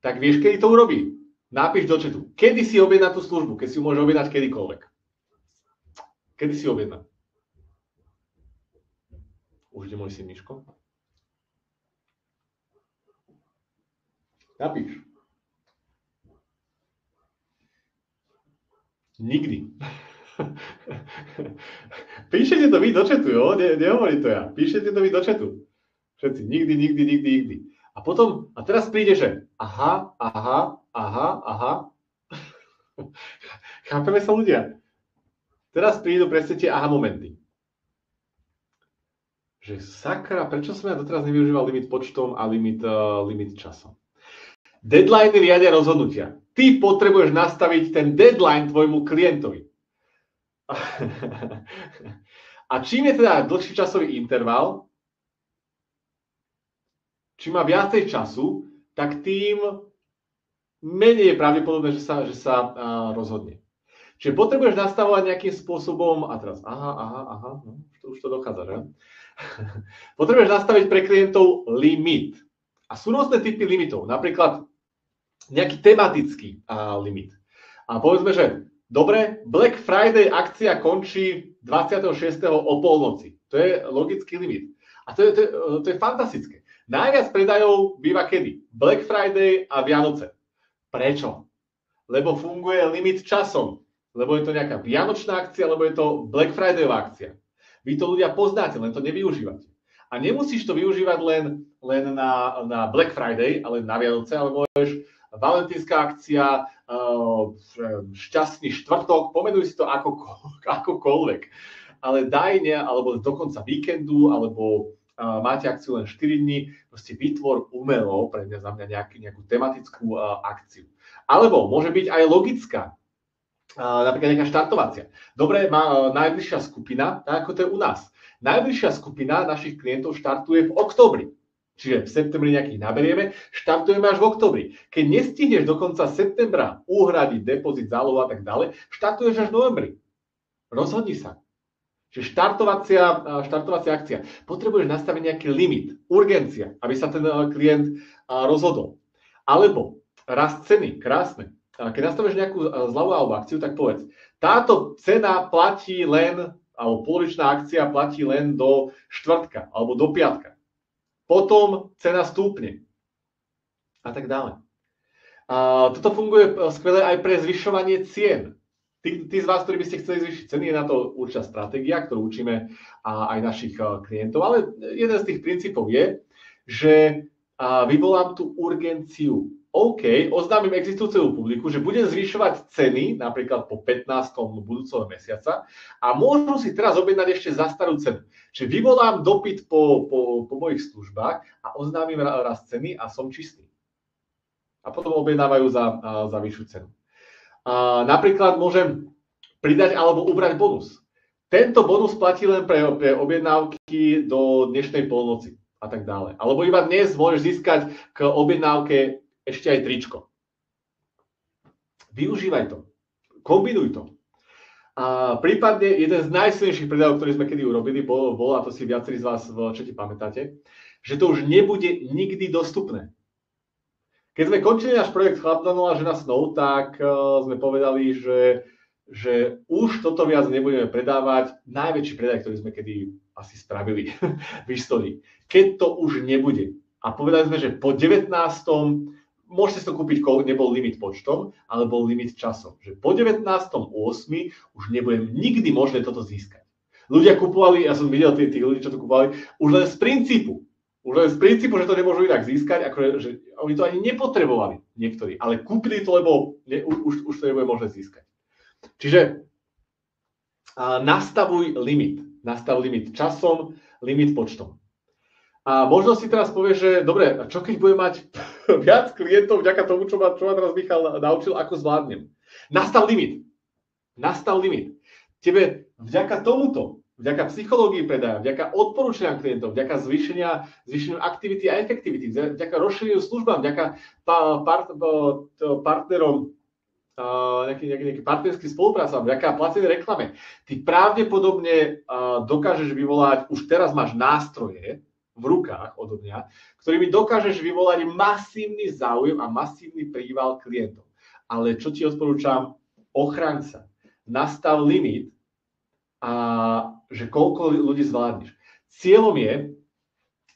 tak vieš, kedy to urobí. Napíš do chatu, kedy si objedná tú službu, keď si ju môže objednať kedykoľvek. Kedy si objedná? Už ide môj syn Miško? Napíš. Nikdy. Píšete to vy do chatu, jo? Nehovorím to ja. Píšete to vy do chatu. Všetci. Nikdy. A potom, a teraz príde, že aha. Chápeme sa ľudia? Teraz prídu presne tie aha momenty. Že sakra, prečo som ja doteraz nevyužíval limit počtom a limit časom? Deadliny riadia rozhodnutia. Ty potrebuješ nastaviť ten deadline tvojmu klientovi. A čím je teda dlhší časový interval, čím má viacej času, tak tým menej je pravdepodobné, že sa rozhodne. Čiže potrebuješ nastavovať nejakým spôsobom, a teraz aha, no, už to dochádza, že? Potrebuješ nastaviť pre klientov limit. A sú rôzne typy limitov, napríklad nejaký tematický limit. A povedzme, že dobre, Black Friday akcia končí 26. o polnoci. To je logický limit. A to je fantastické. Najviac predajov býva kedy? Black Friday a Vianoce. Prečo? Lebo funguje limit časom. Lebo je to nejaká vianočná akcia, lebo je to Black Fridayová akcia. Vy to ľudia poznáte, len to nevyužívate. A nemusíš to využívať len na Black Friday, ale na Vianoce, ale môžeš valentínska akcia, šťastný štvrtok, pomenuj si to akokoľvek. Ale alebo dokonca víkendu, alebo máte akciu len 4 dní, proste vytvor umelo, pre mňa za mňa nejakú tematickú akciu. Alebo môže byť aj logická, napríklad nejaká štartovacia. Dobre, má najbližšia skupina, tak ako to je u nás. Najbližšia skupina našich klientov štartuje v októbri. Čiže v septembri nejakých naberieme, štartujeme až v októbri. Keď nestihneš do konca septembra uhradiť depozit, zálohu a tak ďalej, štartuješ až v novembri. Rozhodni sa. Čiže štartovacia akcia. Potrebuješ nastaviť nejaký limit, urgencia, aby sa ten klient rozhodol. Alebo rast ceny, krásne. Keď nastavíš nejakú zľavu alebo akciu, tak povedz, táto cena platí len, alebo polovičná akcia platí len do štvrtka alebo do piatka. Potom cena stúpne a tak ďalej. Toto funguje skvele aj pre zvyšovanie cien. Tí z vás, ktorí by ste chceli zvýšiť ceny, je na to určitá stratégia, ktorú učíme aj našich klientov. Ale jeden z tých princípov je, že vyvolám tú urgenciu. OK, oznámim existujúcemu publiku, že budem zvyšovať ceny napríklad po 15. budúceho mesiaca a môžu si teraz objednať ešte za starú cenu. Čiže vyvolám dopyt po mojich službách a oznámim rast ceny a som čistý. A potom objednávajú za vyššiu cenu. Napríklad môžem pridať alebo ubrať bonus. Tento bonus platí len pre objednávky do dnešnej polnoci a tak ďalej. Alebo iba dnes môžeš získať k objednávke ešte aj tričko. Využívaj to. Kombinuj to. A prípadne jeden z najsilnejších predajov, ktorý sme kedy urobili, bol, a to si viacerí z vás v čete pamätáte, že to už nebude nikdy dostupné. Keď sme končili náš projekt Chlap 2.0 žena snov, tak sme povedali, že už toto viac nebudeme predávať. Najväčší predaj, ktorý sme kedy asi spravili v histórii. Keď to už nebude. A povedali sme, že po 19. môžete si to kúpiť, nebol limit počtom, ale bol limit časom. Že po 19.8. už nebude nikdy možné toto získať. Ľudia kupovali, ja som videl tých ľudí, čo to kupovali, už len z princípu. Už len z princípu, že to nemôžu inak získať, akože, že oni to ani nepotrebovali niektorí, ale kúpili to, lebo už to nebude možné získať. Čiže nastavuj limit. Nastav limit časom, limit počtom. A možno si teraz povieš, že dobre, čo keď budem mať viac klientov vďaka tomu, čo ma teraz Michal naučil, ako zvládnem. Nastav limit. Nastav limit. Tebe vďaka tomuto, vďaka psychológii predaja, vďaka odporúčaniam klientov, vďaka zvýšeniu aktivity a efektivity, vďaka rozšíreniu službám, vďaka partnerom, nejakým partnerským spoluprácam, vďaka platenej reklame, ty pravdepodobne dokážeš vyvolať, už teraz máš nástroje v rukách odo mňa, ktorými dokážeš vyvolať masívny záujem a masívny príval klientov. Ale čo ti odporúčam? Ochraň sa. Nastav limit a že koľko ľudí zvládneš. Cieľom je,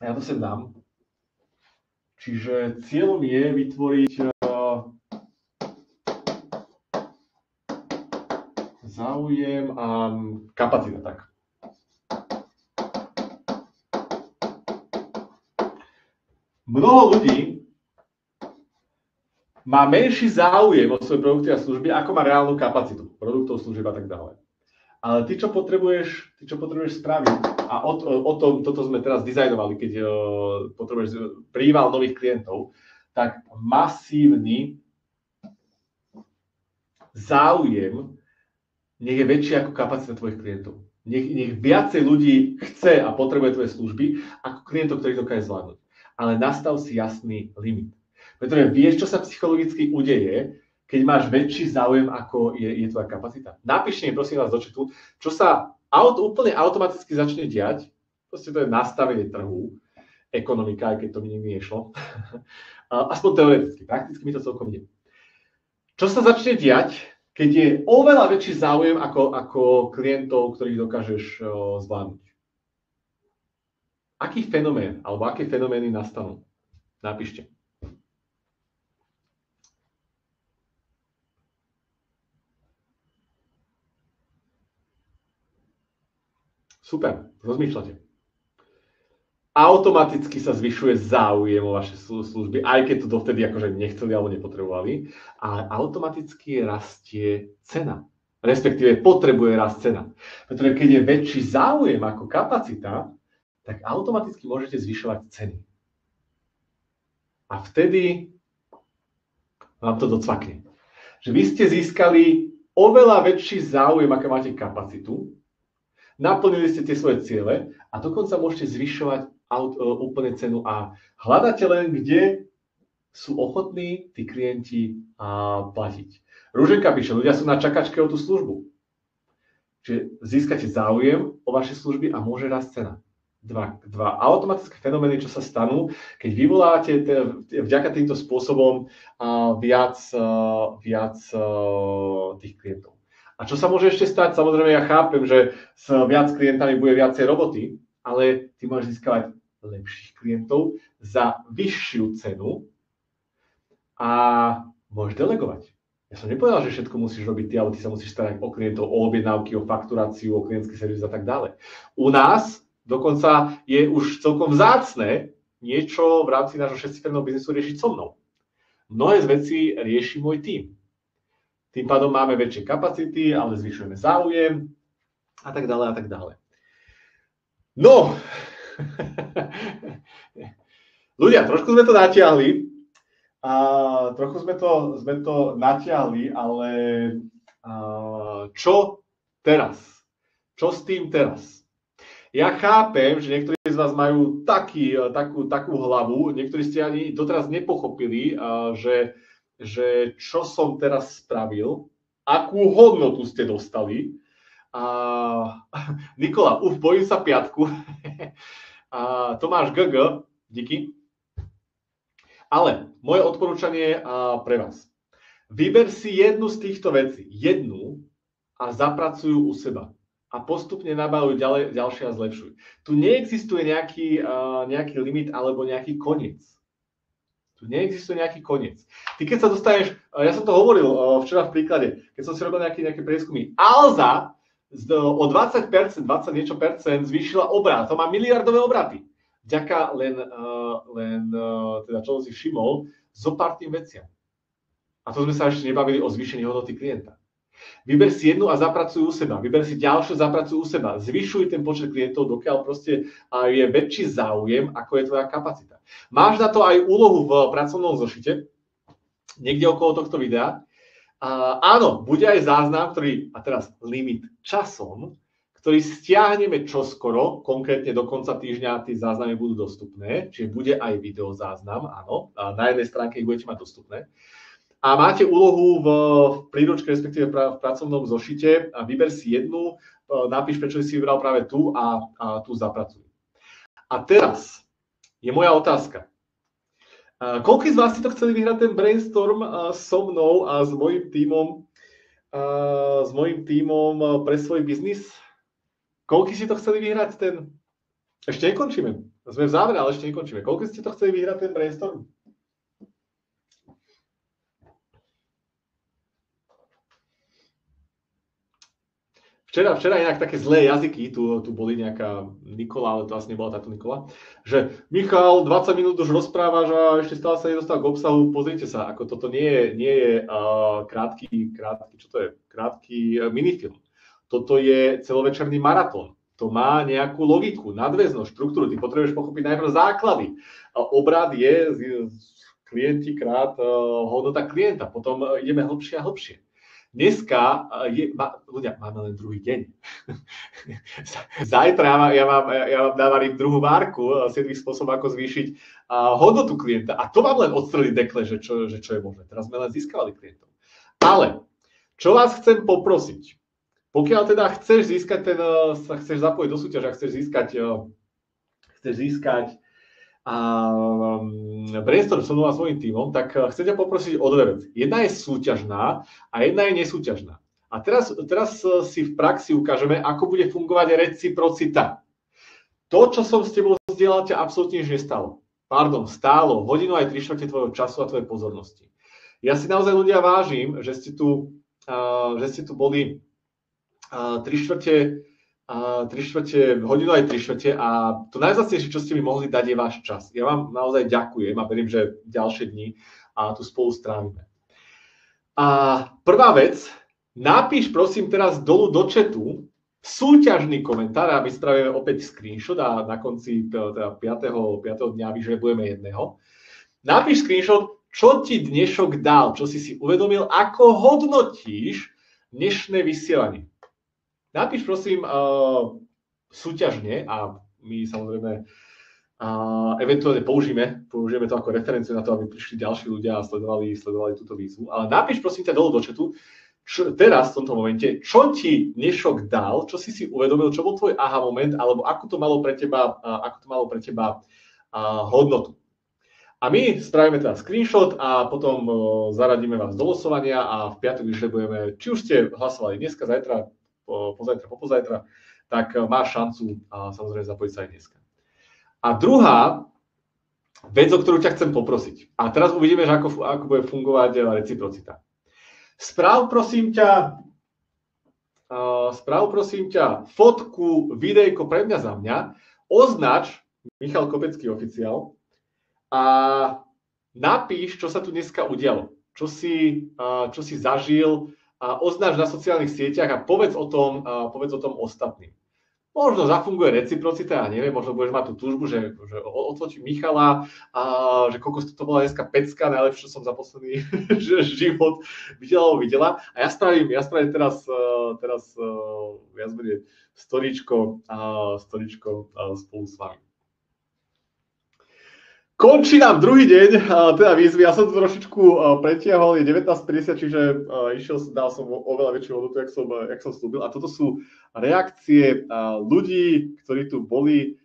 ja to sem dám, čiže cieľom je vytvoriť záujem a kapacita, tak. Mnoho ľudí má menší záujem o svoje produkty a služby, ako má reálnu kapacitu produktov, služieb a tak ďalej. Ale ty, čo potrebuješ spraviť, a toto sme teraz dizajnovali, keď potrebuješ príval nových klientov, tak masívny záujem nech je väčší ako kapacita tvojich klientov. Nech viacej ľudí chce a potrebuje tvoje služby, ako klientov, ktorých dokáže zvládnuť. Ale nastav si jasný limit. Pretože vieš, čo sa psychologicky udeje, keď máš väčší záujem, ako je tvoja kapacita. Napíšte mi, prosím vás, do chatu, čo sa úplne automaticky začne diať. Proste to je nastavenie trhu, ekonomika, aj keď to mi nikdy nešlo. Aspoň teoreticky, prakticky mi to celkom ide. Čo sa začne diať, keď je oveľa väčší záujem ako klientov, ktorých dokážeš zvládnuť? Aký fenomén, alebo aké fenomény nastanú? Napíšte. Super, rozmýšľate. Automaticky sa zvyšuje záujem o vaše služby, aj keď to dovtedy akože nechceli alebo nepotrebovali, ale automaticky rastie cena. Respektíve potrebuje rast cena. Pretože keď je väčší záujem ako kapacita, tak automaticky môžete zvyšovať ceny. A vtedy vám to docvakne. Že vy ste získali oveľa väčší záujem, ako máte kapacitu, naplnili ste tie svoje ciele a dokonca môžete zvyšovať úplne cenu a hľadáte len, kde sú ochotní tí klienti platiť. Rúženka píše, ľudia sú na čakačke o tú službu. Čiže získate záujem o vaše služby a môže rásť cena. Dva automatické fenomény, čo sa stanú, keď vyvolávate vďaka týmto spôsobom viac tých klientov. A čo sa môže ešte stať? Samozrejme, ja chápem, že s viac klientami bude viacej roboty, ale ty môžeš získavať lepších klientov za vyššiu cenu a môžeš delegovať. Ja som nepovedal, že všetko musíš robiť ty, ale ty sa musíš starať o klientov, o objednávky, o fakturáciu, o klientský servis a tak ďalej. U nás dokonca je už celkom vzácne niečo v rámci nášho 6-ciferného biznesu riešiť so mnou. Mnohé z vecí rieši môj tím. Tým pádom máme väčšie kapacity, ale zvyšujeme záujem a tak ďalej a tak ďalej. No, ľudia, trošku sme to natiahli. Ale čo teraz? Čo s tým teraz? Ja chápem, že niektorí z vás majú takú hlavu, niektorí ste ani doteraz nepochopili, že čo som teraz spravil, akú hodnotu ste dostali. Nikola, bojím sa piatku. Tomáš GG, díky. Ale moje odporúčanie pre vás. Vyber si jednu z týchto vecí, jednu a zapracujú u seba. A postupne nabaluj ďalšie a zlepšuj. Tu neexistuje nejaký limit alebo nejaký koniec. Tu neexistuje nejaký koniec. Ty keď sa dostaneš, ja som to hovoril včera v príklade, keď som si robil nejaké prieskumy, Alza o 20%, 20 niečo percent zvýšila obrat, to má miliardové obraty. Vďaka len teda čo si všimol, zo pár tým veciam. A to sme sa ešte nebavili o zvýšení hodnoty klienta. Vyber si jednu a zapracuj u seba. Vyber si ďalšiu, zapracuj u seba. Zvyšuj ten počet klientov, dokiaľ proste je väčší záujem, ako je tvoja kapacita. Máš na to aj úlohu v pracovnom zošite, niekde okolo tohto videa. Áno, bude aj záznam, a teraz limit časom, ktorý stiahneme čoskoro, konkrétne do konca týždňa tí záznamy budú dostupné, čiže bude aj videozáznam, áno, na jednej stránke ich budete mať dostupné. A máte úlohu v príručke, respektíve v pracovnom zošite a vyber si jednu, napíš, prečo si vybral práve tú a tú zapracuj. A teraz je moja otázka. Koľko z vás si to chceli vyhrať ten brainstorm so mnou a s mojím tímom pre svoj biznis? Koľko si to chceli vyhrať ten... Ešte nekončíme. Sme v závere, ale ešte nekončíme. Koľko ste to chceli vyhrať ten brainstorm? Včera inak také zlé jazyky, tu boli nejaká Nikola, ale to asi nebola táto Nikola, že Michal, 20 minút už rozprávaš a ešte stále sa nedostal k obsahu, pozrite sa, ako toto nie je krátky minifilm. Toto je celovečerný maratón. To má nejakú logiku, nadväznosť, štruktúru. Ty potrebuješ pochopiť najprv základy. Obrad je klienti krát hodnota klienta. Potom ideme hlbšie a hlbšie. Dneska ľudia, máme len druhý deň. Zajtra ja vám dávam druhú várku 7 spôsobov, ako zvýšiť hodnotu klienta. A to vám len odstreliť dekle, že čo je možné. Teraz sme len získavali klientov. Ale čo vás chcem poprosiť, pokiaľ teda chceš zapojiť do súťaže a chceš získať brainstorm so mnou a svojím tímom, tak chcem ťa poprosiť o dve veci. Jedna je súťažná a jedna je nesúťažná. A teraz si v praxi ukážeme, ako bude fungovať reciprocita. To, čo som s tebou zdieľal, ťa absolútne nič nestalo. Stálo hodinu aj 3/4 tvojho času a tvojej pozornosti. Ja si naozaj ľudia vážim, že ste tu boli 3/4 hodinu aj 3/4 a to najvzácnejšie, čo ste mi mohli dať, je váš čas. Ja vám naozaj ďakujem a verím, že ďalšie dni tu spolu strávime. A prvá vec, napíš prosím teraz dolu do chatu súťažný komentár, aby spravíme opäť screenshot a na konci teda 5. dňa vyžrebujeme jedného. Napíš screenshot, čo ti dnešok dal, čo si uvedomil, ako hodnotíš dnešné vysielanie. Napíš prosím súťažne a my samozrejme eventuálne použijeme to ako referenciu na to, aby prišli ďalší ľudia a sledovali túto výzvu. Ale napíš prosím ťa dolu do chatu, teraz v tomto momente, čo ti dnešok dal, čo si uvedomil, čo bol tvoj aha moment, alebo ako to malo pre teba hodnotu. A my spravíme teda screenshot a potom zaradíme vás do losovania a v piatok vyžrebujeme, či už ste hlasovali dneska, zajtra, popozajtra, tak máš šancu samozrejme zapojiť sa aj dneska. A druhá vec, o ktorú ťa chcem poprosiť. A teraz uvidíme, že ako bude fungovať reciprocita. Správ prosím ťa fotku, videjko pre mňa za mňa, označ Michal Kopecký oficiál a napíš, čo sa tu dneska udialo, čo si zažil, a označ na sociálnych sieťach a povedz o tom ostatným. Možno zafunguje reciprocita, ja neviem, možno budeš mať tú túžbu, že odfočím Michala, že koľko to bola dneska pecka, najlepšie, čo som za posledný život videla. A ja spravím teraz viac menej storičko spolu s vami. Končí nám druhý deň, teda výzvy, ja som to trošičku pretiahol, je 19:50, čiže dal som oveľa väčšiu hodnotu, jak som slúbil. A toto sú reakcie ľudí, ktorí tu boli.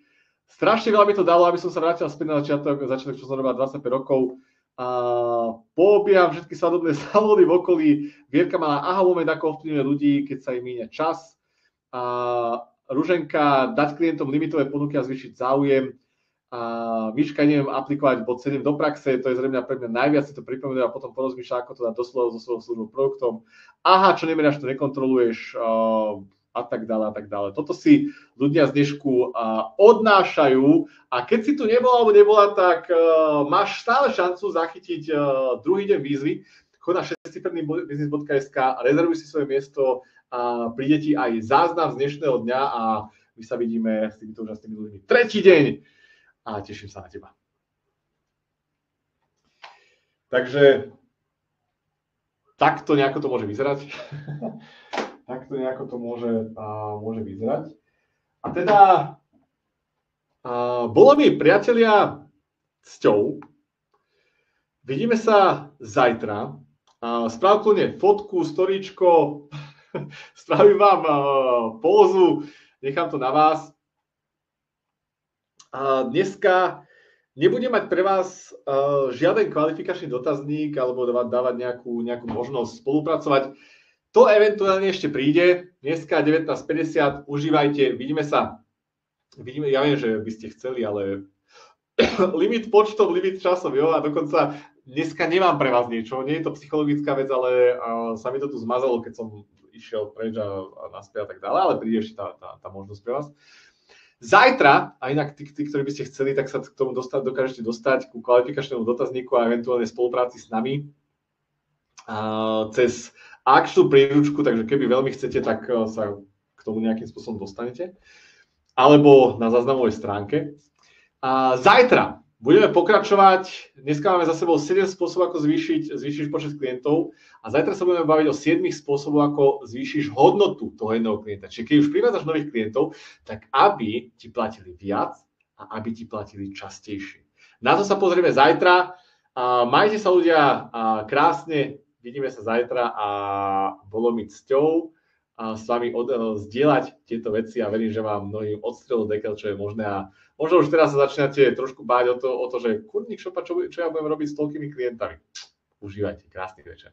Strašne veľa mi to dalo, aby som sa vrátil späť na začiatok, čo som robil 25 rokov. Poobieram všetky svadobné salóny v okolí. Vierka mala aha moment, ako ovplyvňuje ľudí, keď sa im míňa čas. Ruženka, dať klientom limitové ponuky a zvýšiť záujem. Výška, neviem, aplikovať bod 7 do praxe, to je zrejme pre mňa najviac, si to pripomenuje a potom porozmýšľa, ako to dať doslova so svojou službou produktom. Aha, čo nemeriaš, to nekontroluješ a tak ďalej a tak ďalej. Toto si ľudia z dnešku odnášajú a keď si tu nebol alebo nebola, tak máš stále šancu zachytiť druhý deň výzvy. Chod na 6cifrnybusiness.sk, rezervuj si svoje miesto a príde ti aj záznam z dnešného dňa a my sa vidíme s týmito úžasnými ľuďmi tretí deň a teším sa na teba. Takže takto nejako to môže vyzerať. Takto nejako to môže vyzerať. A teda bolo mi, priatelia, cťou. Vidíme sa zajtra. Sprav kľudne fotku, storíčko, spravím vám pózu, nechám to na vás. Dneska nebudem mať pre vás žiaden kvalifikačný dotazník alebo dávať nejakú možnosť spolupracovať. To eventuálne ešte príde. Dneska 19:50, užívajte, vidíme sa. Ja viem, že by ste chceli, ale limit počtov, limit časov, jo, a dokonca dneska nemám pre vás niečo. Nie je to psychologická vec, ale sa mi to tu zmazalo, keď som išiel preč a naspäť a tak ďalej, ale príde ešte tá možnosť pre vás. Zajtra, a inak tí, ktorí by ste chceli, tak sa k tomu dokážete dostať ku kvalifikačnému dotazníku a eventuálne spolupráci s nami cez akčnú príručku, takže keby veľmi chcete, tak sa k tomu nejakým spôsobom dostanete. Alebo na záznamovej stránke. Zajtra budeme pokračovať. Dneska máme za sebou 7 spôsobov, ako zvýšiš počet klientov. A zajtra sa budeme baviť o 7 spôsobov, ako zvýšiš hodnotu toho jedného klienta. Čiže keď už privádzaš nových klientov, tak aby ti platili viac a aby ti platili častejšie. Na to sa pozrieme zajtra. Majte sa ľudia krásne. Vidíme sa zajtra a bolo mi cťou s vami zdieľať tieto veci a verím, že vám mnohým odstrelil dekel, čo je možné a možno už teraz sa začínate trošku báť o to že kurník šopa, čo ja budem robiť s toľkými klientami. Užívajte, krásny večer.